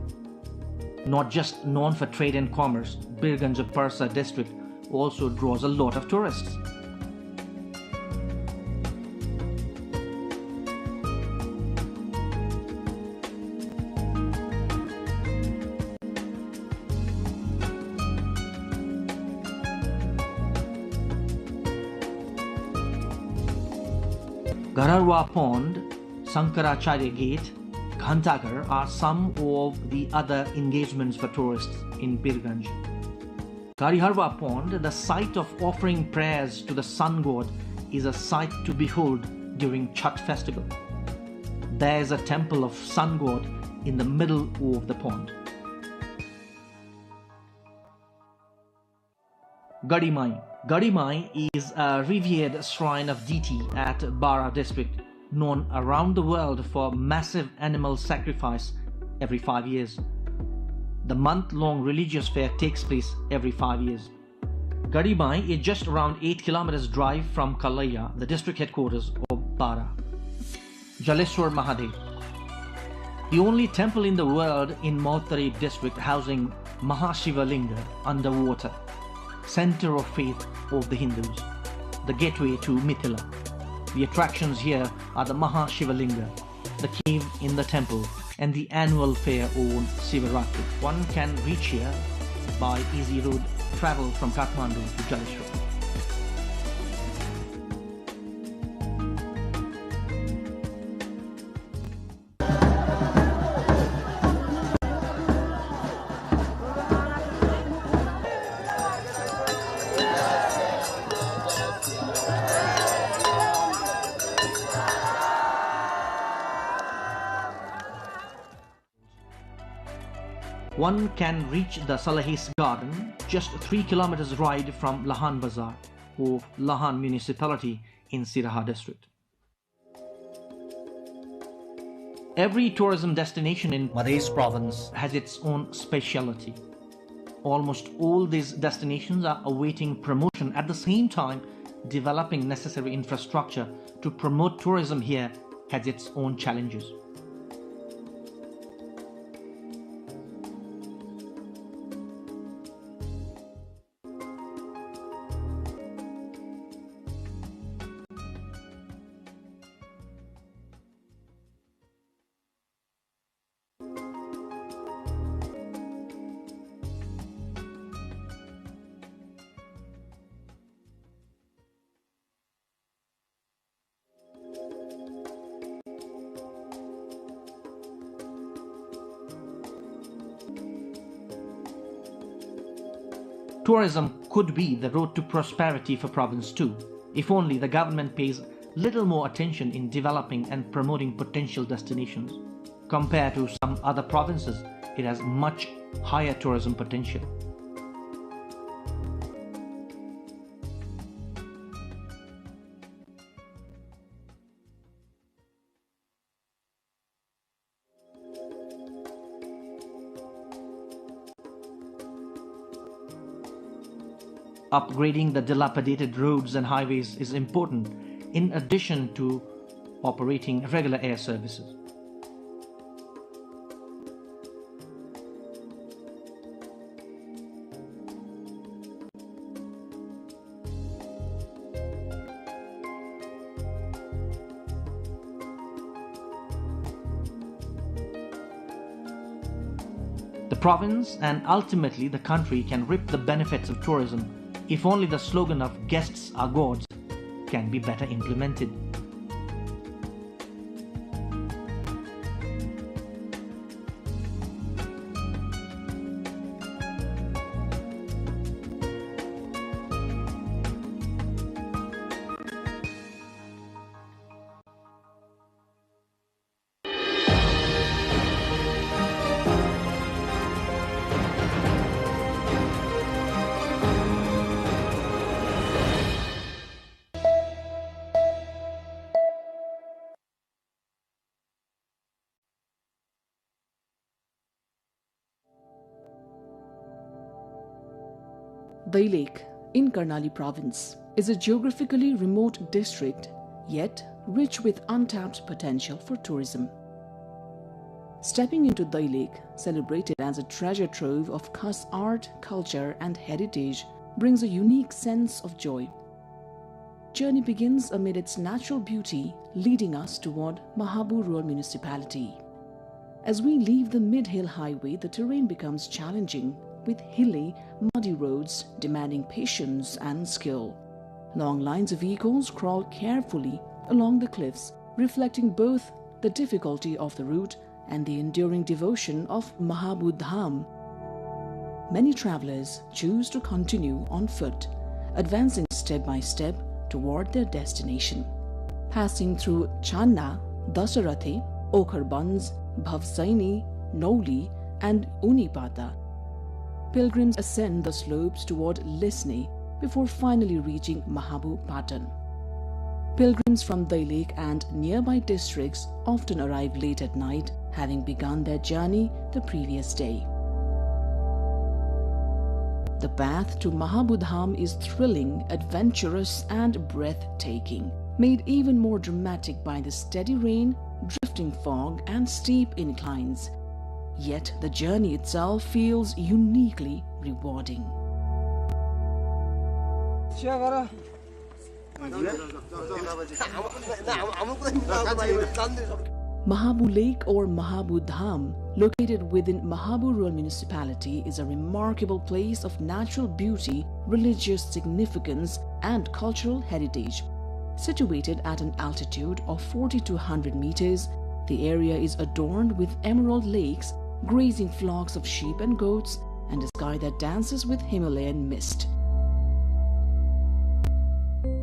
Not just known for trade and commerce, Birganj Parsa district also draws a lot of tourists. Gararwa Pond, Sankaracharya Gate, Ghantaghar are some of the other engagements for tourists in Birganj. Gariharwa Pond, the site of offering prayers to the sun god, is a sight to behold during Chhath festival. There is a temple of sun god in the middle of the pond. Gadimai. Gadimai is a revered shrine of deity at Bara district, known around the world for massive animal sacrifice every 5 years. The month-long religious fair takes place every 5 years. Gadimai is just around 8 kilometers drive from Kalaya, the district headquarters of Bara. Jaleswar Mahadev. The only temple in the world in Mautari district housing Mahashivalinga underwater, center of faith of the Hindus, the gateway to Mithila. The attractions here are the Mahashivalinga, the cave in the temple, and the annual fair on Sivaratri. One can reach here by easy road travel from Kathmandu to Jaleshwar. One can reach the Salahis Garden just 3 kilometers ride from Lahan Bazar of Lahan municipality in Siraha district. Every tourism destination in Madhya province has its own speciality. Almost all these destinations are awaiting promotion, at the same time developing necessary infrastructure to promote tourism here has its own challenges. Tourism could be the road to prosperity for province too, if only the government pays little more attention in developing and promoting potential destinations. Compared to some other provinces, it has much higher tourism potential. Upgrading the dilapidated roads and highways is important in addition to operating regular air services. The province and ultimately the country can reap the benefits of tourism if only the slogan of "guests are gods" can be better implemented. Dai Lake in Karnali province is a geographically remote district, yet rich with untapped potential for tourism. Stepping into Dai Lake, celebrated as a treasure trove of Khas art, culture and heritage, brings a unique sense of joy. Journey begins amid its natural beauty, leading us toward Mahabur Rural Municipality. As we leave the mid-hill highway, the terrain becomes challenging, with hilly, muddy roads demanding patience and skill. Long lines of vehicles crawl carefully along the cliffs, reflecting both the difficulty of the route and the enduring devotion of Mahabur Dham. Many travelers choose to continue on foot, advancing step by step toward their destination. Passing through Channa, Dasarathe, Okharbanj, Bhavsaini, Nauli and Unipata, pilgrims ascend the slopes toward Lisne before finally reaching Mahabur Patan. Pilgrims from Dai Lake and nearby districts often arrive late at night, having begun their journey the previous day. The path to Mahabur Dham is thrilling, adventurous and breathtaking, made even more dramatic by the steady rain, drifting fog and steep inclines. Yet the journey itself feels uniquely rewarding. Mahabur Lake or Mahabur Dham, located within Mahabur Rural Municipality, is a remarkable place of natural beauty, religious significance and cultural heritage. Situated at an altitude of 4,200 meters, the area is adorned with emerald lakes, grazing flocks of sheep and goats, and a sky that dances with Himalayan mist.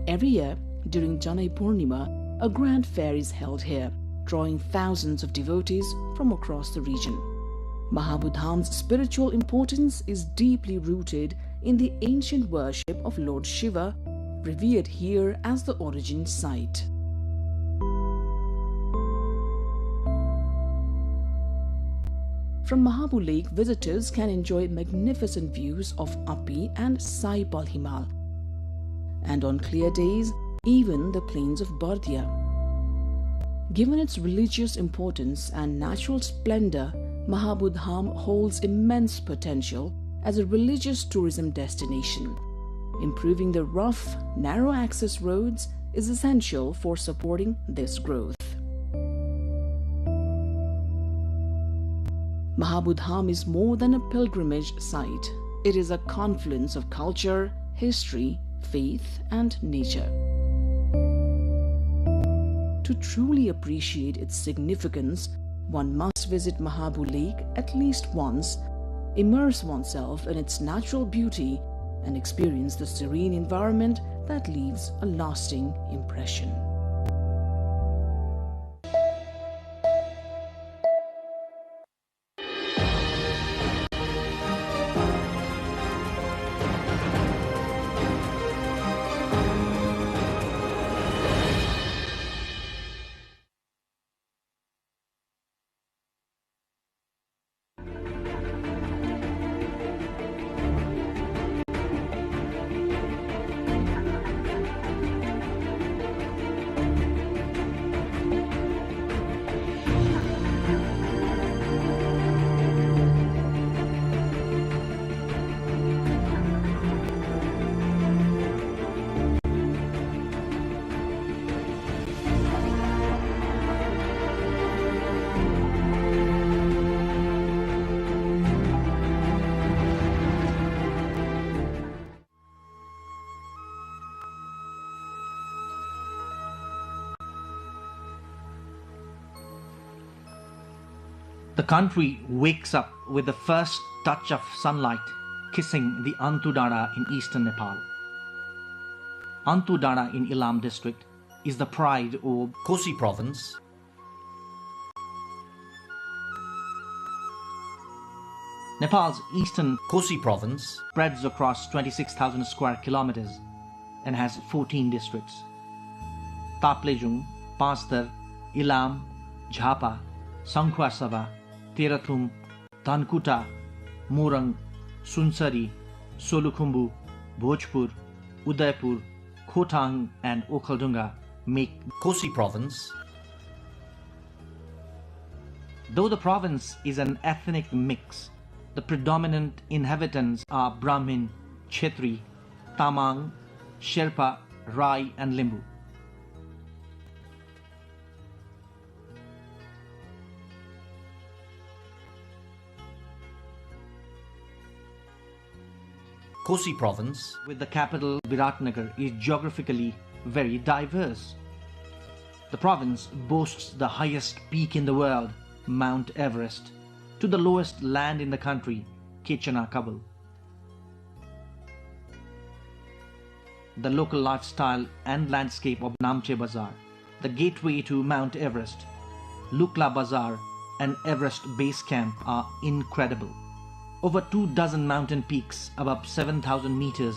Every year, during Janai Purnima, a grand fair is held here, drawing thousands of devotees from across the region. Mahabur Dham's spiritual importance is deeply rooted in the ancient worship of Lord Shiva, revered here as the origin site. From Mahabur Lake, visitors can enjoy magnificent views of Api and Sai Palhimal, and on clear days, even the plains of Bardia. Given its religious importance and natural splendor, Mahabur Dham holds immense potential as a religious tourism destination. Improving the rough, narrow access roads is essential for supporting this growth. Mahabur Dham is more than a pilgrimage site. It is a confluence of culture, history, faith, and nature. To truly appreciate its significance, one must visit Mahabur Lake at least once, immerse oneself in its natural beauty, and experience the serene environment that leaves a lasting impression. The country wakes up with the first touch of sunlight kissing the Antudara in eastern Nepal. Antudara in Ilam district is the pride of Kosi province. Nepal's eastern Kosi province spreads across 26,000 square kilometers and has 14 districts. Taplejung, Pastar, Ilam, Jhapa, Sangkhwasava, Terathum, Dhankuta, Morang, Sunsari, Solukhumbu, Bhojpur, Udaipur, Khotang and Okhaldunga make Kosi province. Though the province is an ethnic mix, the predominant inhabitants are Brahmin, Kshetri, Tamang, Sherpa, Rai and Limbu. Kosi province, with the capital Viratnagar, is geographically very diverse. The province boasts the highest peak in the world, Mount Everest, to the lowest land in the country, Ketchanakabul. The local lifestyle and landscape of Namche Bazaar, the gateway to Mount Everest, Lukla Bazaar and Everest Base Camp are incredible. Over 24 mountain peaks above 7,000 meters,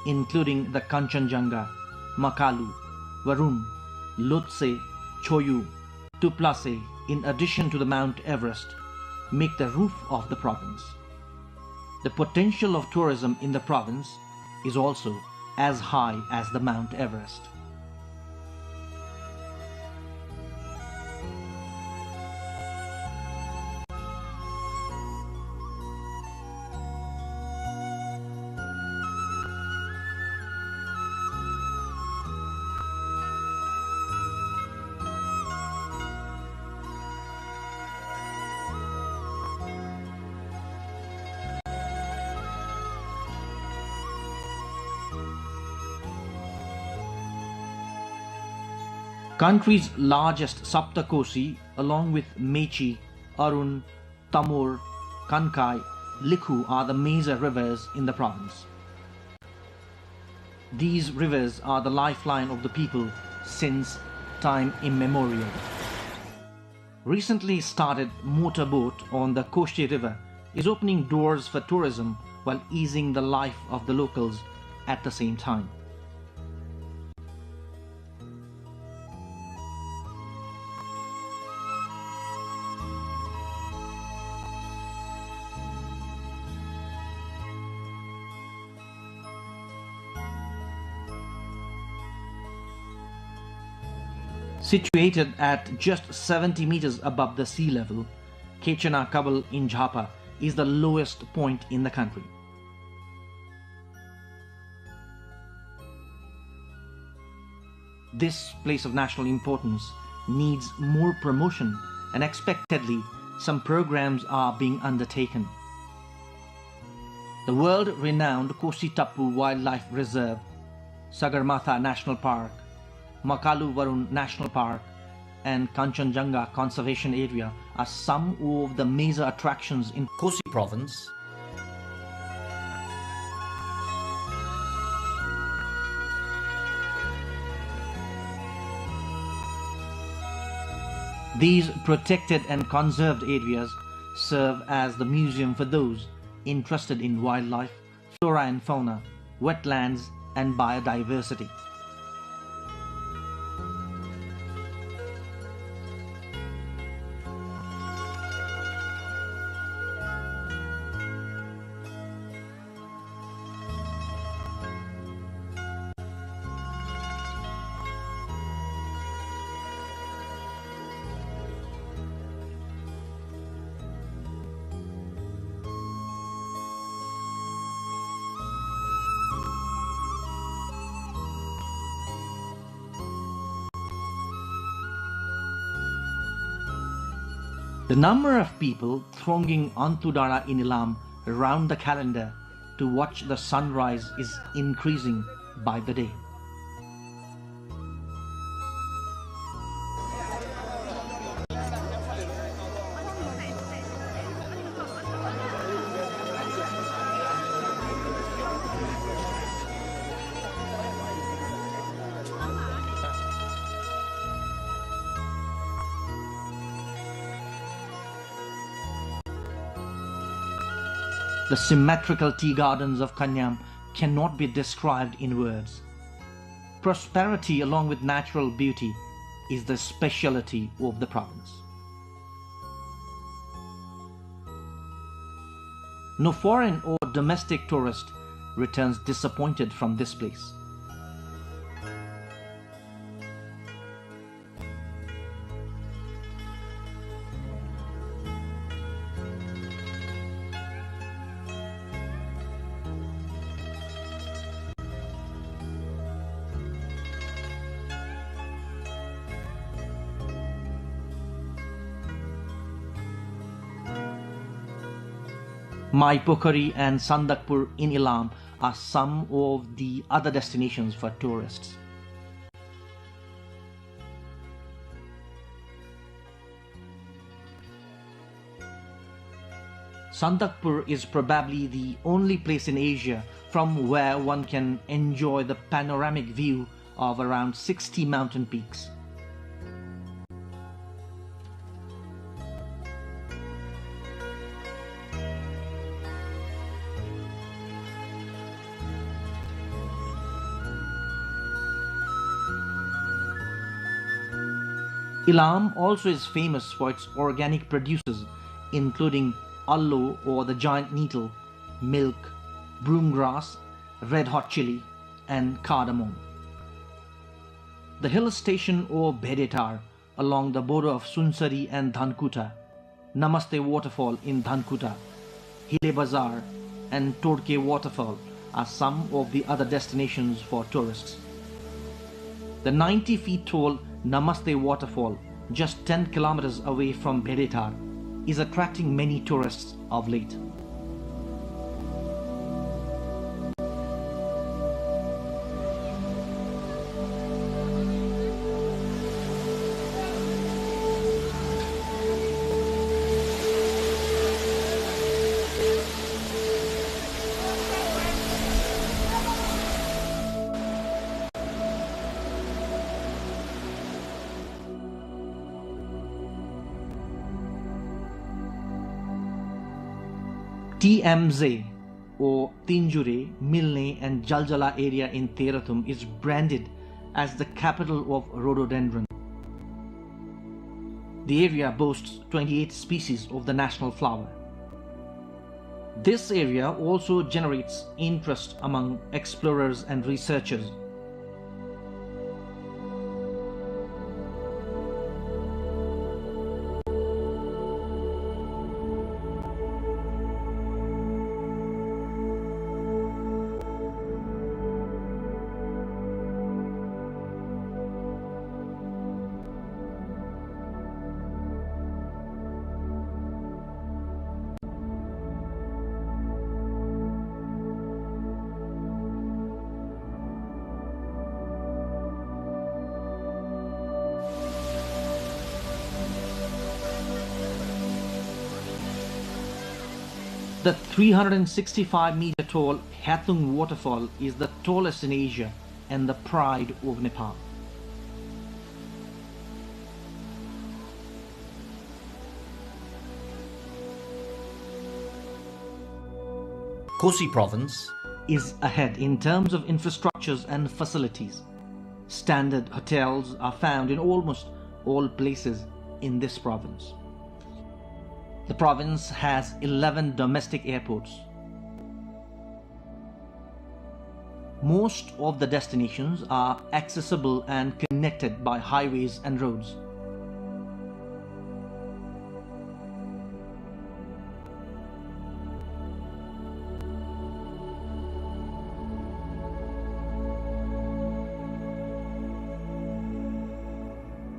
including the Kanchenjunga, Makalu, Varun, Lhotse, Choyu, Tuplase, in addition to the Mount Everest, make the roof of the province. The potential of tourism in the province is also as high as the Mount Everest. Country's largest Saptakosi, along with Mechi, Arun, Tamor, Kankai, Likhu are the major rivers in the province. These rivers are the lifeline of the people since time immemorial. Recently started motorboat on the Koshi River is opening doors for tourism while easing the life of the locals at the same time. Situated at just 70 meters above the sea level, Ketchanakabul in Jhapa is the lowest point in the country. This place of national importance needs more promotion, and expectedly some programs are being undertaken. The world-renowned Kosi Tappu Wildlife Reserve, Sagarmatha National Park, Makalu Varun National Park and Kanchenjunga Conservation Area are some of the major attractions in Kosi province. These protected and conserved areas serve as the museum for those interested in wildlife, flora and fauna, wetlands and biodiversity. The number of people thronging Antudara in Ilam around the calendar to watch the sunrise is increasing by the day. The symmetrical tea gardens of Kanyam cannot be described in words. Prosperity along with natural beauty is the speciality of the province. No foreign or domestic tourist returns disappointed from this place. Mai Pokhari and Sandakpur in Ilam are some of the other destinations for tourists. Sandakpur is probably the only place in Asia from where one can enjoy the panoramic view of around 60 mountain peaks. Ilam also is famous for its organic produces, including allo or the giant nettle, milk, broomgrass, red hot chili, and cardamom. The hill station or Bedetar along the border of Sunsari and Dhankuta, Namaste waterfall in Dhankuta, Hile Bazar, and Todke waterfall are some of the other destinations for tourists. The 90 feet tall Namaste waterfall, just 10 kilometers away from Bedetar, is attracting many tourists of late. TMZ or Tinjure, Milne and Jaljala area in Terathum is branded as the capital of rhododendron. The area boasts 28 species of the national flower. This area also generates interest among explorers and researchers. The 365-meter tall Hathung waterfall is the tallest in Asia and the pride of Nepal. Kosi province is ahead in terms of infrastructures and facilities. Standard hotels are found in almost all places in this province. The province has 11 domestic airports. Most of the destinations are accessible and connected by highways and roads.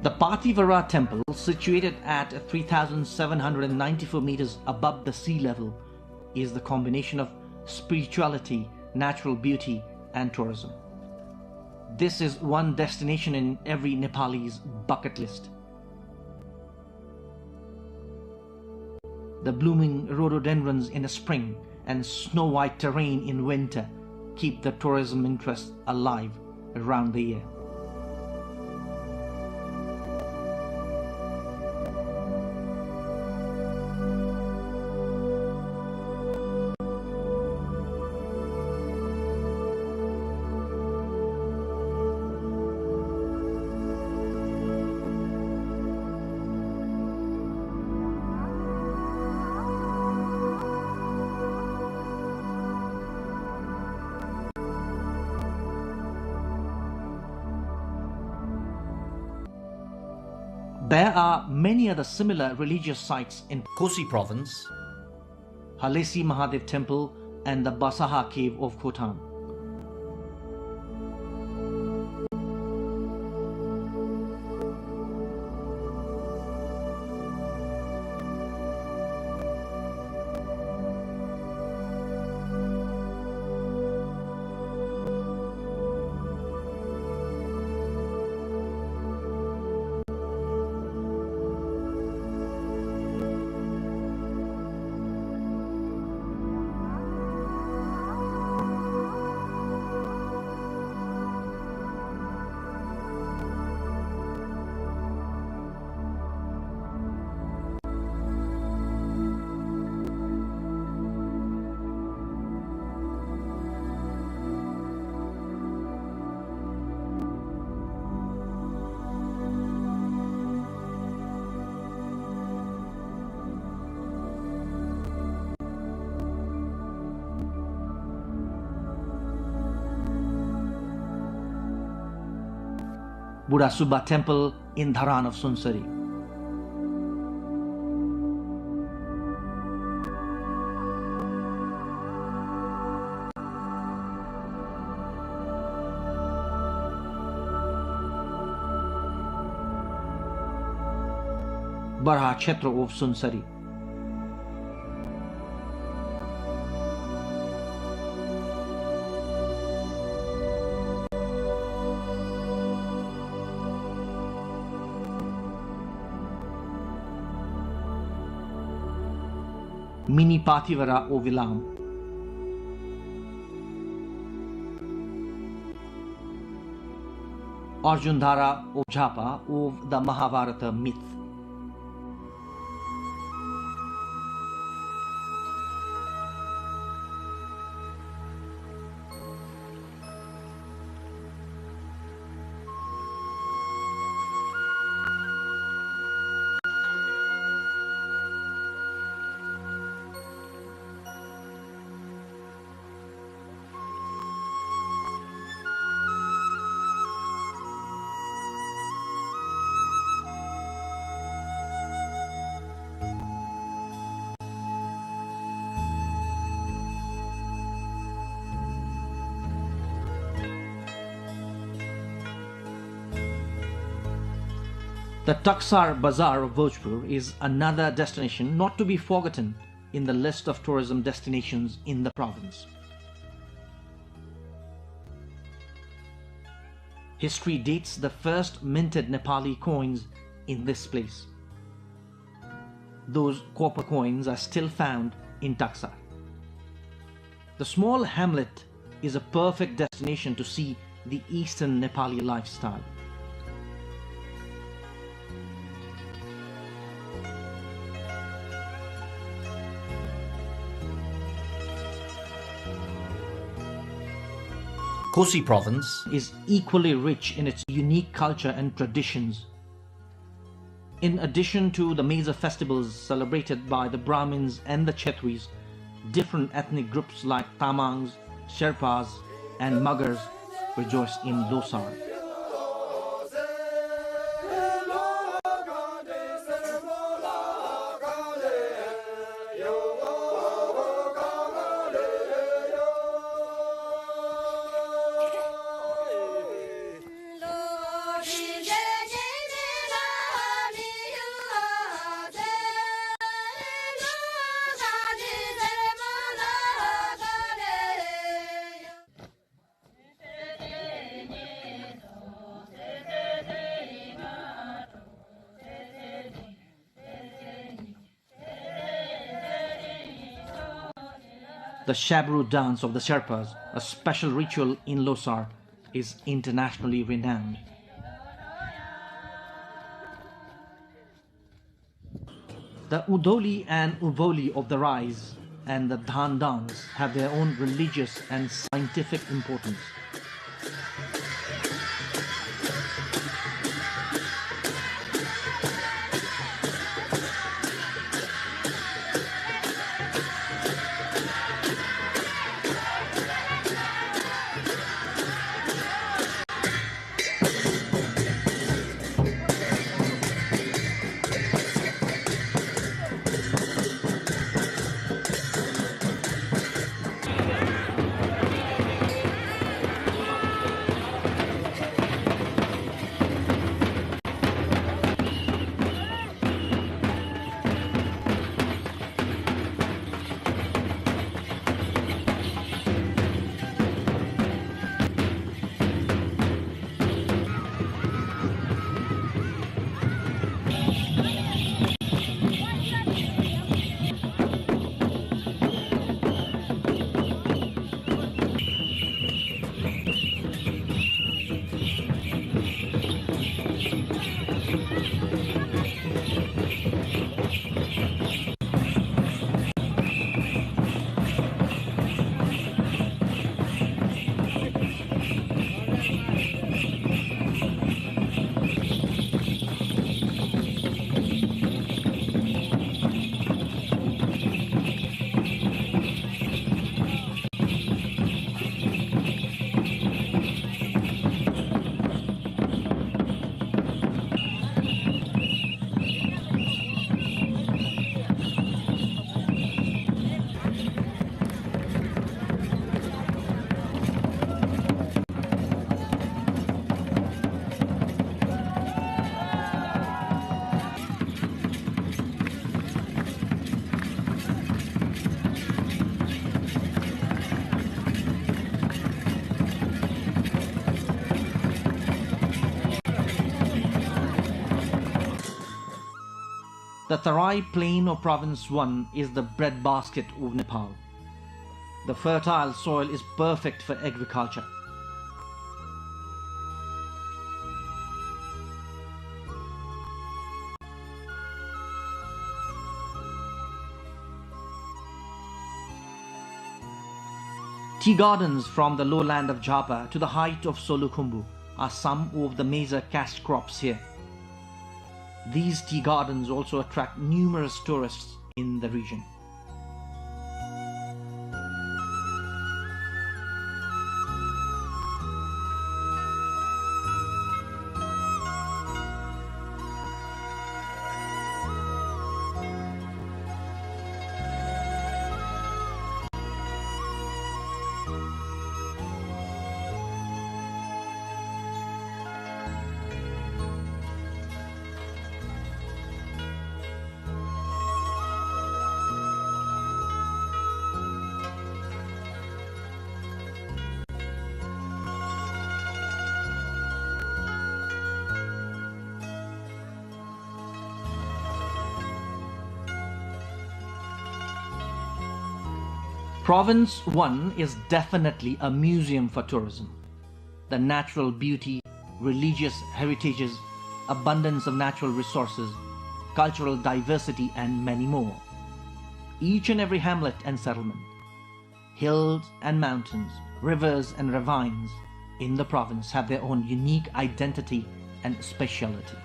The Pativara temple, situated at 3,794 meters above the sea level, is the combination of spirituality, natural beauty, and tourism. This is one destination in every Nepali's bucket list. The blooming rhododendrons in the spring and snow-white terrain in winter keep the tourism interest alive around the year. There are many other similar religious sites in Kosi province, Halesi Mahadev temple and the Basaha cave of Khotan. Buddha Subba temple in Dharan of Sunsari. Barha Kshetra of Sunsari. Mini Pathivara of Vilam. Arjundhara of Jhapa of the Mahabharata myth. The Taksar Bazaar of Bhojpur is another destination not to be forgotten in the list of tourism destinations in the province. History dates the first minted Nepali coins in this place. Those copper coins are still found in Taksar. The small hamlet is a perfect destination to see the Eastern Nepali lifestyle. Kosi province is equally rich in its unique culture and traditions. In addition to the major festivals celebrated by the Brahmins and the Chetris, different ethnic groups like Tamangs, Sherpas and Magars rejoice in Losar. The Shabru dance of the Sherpas, a special ritual in Losar, is internationally renowned. The Udoli and Uvoli of the Rise and the Dhan dance have their own religious and scientific importance. The Tarai Plain of Province 1 is the breadbasket of Nepal. The fertile soil is perfect for agriculture. Tea gardens from the lowland of Japa to the height of Solukhumbu are some of the major cash crops here. These tea gardens also attract numerous tourists in the region. Province 1 is definitely a museum for tourism. The natural beauty, religious heritages, abundance of natural resources, cultural diversity, and many more. Each and every hamlet and settlement, hills and mountains, rivers and ravines in the province have their own unique identity and speciality.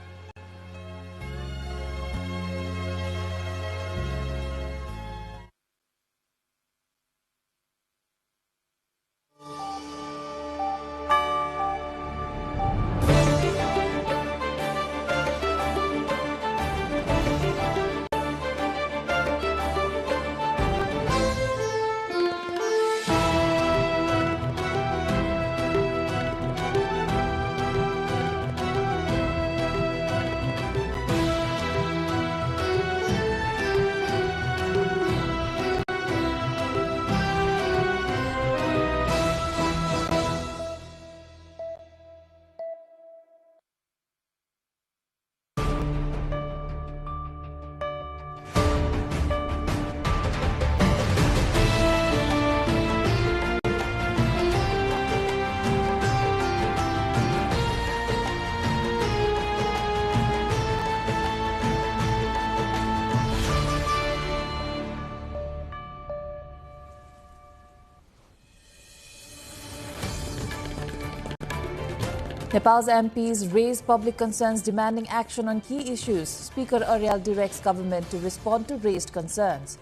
Nepal's MPs raise public concerns demanding action on key issues. Speaker Aryal directs government to respond to raised concerns.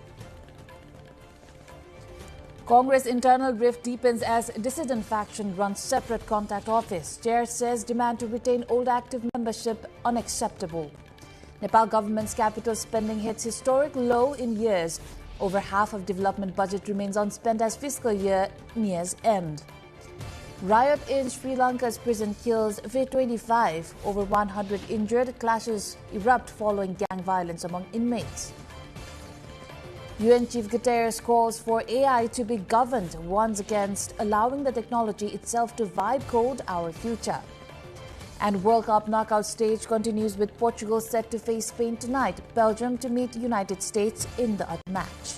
Congress internal rift deepens as dissident faction runs separate contact office. Chair says demand to retain old active membership unacceptable. Nepal government's capital spending hits historic low in years. Over half of development budget remains unspent as fiscal year nears end. Riot in Sri Lanka's prison kills 25, over 100 injured. Clashes erupt following gang violence among inmates. UN Chief Guterres calls for AI to be governed, warns against allowing the technology itself to vibe code our future. And World Cup knockout stage continues with Portugal set to face Spain tonight, Belgium to meet United States in the match.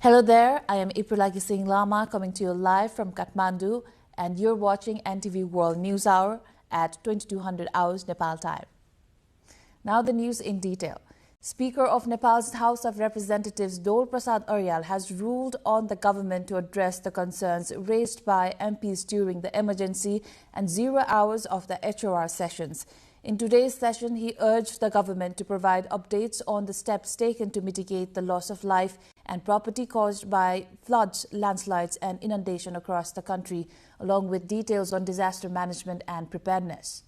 Hello there, I am Ipralagi Singh Lama coming to you live from Kathmandu, and you're watching NTV World News Hour at 2200 hours Nepal time. Now the news in detail. Speaker of Nepal's House of Representatives Dol Prasad Aryal has ruled on the government to address the concerns raised by MPs during the emergency and 0 hours of the HOR sessions. In today's session, he urged the government to provide updates on the steps taken to mitigate the loss of life and property caused by floods, landslides and inundation across the country, along with details on disaster management and preparedness.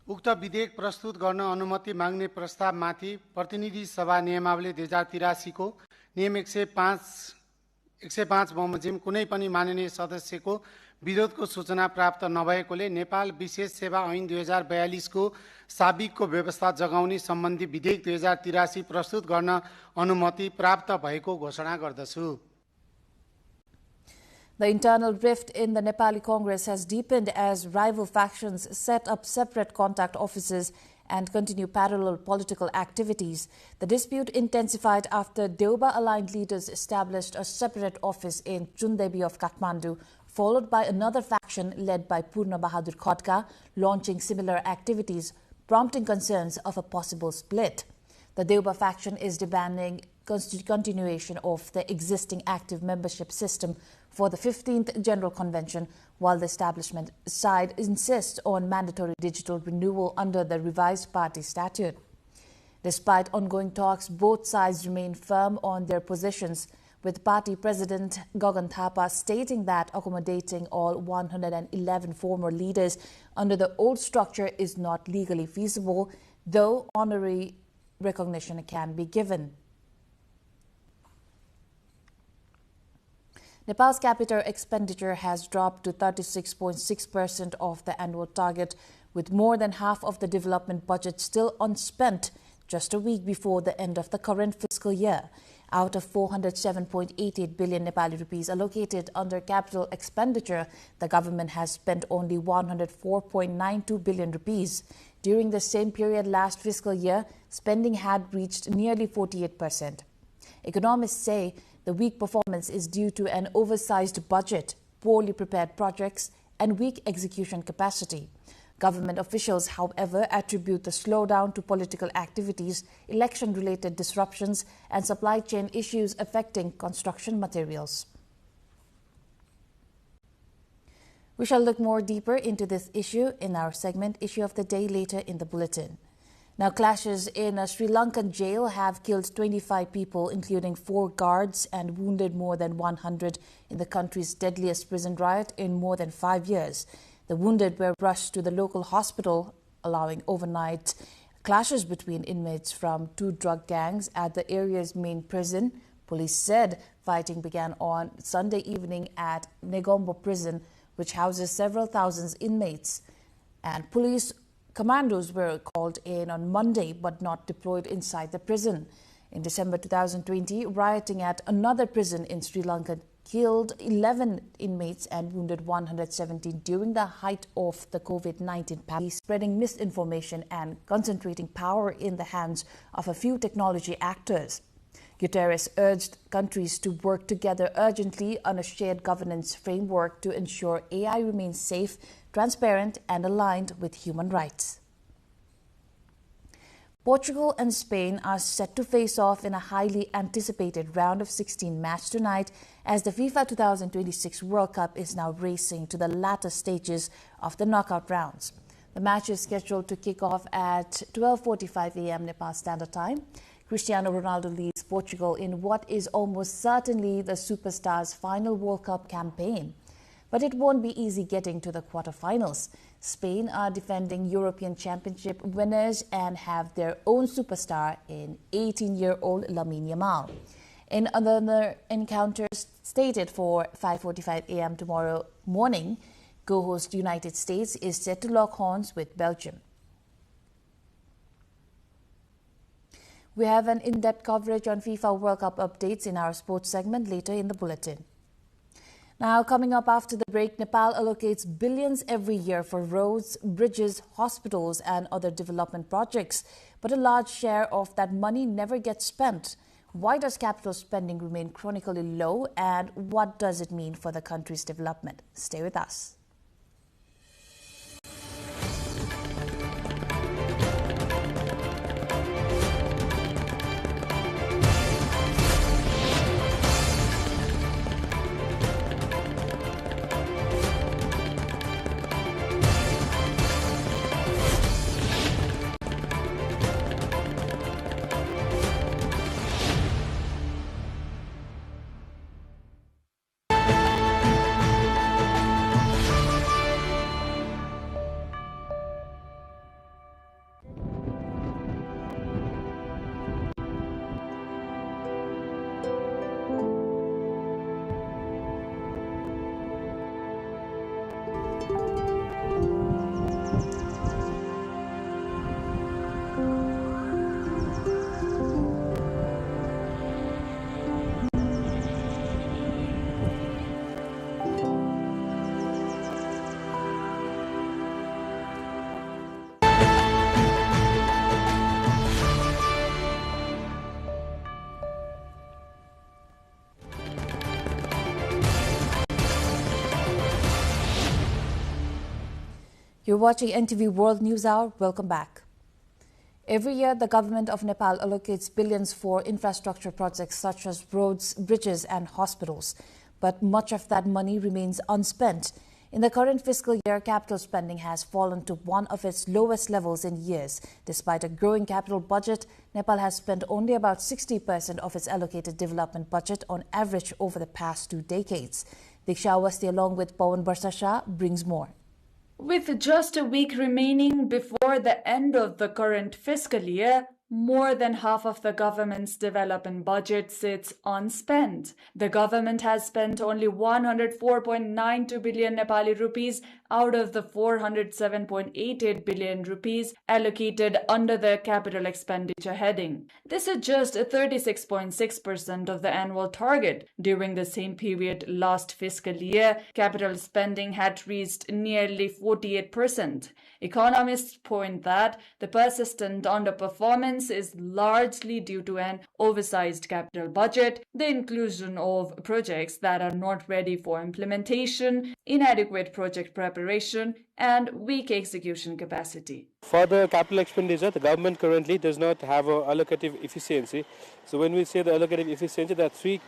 उक्त विधेयक प्रस्तुत गर्न अनुमति माग्ने प्रस्तावमाथि प्रतिनिधि सभा नियमावली 2083 को नियम 105 बमोजिम कुनै पनि माननीय सदस्यको विरोधको सूचना प्राप्त नभएकोले नेपाल विशेष सेवा ऐन 2042 को साबिकको व्यवस्था जगाउने सम्बन्धी विधेयक 2083 प्रस्तुत गर्न अनुमति प्राप्त भएको घोषणा गर्दछु। The internal rift in the Nepali Congress has deepened as rival factions set up separate contact offices and continue parallel political activities. The dispute intensified after Deuba-aligned leaders established a separate office in Chundebi of Kathmandu, followed by another faction led by Purna Bahadur Khadka launching similar activities, prompting concerns of a possible split. The Deuba faction is demanding continuation of the existing active membership system for the 15th General Convention, while the establishment side insists on mandatory digital renewal under the revised party statute. Despite ongoing talks, both sides remain firm on their positions, with party president Gagan Thapa stating that accommodating all 111 former leaders under the old structure is not legally feasible, though honorary recognition can be given. Nepal's capital expenditure has dropped to 36.6% of the annual target, with more than half of the development budget still unspent just a week before the end of the current fiscal year. Out of 407.88 billion Nepali rupees allocated under capital expenditure, the government has spent only 104.92 billion rupees. During the same period last fiscal year, spending had reached nearly 48%. Economists say the weak performance is due to an oversized budget, poorly prepared projects, and weak execution capacity. Government officials, however, attribute the slowdown to political activities, election-related disruptions, and supply chain issues affecting construction materials. We shall look more deeper into this issue in our segment Issue of the Day later in the bulletin. Now, clashes in a Sri Lankan jail have killed 25 people, including 4 guards, and wounded more than 100 in the country's deadliest prison riot in more than 5 years. The wounded were rushed to the local hospital, allowing overnight clashes between inmates from 2 drug gangs at the area's main prison. Police said fighting began on Sunday evening at Negombo prison, which houses several thousand inmates, and police commandos were called in on Monday but not deployed inside the prison. In December 2020, rioting at another prison in Sri Lanka killed 11 inmates and wounded 117 during the height of the COVID-19 pandemic, spreading misinformation and concentrating power in the hands of a few technology actors. Guterres urged countries to work together urgently on a shared governance framework to ensure AI remains safe, transparent, and aligned with human rights. Portugal and Spain are set to face off in a highly anticipated round of 16 match tonight as the FIFA 2026 World Cup is now racing to the latter stages of the knockout rounds. The match is scheduled to kick off at 12:45 a.m. Nepal Standard Time. Cristiano Ronaldo leads Portugal in what is almost certainly the superstar's final World Cup campaign. But it won't be easy getting to the quarterfinals. Spain are defending European Championship winners and have their own superstar in 18-year-old Lamine Yamal. In another encounter stated for 5:45 a.m. tomorrow morning, co-host United States is set to lock horns with Belgium. We have an in-depth coverage on FIFA World Cup updates in our sports segment later in the bulletin. Now, coming up after the break, Nepal allocates billions every year for roads, bridges, hospitals, and other development projects. But a large share of that money never gets spent. Why does capital spending remain chronically low, and what does it mean for the country's development? Stay with us. You're watching NTV World News Hour. Welcome back. Every year, the government of Nepal allocates billions for infrastructure projects such as roads, bridges and hospitals. But much of that money remains unspent. In the current fiscal year, capital spending has fallen to one of its lowest levels in years. Despite a growing capital budget, Nepal has spent only about 60% of its allocated development budget on average over the past 2 decades. Diksha Awasthi along with Pawan Barsasha brings more. With just a week remaining before the end of the current fiscal year, more than half of the government's development budget sits unspent. The government has spent only 104.92 billion Nepali rupees out of the 407.88 billion rupees allocated under the capital expenditure heading. This is just 36.6% of the annual target. During the same period last fiscal year, capital spending had reached nearly 48%. Economists point that the persistent underperformance is largely due to an oversized capital budget, the inclusion of projects that are not ready for implementation, inadequate project preparation, and weak execution capacity. For the capital expenditure, the government currently does not have an allocative efficiency. So when we say the allocative efficiency, there are three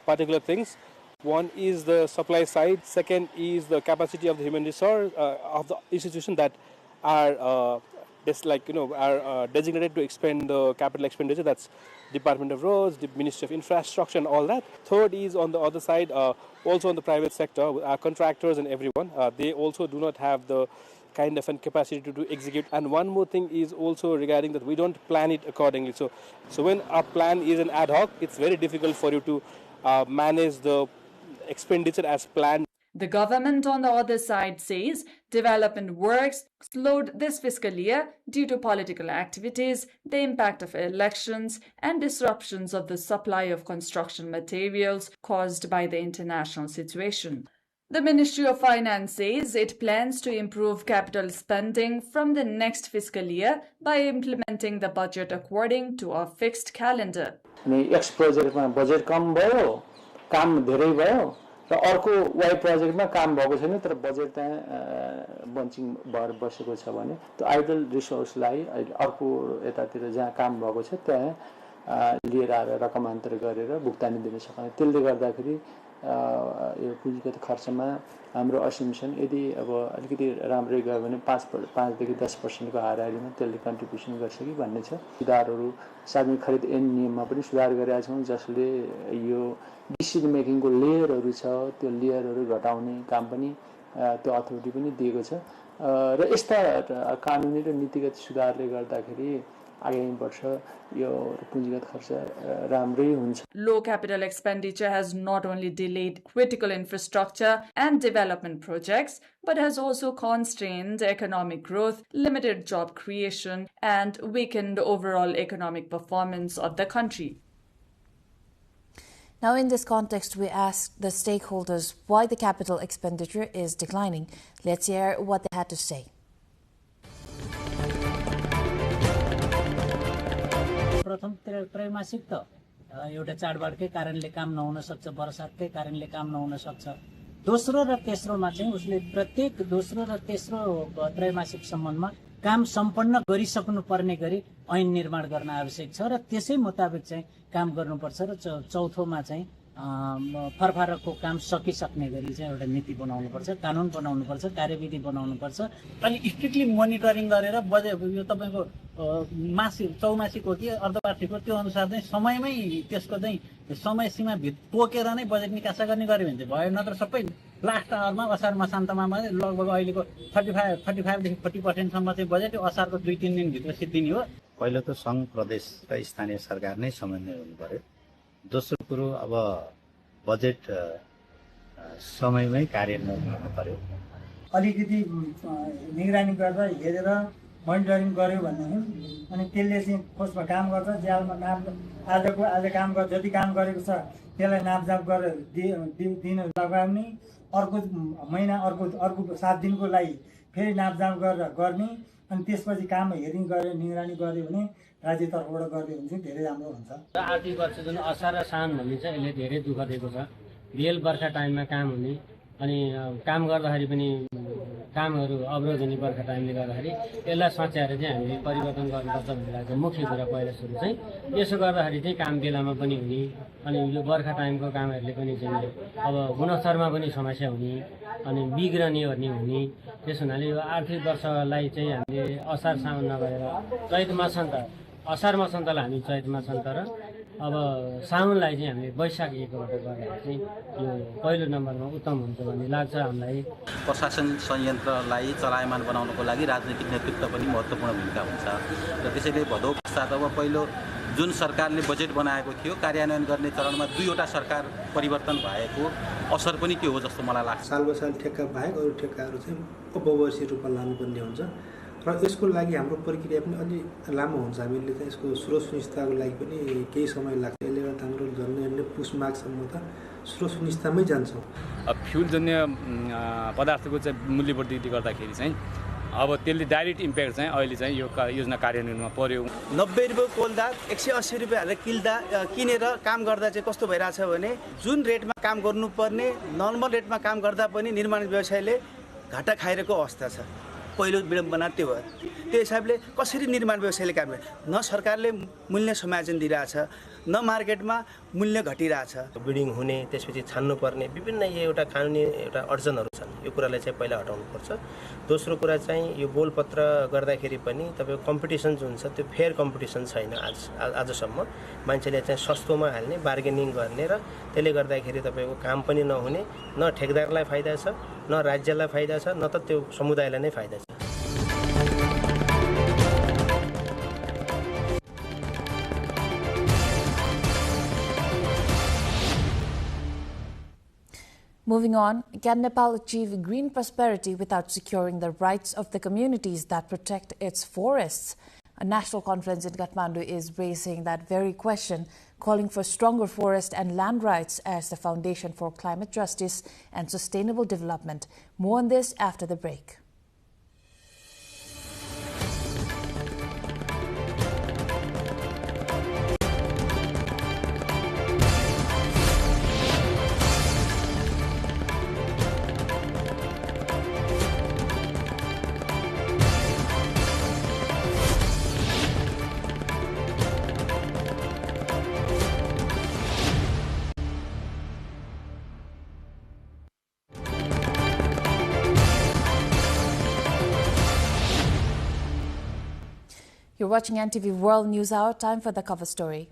particular things. One is the supply side. Second is the capacity of the human resource of the institution that are designated to expend the capital expenditure. That's Department of Roads, the Ministry of Infrastructure and all that. Third is on the other side, also on the private sector, our contractors and everyone. They also do not have the kind of capacity to execute. And one more thing is also regarding that we don't plan it accordingly. So when our plan is an ad hoc, it's very difficult for you to manage the expenditure as planned. The government, on the other side, says development works slowed this fiscal year due to political activities, the impact of elections, and disruptions of the supply of construction materials caused by the international situation. The Ministry of Finance says it plans to improve capital spending from the next fiscal year by implementing the budget according to a fixed calendar. X projectमा budget कम भयो, काम धेरै भयो. र अर्को वाइ प्रोजेक्टमा काम भएको छैन तर budget त्यहाँ बन्चिङ भएर बसेको छ भने त्यो आइडल रिसोर्सलाई अर्को यतातिर जहाँ काम भएको छ त्यहाँ लिएर आएर रकमान्तर गरेर भुक्तानी दिन सक्ने. त्यसले गर्दाखेरि यो पुँजीगत खर्चमा हाम्रो असिम्सन यदि अब अलिकति राम्रै गयो भने 5 देखि 10% को हाराहारीमा त्यसले कन्ट्रिब्युसन गर्छ कि भन्ने छ. सुधारहरू सार्वजनिक खरिद ऐन नियममा पनि सुधार गरेका छौँ जसले यो डिसिजन मेकिङको लेयरहरू छ त्यो लेयरहरू घटाउने काम पनि त्यो अथोरिटी पनि दिएको छ र यस्ता कानुनी र नीतिगत सुधारले गर्दाखेरि आगामी वर्ष यो पुँजीगत खर्च राम्रै हुन्छ. Low capital expenditure has not only delayed critical infrastructure and development projects, but has also constrained economic growth, limited job creation, and weakened overall economic performance of the country. Now, in this context, we asked the stakeholders why the capital expenditure is declining. Let's hear what they had to say. प्रथम त्रैमासिक त एउटा चाडबाडकै कारणले काम नहुन सक्छ, वर्षाकै कारणले काम नहुन सक्छ. दोस्रो र तेस्रोमा चाहिँ उसले प्रत्येक दोस्रो र तेस्रो त्रैमासिक सम्बन्धमा काम सम्पन्न गरिसक्नु पर्ने गरी ऐन निर्माण गर्न आवश्यक छ र त्यसै मुताबिक चाहिँ काम गर्नुपर्छ र चौथोमा चाहिँ फरफरकको काम सकिसक्ने गरी चाहिँ एउटा नीति बनाउनुपर्छ, कानुन बनाउनुपर्छ, कार्यविधि बनाउनुपर्छ. अनि स्ट्रिक्टली मोनिटरिङ गरेर बजेट यो तपाईको मासिक चौमासिक हो कि अर्धवार्षिक हो त्यो अनुसार चाहिँ समयमै त्यसको चाहिँ समय सीमा तोकेर नै बजेट निकासा गर्ने गऱ्यो भने चाहिँ भयो. नत्र सबै लास्ट आवरमा असार मसान्तमा लगभग अहिलेको 35 देखि 40% सम्म चाहिँ बजेट असारको 2-3 दिनभित्र सिद्धिने हो. पहिलो त सङ्घ प्रदेश र स्थानीय सरकार नै समन्वय हुनु पर्यो. दोस्रो कुरो अब बजेट समयमै कार्यान्वयन गर्नु पर्यो. अलिकति निगरानी गर्दा हेरेर मोनिटरिङ गर्यो भनेदेखि अनि त्यसले चाहिँ खोजमा काम गर्छ, ज्यालमा नाप आज काम गर्छ, जति काम गरेको छ त्यसलाई नापजाप गरेर दिन लगाउने, अर्को महिना अर्को 7 दिनको लागि फेरि नापजाप गरेर गर्ने अनि त्यसपछि काम हेरिङ गरेर निगरानी गर्यो भने राज्य तर्फबाट गर्दै हुन्छ धेरै राम्रो हुन्छ. आर्थिक वर्ष जुन असार र साउन भन्ने चाहिँ यसले धेरै दुःख दिएको छ. रियल बर्खा टाइममा काम हुने अनि काम गर्दाखेरि पनि कामहरू अवरोध हुने बर्खा टाइमले गर्दाखेरि यसलाई सच्याएर चाहिँ हामीले परिवर्तन गर्नुपर्छ भन्ने लाग्छ मुख्य कुरा पहिला सुरु चाहिँ। यसो गर्दाखेरि चाहिँ काम बेलामा पनि हुने अनि यो बर्खा टाइमको कामहरूले पनि चाहिँ अब गुणस्तरमा पनि समस्या हुने अनि बिग्रनेहरूले हुने। त्यसो हुनाले यो आर्थिक वर्षलाई चाहिँ हामीले असार साउन नगरेर चैत मसान्त असार मसान्तलाई हामी चैत मसान्त र अब साउनलाई चाहिँ हामीले वैशाख 1 बाट गर्दाखेरि चाहिँ यो पहिलो नम्बरमा उत्तम हुन्छ भन्ने लाग्छ हामीलाई। प्रशासन संयन्त्रलाई चलायमान बनाउनको लागि राजनीतिक नेतृत्व पनि महत्त्वपूर्ण भूमिका हुन्छ र त्यसैले भदौ पश्चात अब पहिलो जुन सरकारले बजेट बनाएको थियो कार्यान्वयन गर्ने चरणमा 2वटा सरकार परिवर्तन भएको असर पनि के हो जस्तो मलाई लाग्छ। सालबसाल ठेक्का बाहेक अरू ठेक्काहरू चाहिँ उपवर्षीय रूपमा लानुपर्ने हुन्छ र यसको लागि हाम्रो प्रक्रिया पनि अलि लामो हुन्छ। हामीले चाहिँ यसको स्रोत सुनिश्चितताको लागि पनि केही समय लाग्छ। यसले गर्दा हाम्रो झन्डै पुस माघसम्म त स्रोत सुनिश्चिततामै जान्छौँ। फ्युलजन्य पदार्थको चाहिँ मूल्य वृद्धि गर्दाखेरि चाहिँ अब त्यसले डाइरेक्ट इम्प्याक्ट चाहिँ अहिले चाहिँ यो योजना कार्यान्वयनमा पर्यो। 90 रुपियाँ कोल्दा 180 रुपियाँ हालेर किनेर काम गर्दा चाहिँ कस्तो भइरहेछ भने जुन रेटमा काम गर्नुपर्ने नर्मल रेटमा काम गर्दा पनि निर्माण व्यवसायले घाटा खाइरहेको अवस्था छ। पहिलो विडम्बना त्यो हो। त्यो हिसाबले कसरी निर्माण व्यवसायले काम गर्ने, न सरकारले मूल्य समायोजन दिइरहेछ न मार्केटमा मूल्य घटिरहेछ। बिडिङ हुने त्यसपछि छान्नुपर्ने विभिन्न एउटा कानुनी एउटा अडचनहरू छन्। यो कुरालाई चाहिँ पहिला हटाउनुपर्छ। दोस्रो कुरा चाहिँ यो बोलपत्र गर्दाखेरि पनि तपाईँको कम्पिटिसन जुन छ त्यो फेयर कम्पिटिसन छैन। आजसम्म मान्छेले चाहिँ सस्तोमा हाल्ने बार्गेनिङ गर्ने र त्यसले गर्दाखेरि तपाईँको काम पनि नहुने, न ठेकदारलाई फाइदा छ न राज्यलाई फाइदा छ न त त्यो समुदायलाई नै फाइदा छ। Moving on, can Nepal achieve green prosperity without securing the rights of the communities that protect its forests? A national conference in Kathmandu is raising that very question, calling for stronger forest and land rights as the foundation for climate justice and sustainable development. More on this after the break. You're watching NTV World News Hour. Time for the cover story.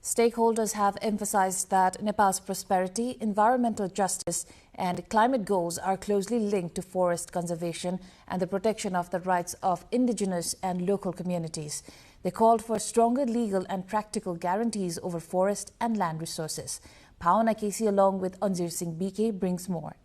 Stakeholders have emphasized that Nepal's prosperity, environmental justice and climate goals are closely linked to forest conservation and the protection of the rights of indigenous and local communities. They called for stronger legal and practical guarantees over forest and land resources. Pawana Casey along with Anjir Singh BK brings more.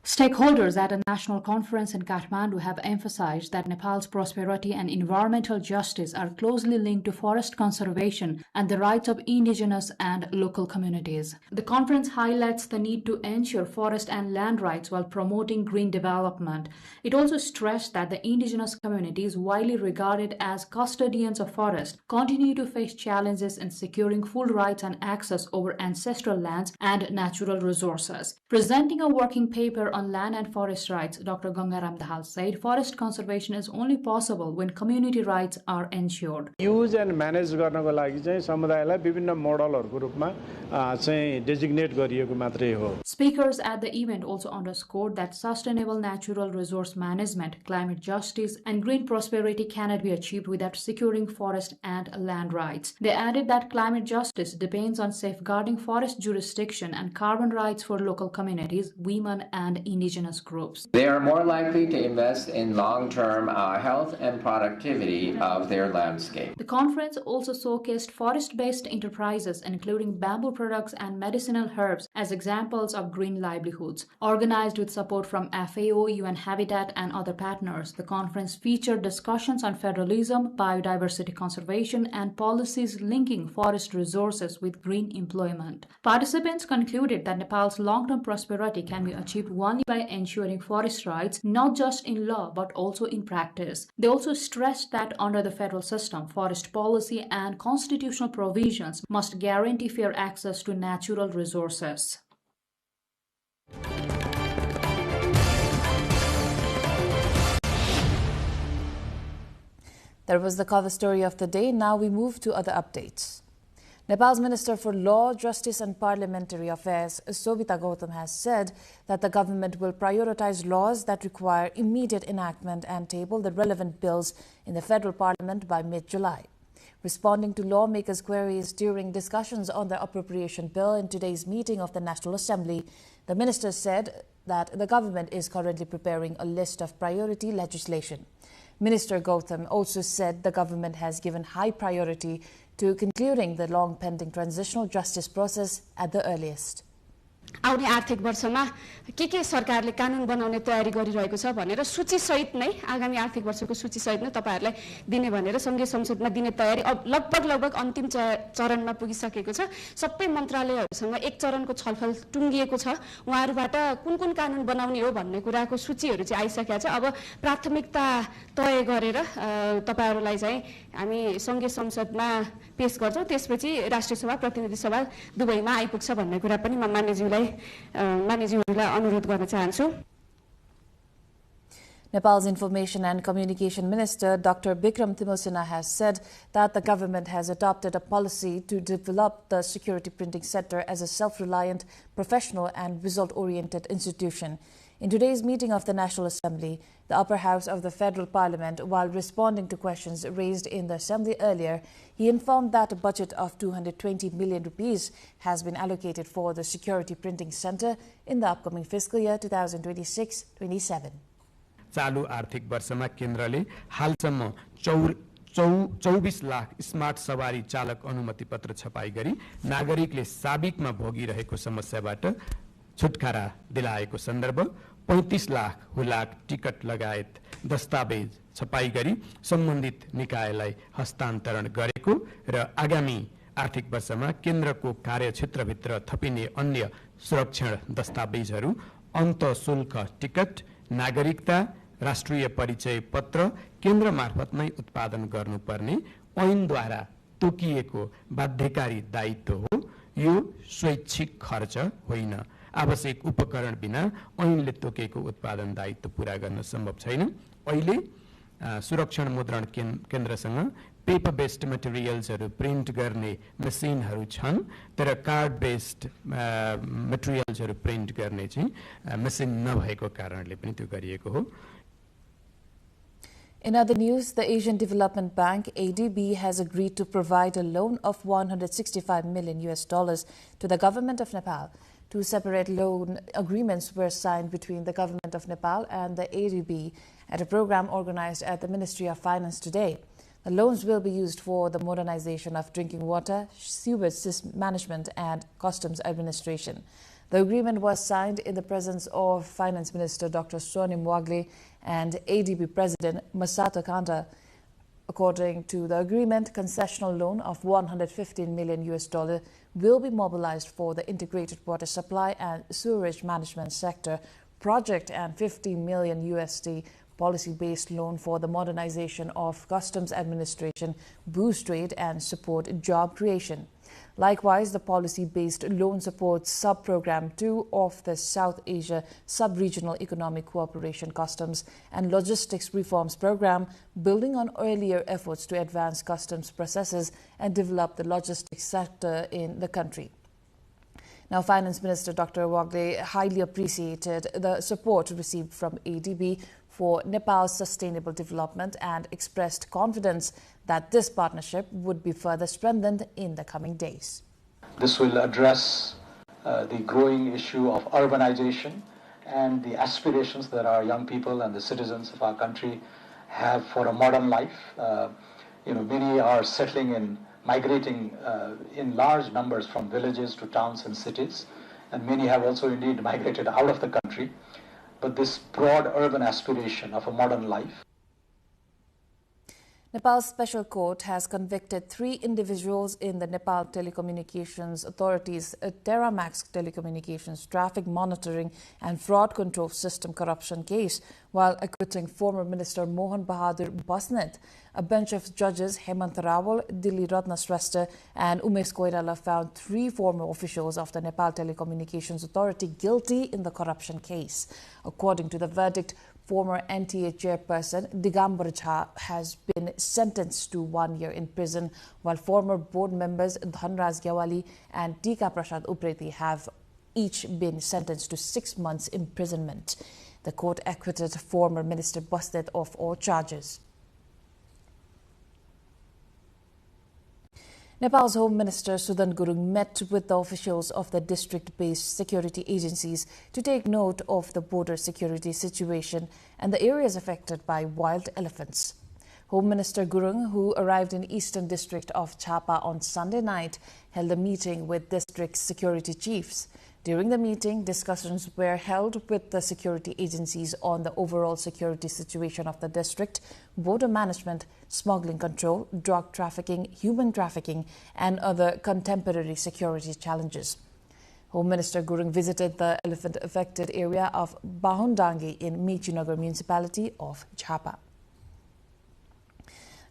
Stakeholders at a national conference in Kathmandu have emphasized that Nepal's prosperity and environmental justice are closely linked to forest conservation and the rights of indigenous and local communities. The conference highlights the need to ensure forest and land rights while promoting green development. It also stressed that the indigenous communities, widely regarded as custodians of forest, continue to face challenges in securing full rights and access over ancestral lands and natural resources. Presenting a working paper on land and forest rights, Dr. Gangaram Dahal said forest conservation is only possible when community rights are ensured. Use and manage गर्नको लागि चाहिँ समुदायलाई विभिन्न मोडलहरुको रूपमा चाहिँ designate गरिएको मात्रै हो. Speakers at the event also underscored that sustainable natural resource management, climate justice and green prosperity cannot be achieved without securing forest and land rights. They added that climate justice depends on safeguarding forest jurisdiction and carbon rights for local communities, women and indigenous groups. They are more likely to invest in long-term health and productivity of their landscape. The conference also showcased forest-based enterprises, including bamboo products and medicinal herbs, as examples of green livelihoods. Organized with support from FAO, UN Habitat and other partners, the conference featured discussions on federalism, biodiversity conservation and policies linking forest resources with green employment. Participants concluded that Nepal's long-term prosperity can be achieved only by ensuring forest rights, not just in law but also in practice. They also stressed that under the federal system, forest policy and constitutional provisions must guarantee fair access to natural resources. That was the cover story of the day. Now we move to other updates. Nepal's Minister for Law, Justice and Parliamentary Affairs, Sobita Gautam, has said that the government will prioritize laws that require immediate enactment and table the relevant bills in the federal parliament by mid-July. Responding to lawmakers' queries during discussions on the appropriation bill in today's meeting of the National Assembly, the minister said that the government is currently preparing a list of priority legislation. Minister Gautam also said the government has given high priority to concluding the long-pending transitional justice process at the earliest. आउने आर्थिक वर्षमा के सरकारले कानुन बनाउने तयारी गरिरहेको छ भनेर सूचीसहित नै आगामी आर्थिक वर्षको सूचीसहित नै तपाईहरुलाई दिने भनेर संघीय संसदमा दिने तयारी अब लगभग अन्तिम चरणमा पुगिसकेको छ। सबै मन्त्रालयहरुसँग एक चरणको छलफल टुंगिएको छ। उहाँहरुबाट कुन कानुन बनाउने हो भन्ने कुराको सूचीहरु चाहिँ आइसकेको छ। अब प्राथमिकता तय गरेर तपाईहरुलाई चाहिँ हामी संघीय संसदमा पेश गर्छौं। त्यसपछि राष्ट्रिय सभा प्रतिनिधि सभा दुबईमा आइपुग्छ भन्ने कुरा पनि म मान्यज्यूलाई अनुरोध गर्न चाहन्छु। Nepal's Information and Communication Minister Dr. Bikram Timosina has said that the government has adopted a policy to develop the security printing sector as a self-reliant, professional and result-oriented institution. In today's meeting of the National Assembly, the upper house of the federal parliament, while responding to questions raised in the assembly earlier, he informed that a budget of 220 million rupees has been allocated for the security printing center in the upcoming fiscal year 2026-27. चालू आर्थिक वर्षमा केन्द्रले हालसम्म 24 lakh smart सवारी चालक अनुमति पत्र छपाई गरी नागरिकले साबिकमा भोगिरहेको समस्याबाट छुटकारा दिलाएको सन्दर्भ 35 लाख हुलाक टिकट लगायत दस्तावेज छपाई गरी सम्बन्धित निकायलाई हस्तान्तरण गरेको र आगामी आर्थिक वर्षमा केन्द्रको कार्यक्षेत्रभित्र थपिने अन्य सुरक्षण दस्तावेजहरू अन्तःशुल्क टिकट नागरिकता राष्ट्रिय परिचय पत्र केन्द्र मार्फत नै उत्पादन गर्नुपर्ने ऐनद्वारा तोकिएको बाध्यकारी दायित्व हो। यो स्वैच्छिक खर्च होइन। आवश्यक उपकरण बिना ऐनले तोकेको उत्पादन दायित्व पूरा गर्न सम्भव छैन। अहिले सुरक्षण मुद्रण केन्द्रसँग पेपर बेस्ड मटेरियल्सहरू प्रिन्ट गर्ने मसिनहरू छन् तर कार्ड बेस्ड मटेरियल्सहरू प्रिन्ट गर्ने चाहिँ मसिन नभएको कारणले पनि त्यो गरिएको हो। In other news, the Asian Development Bank, ADB, has agreed to provide a loan of $165 million to the government of Nepal. Two separate loan agreements were signed between the government of Nepal and the ADB at a program organized at the Ministry of Finance today. The loans will be used for the modernization of drinking water, sewage management and customs administration. The agreement was signed in the presence of Finance Minister Dr. Sonim Wagle and ADB President Masato Kanda. According to the agreement, concessional loan of $115 million will be mobilized for the integrated water supply and sewerage management sector project and $50 million policy-based loan for the modernization of customs administration, boost trade and support job creation. Likewise, the policy-based loan supports sub-program 2 of the South Asia Sub-Regional Economic Cooperation Customs and Logistics Reforms Program, building on earlier efforts to advance customs processes and develop the logistics sector in the country. Now, Finance Minister Dr. Wagle highly appreciated the support received from ADB for Nepal's sustainable development and expressed confidence that this partnership would be further strengthened in the coming days. This will address the growing issue of urbanization and the aspirations that our young people and the citizens of our country have for a modern life. Many are migrating in large numbers from villages to towns and cities, and many have also indeed migrated out of the country. But this broad urban aspiration of a modern life. Nepal's Special Court has convicted 3 individuals in the Nepal Telecommunications Authority's Terramax Telecommunications Traffic Monitoring and Fraud Control System corruption case, while acquitting former Minister Mohan Bahadur Basnet. A bench of judges Hemant Rawal, Dilli Ratna Shrestha and Umesh Koirala found 3 former officials of the Nepal Telecommunications Authority guilty in the corruption case. According to the verdict, former NTA chairperson Digambar Jha has been sentenced to 1 year in prison, while former board members Dhanraj Gyawali and Tika Prasad Upreti have each been sentenced to 6 months imprisonment. The court acquitted former Minister Bastet of all charges. Nepal's Home Minister Sudan Gurung met with the officials of the district-based security agencies to take note of the border security situation and the areas affected by wild elephants. Home Minister Gurung, who arrived in Eastern District of Chapa on Sunday night, held a meeting with district security chiefs. During the meeting, discussions were held with the security agencies on the overall security situation of the district, border management, smuggling control, drug trafficking, human trafficking, and other contemporary security challenges. Home Minister Gurung visited the elephant-affected area of Bahundangi in Mechinagar municipality of Chapa.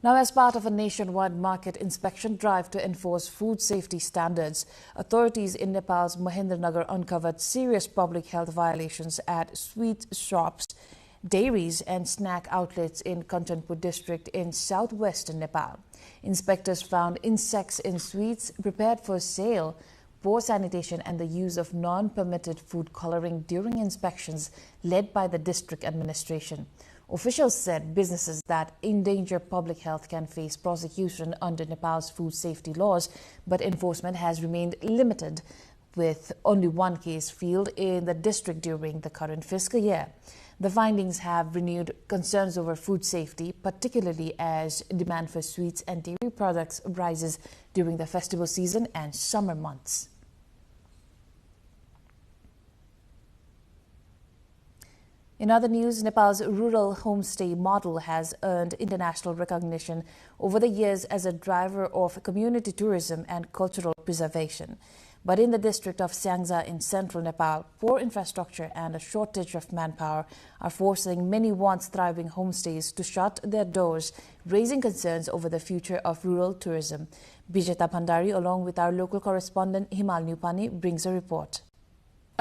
Now, as part of a nationwide market inspection drive to enforce food safety standards, authorities in Nepal's Mahendranagar uncovered serious public health violations at sweet shops, dairies and snack outlets in Kanchanpur district in southwestern Nepal. Inspectors found insects in sweets prepared for sale, poor sanitation and the use of non-permitted food coloring during inspections led by the district administration. Officials said businesses that endanger public health can face prosecution under Nepal's food safety laws, but enforcement has remained limited, with only one case filed in the district during the current fiscal year. The findings have renewed concerns over food safety, particularly as demand for sweets and dairy products rises during the festival season and summer months. In other news, Nepal's rural homestay model has earned international recognition over the years as a driver of community tourism and cultural preservation. But in the district of Syangja in central Nepal, poor infrastructure and a shortage of manpower are forcing many once thriving homestays to shut their doors, raising concerns over the future of rural tourism. Bijeta Bhandari, along with our local correspondent Himal Nupani, brings a report.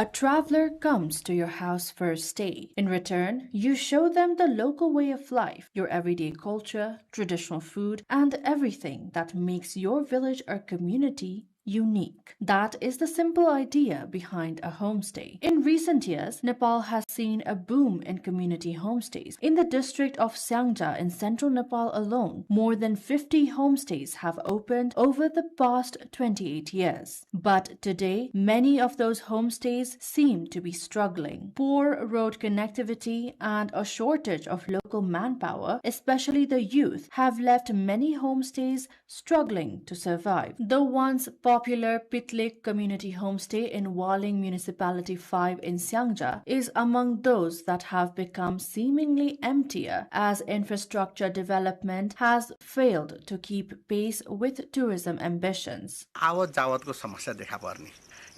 A traveler comes to your house for a stay. In return, you show them the local way of life, your everyday culture, traditional food, and everything that makes your village or community unique. That is the simple idea behind a homestay. In recent years, Nepal has seen a boom in community homestays. In the district of Syangja in central Nepal alone, more than 50 homestays have opened over the past 28 years. But today, many of those homestays seem to be struggling. Poor road connectivity and a shortage of local manpower, especially the youth, have left many homestays struggling to survive. The once popular Pitlik Community Homestay in Waling Municipality 5 in Syangja is among those that have become seemingly emptier as infrastructure development has failed to keep pace with tourism ambitions. आवत जावतको समस्या देखा पर्ने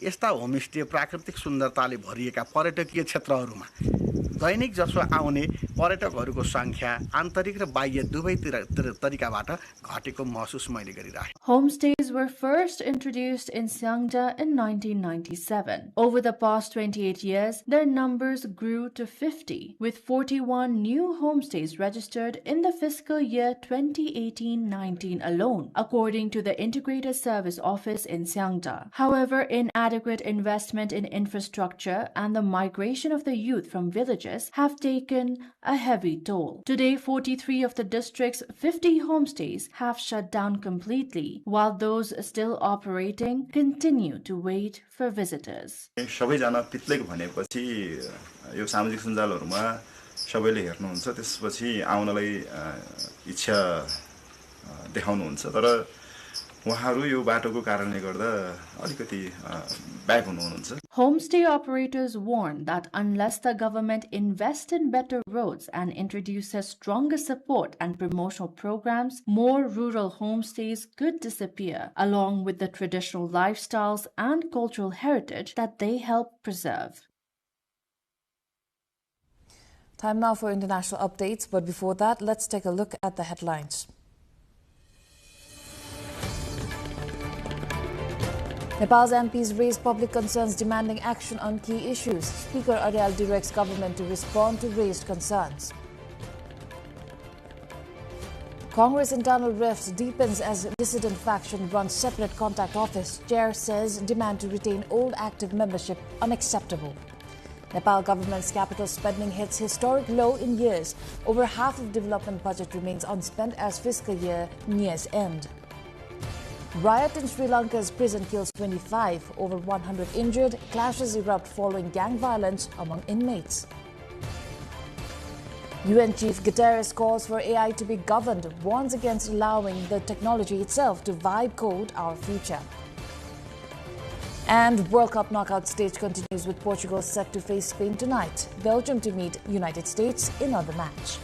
यस्ता homestay प्राकृतिक सुन्दरताले भरिएका पर्यटकीय क्षेत्रहरूमा दैनिक जसो आउने पर्यटकहरूको संख्या आन्तरिक र बाह्य दुवै तरिकाबाट घटेको महसुस मैले गरिरहेँ. Homestays were first introduced in Syangja in 1997. Over the past 28 years, their numbers grew to 50, with 41 new homestays registered in the fiscal year 2018-19 alone, according to the Integrated Service Office in Syangja. However, inadequate investment in infrastructure and the migration of the youth from villages have taken a heavy toll. Today, 43 of the district's 50 homestays have shut down completely, while those still operating continue to wait for visitors. सबैजना पित्लेक भनेपछि यो सामाजिक सञ्जालहरुमा सबैले हेर्नुहुन्छ त्यसपछि आउनलाई इच्छा देखाउनुहुन्छ तर उहाँहरु यो बाटोको कारणले गर्दा अलिकति ब्याक हुनुहुन्छ. Homestay operators warn that unless the government invests in better roads and introduces stronger support and promotional programs, more rural homestays could disappear, along with the traditional lifestyles and cultural heritage that they help preserve. Time now for international updates, but before that, let's take a look at the headlines. Nepal's MPs raised public concerns demanding action on key issues. Speaker Aryal directs government to respond to raised concerns. Congress internal rifts deepens as dissident faction runs separate contact office. Chair says demand to retain old active membership unacceptable. Nepal government's capital spending hits historic low in years. Over half of development budget remains unspent as fiscal year nears end. Riot in Sri Lanka's prison kills 25, over 100 injured. Clashes erupt following gang violence among inmates. UN Chief Guterres calls for AI to be governed, warns against allowing the technology itself to vibe code our future. And World Cup knockout stage continues with Portugal set to face Spain tonight. Belgium to meet United States in another match.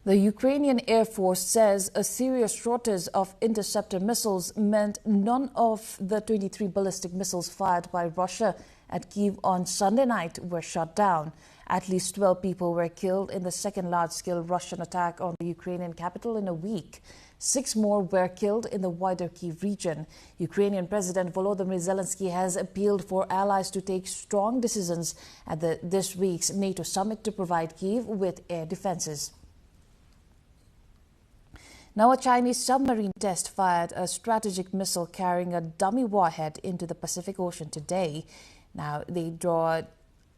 The Ukrainian Air Force says a serious shortage of interceptor missiles meant none of the 23 ballistic missiles fired by Russia at Kyiv on Sunday night were shot down. At least 12 people were killed in the second large-scale Russian attack on the Ukrainian capital in a week. 6 more were killed in the wider Kyiv region. Ukrainian President Volodymyr Zelensky has appealed for allies to take strong decisions at this week's NATO summit to provide Kyiv with air defenses. Now, a Chinese submarine test fired a strategic missile carrying a dummy warhead into the Pacific Ocean today. Now, they draw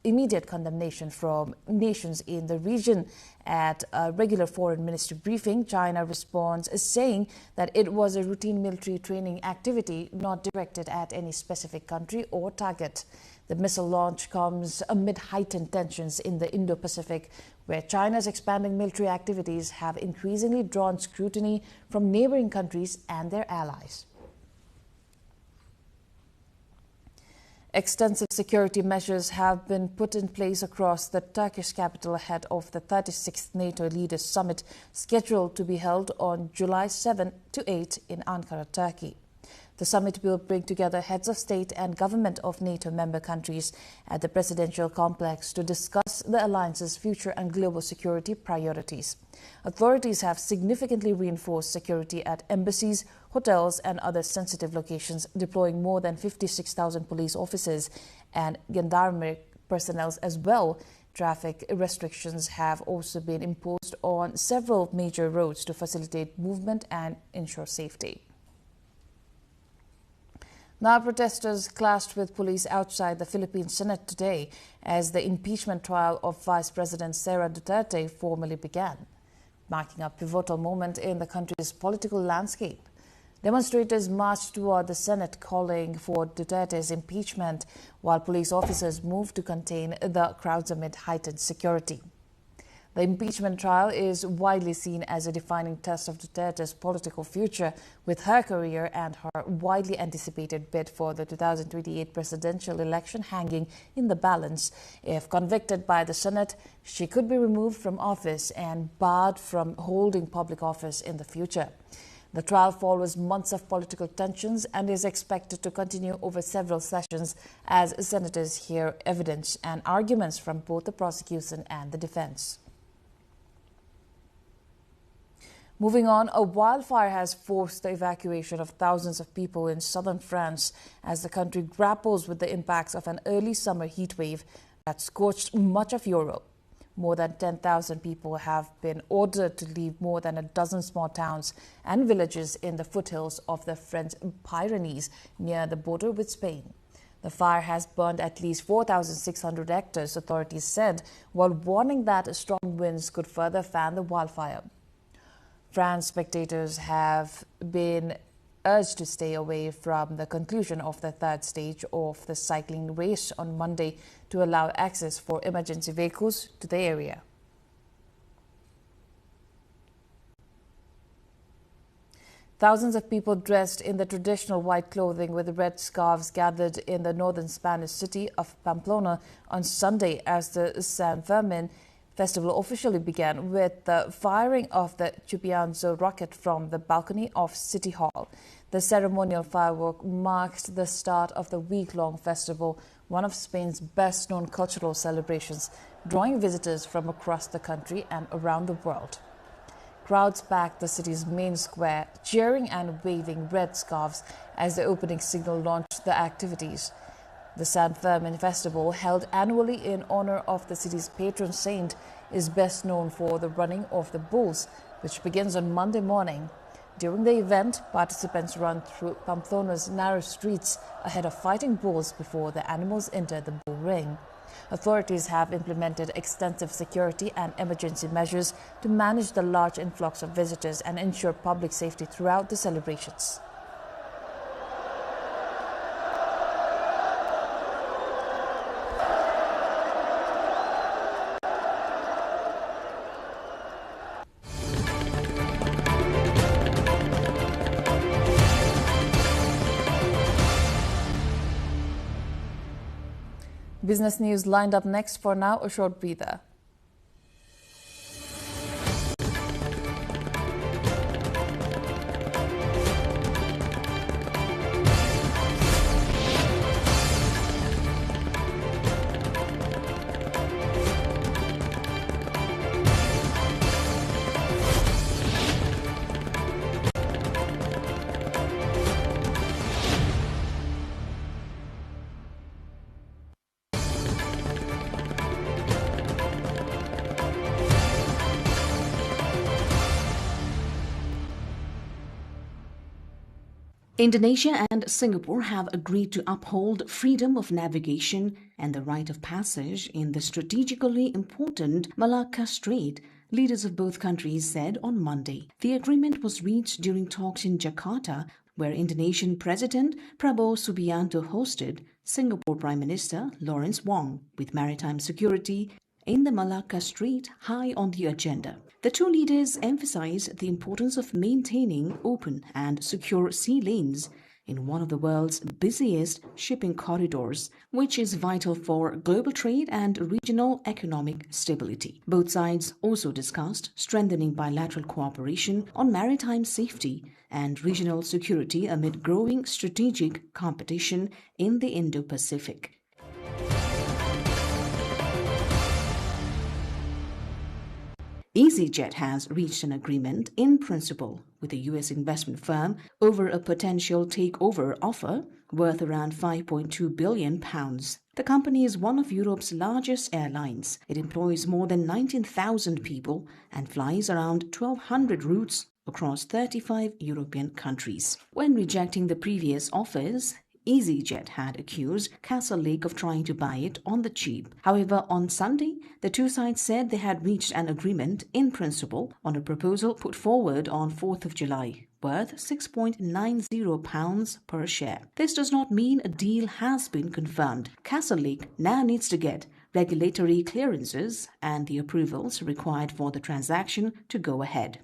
immediate condemnation from nations in the region. At a regular foreign ministry briefing, China responds saying that it was a routine military training activity not directed at any specific country or target. The missile launch comes amid heightened tensions in the Indo-Pacific, where China's expanding military activities have increasingly drawn scrutiny from neighboring countries and their allies. Extensive security measures have been put in place across the Turkish capital ahead of the 36th NATO Leaders Summit scheduled to be held on July 7 to 8 in Ankara, Turkey. The summit will bring together heads of state and government of NATO member countries at the presidential complex to discuss the alliance's future and global security priorities. Authorities have significantly reinforced security at embassies, hotels and other sensitive locations, deploying more than 56,000 police officers and gendarmerie personnel as well. Traffic restrictions have also been imposed on several major roads to facilitate movement and ensure safety. Now, protesters clashed with police outside the Philippine Senate today as the impeachment trial of Vice President Sara Duterte formally began, marking a pivotal moment in the country's political landscape. Demonstrators marched toward the Senate calling for Duterte's impeachment, while police officers moved to contain the crowds amid heightened security. The impeachment trial is widely seen as a defining test of Duterte's political future, with her career and her widely anticipated bid for the 2028 presidential election hanging in the balance. If convicted by the Senate, she could be removed from office and barred from holding public office in the future. The trial follows months of political tensions and is expected to continue over several sessions as senators hear evidence and arguments from both the prosecution and the defense. Moving on, a wildfire has forced the evacuation of thousands of people in southern France as the country grapples with the impacts of an early summer heat wave that scorched much of Europe. More than 10,000 people have been ordered to leave more than a dozen small towns and villages in the foothills of the French Pyrenees near the border with Spain. The fire has burned at least 4,600 hectares, authorities said, while warning that strong winds could further fan the wildfire. France spectators have been urged to stay away from the conclusion of the third stage of the cycling race on Monday to allow access for emergency vehicles to the area. Thousands of people dressed in the traditional white clothing with red scarves gathered in the northern Spanish city of Pamplona on Sunday as the San Fermin festival officially began with the firing of the Chupianzo rocket from the balcony of City Hall. The ceremonial firework marked the start of the week-long festival, one of Spain's best-known cultural celebrations, drawing visitors from across the country and around the world. Crowds packed the city's main square, cheering and waving red scarves as the opening signal launched the activities. The San Fermin Festival, held annually in honor of the city's patron saint, is best known for the running of the bulls, which begins on Monday morning. During the event, participants run through Pamplona's narrow streets ahead of fighting bulls before the animals enter the bull ring. Authorities have implemented extensive security and emergency measures to manage the large influx of visitors and ensure public safety throughout the celebrations. Business news lined up next. For now, a short breather. Indonesia and Singapore have agreed to uphold freedom of navigation and the right of passage in the strategically important Malacca Strait, leaders of both countries said on Monday. The agreement was reached during talks in Jakarta, where Indonesian President Prabowo Subianto hosted Singapore Prime Minister Lawrence Wong, with maritime security in the Malacca Strait high on the agenda. The two leaders emphasized the importance of maintaining open and secure sea lanes in one of the world's busiest shipping corridors, which is vital for global trade and regional economic stability. Both sides also discussed strengthening bilateral cooperation on maritime safety and regional security amid growing strategic competition in the Indo-Pacific. EasyJet has reached an agreement in principle with a U.S. investment firm over a potential takeover offer worth around £5.2 billion. The company is one of Europe's largest airlines. It employs more than 19,000 people and flies around 1,200 routes across 35 European countries. When rejecting the previous offers, EasyJet had accused Castlelake of trying to buy it on the cheap. However, on Sunday, the two sides said they had reached an agreement in principle on a proposal put forward on 4th of July, worth £6.90 per share. This does not mean a deal has been confirmed. Castlelake now needs to get regulatory clearances and the approvals required for the transaction to go ahead.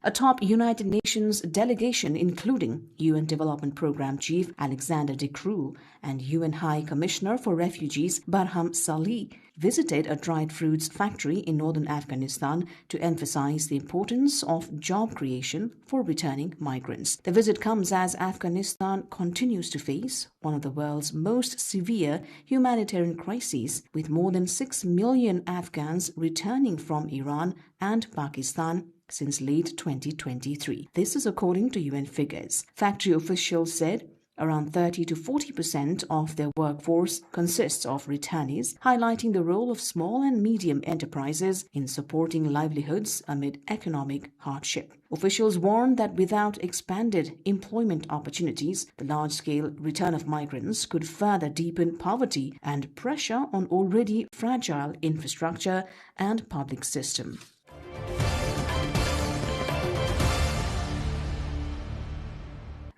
A top United Nations delegation, including UN Development Programme Chief Alexander De Croo and UN High Commissioner for Refugees Barham Salih, visited a dried fruits factory in northern Afghanistan to emphasize the importance of job creation for returning migrants. The visit comes as Afghanistan continues to face one of the world's most severe humanitarian crises, with more than 6 million Afghans returning from Iran and Pakistan since late 2023. This is according to UN figures. Factory officials said around 30 to 40% of their workforce consists of returnees, highlighting the role of small and medium enterprises in supporting livelihoods amid economic hardship. Officials warned that without expanded employment opportunities, the large-scale return of migrants could further deepen poverty and pressure on already fragile infrastructure and public system.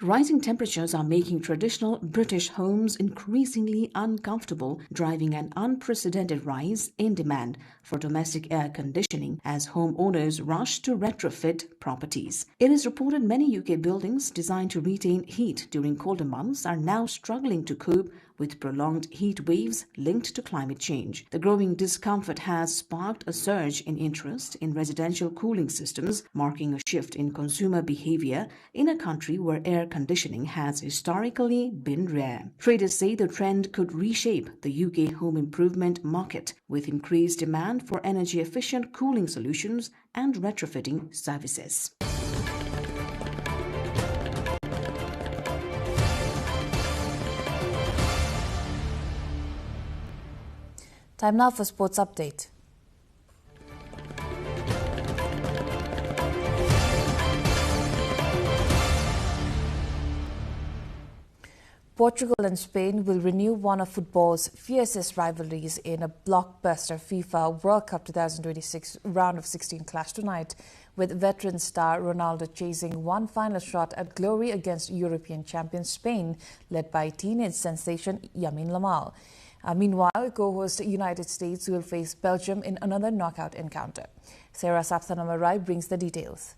Rising temperatures are making traditional British homes increasingly uncomfortable, driving an unprecedented rise in demand for domestic air conditioning as homeowners rush to retrofit properties. It is reported many UK buildings designed to retain heat during colder months are now struggling to cope with prolonged heat waves linked to climate change. The growing discomfort has sparked a surge in interest in residential cooling systems, marking a shift in consumer behavior in a country where air conditioning has historically been rare. Traders say the trend could reshape the UK home improvement market, with increased demand for energy-efficient cooling solutions and retrofitting services. Time now for sports update. Portugal and Spain will renew one of football's fiercest rivalries in a blockbuster FIFA World Cup 2026 round of 16 clash tonight, with veteran star Ronaldo chasing one final shot at glory against European champion Spain, led by teenage sensation Lamine Yamal. Meanwhile, co-host United States will face Belgium in another knockout encounter. Sarah Saptanamarai brings the details.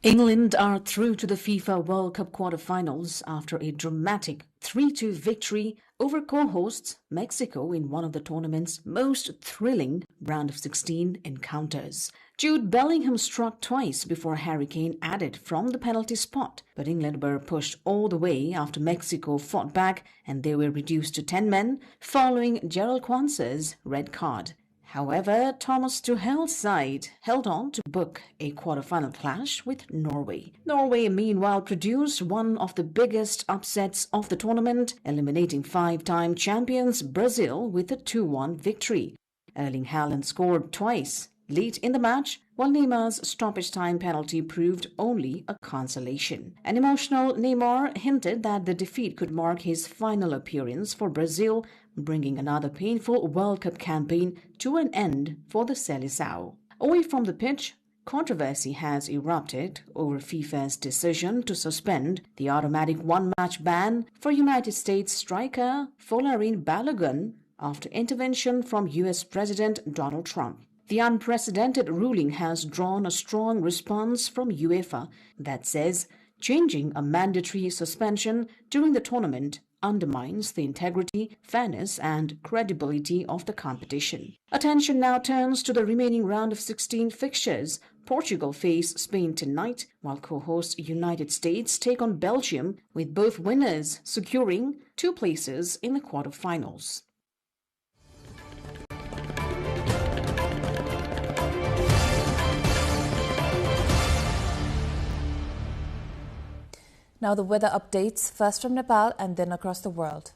England are through to the FIFA World Cup quarter-finals after a dramatic 3-2 victory over co-hosts Mexico in one of the tournament's most thrilling round of 16 encounters. Jude Bellingham struck twice before Harry Kane added from the penalty spot, but England were pushed all the way after Mexico fought back and they were reduced to 10 men following Gerald Kwanzaa's red card. However, Thomas Tuchel's side held on to book a quarter-final clash with Norway. Norway, meanwhile, produced one of the biggest upsets of the tournament, eliminating five-time champions Brazil with a 2-1 victory. Erling Haaland scored twice late in the match, while Neymar's stoppage time penalty proved only a consolation. An emotional Neymar hinted that the defeat could mark his final appearance for Brazil, bringing another painful World Cup campaign to an end for the Seleção. Away from the pitch, controversy has erupted over FIFA's decision to suspend the automatic one-match ban for United States striker Folarin Balogun after intervention from US President Donald Trump. The unprecedented ruling has drawn a strong response from UEFA that says changing a mandatory suspension during the tournament undermines the integrity, fairness and credibility of the competition. Attention now turns to the remaining round of 16 fixtures. Portugal face Spain tonight, while co-host United States take on Belgium, with both winners securing 2 places in the quarter-finals. Now the weather updates, first from Nepal and then across the world.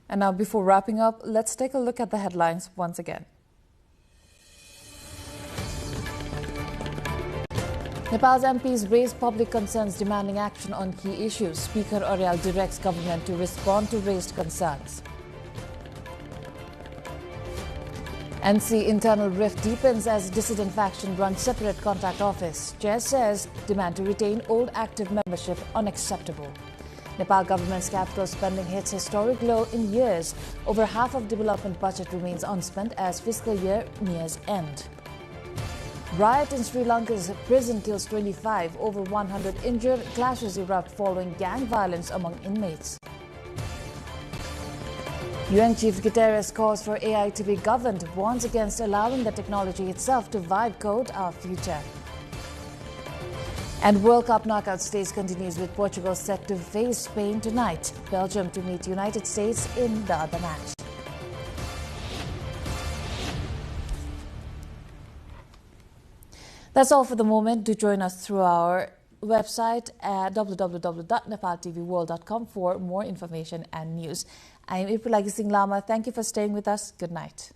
And now, before wrapping up, let's take a look at the headlines once again. Nepal's MPs raised public concerns demanding action on key issues. Speaker Aryal directs government to respond to raised concerns. NC internal rift deepens as dissident faction runs separate contact office. Chair says demand to retain old active membership unacceptable. Nepal government's capital spending hits historic low in years. Over half of development budget remains unspent as fiscal year nears end. Riot in Sri Lanka's prison kills 25, over 100 injured. Clashes erupt following gang violence among inmates. UN Chief Guterres calls for AI to be governed, warns against allowing the technology itself to vibe code our future. And World Cup knockout stage continues with Portugal set to face Spain tonight. Belgium to meet United States in the other match. That's all for the moment. Do join us through our website at www.nepaltelevision.com for more information and news. I am Ipulagi Singh Lama. Thank you for staying with us. Good night.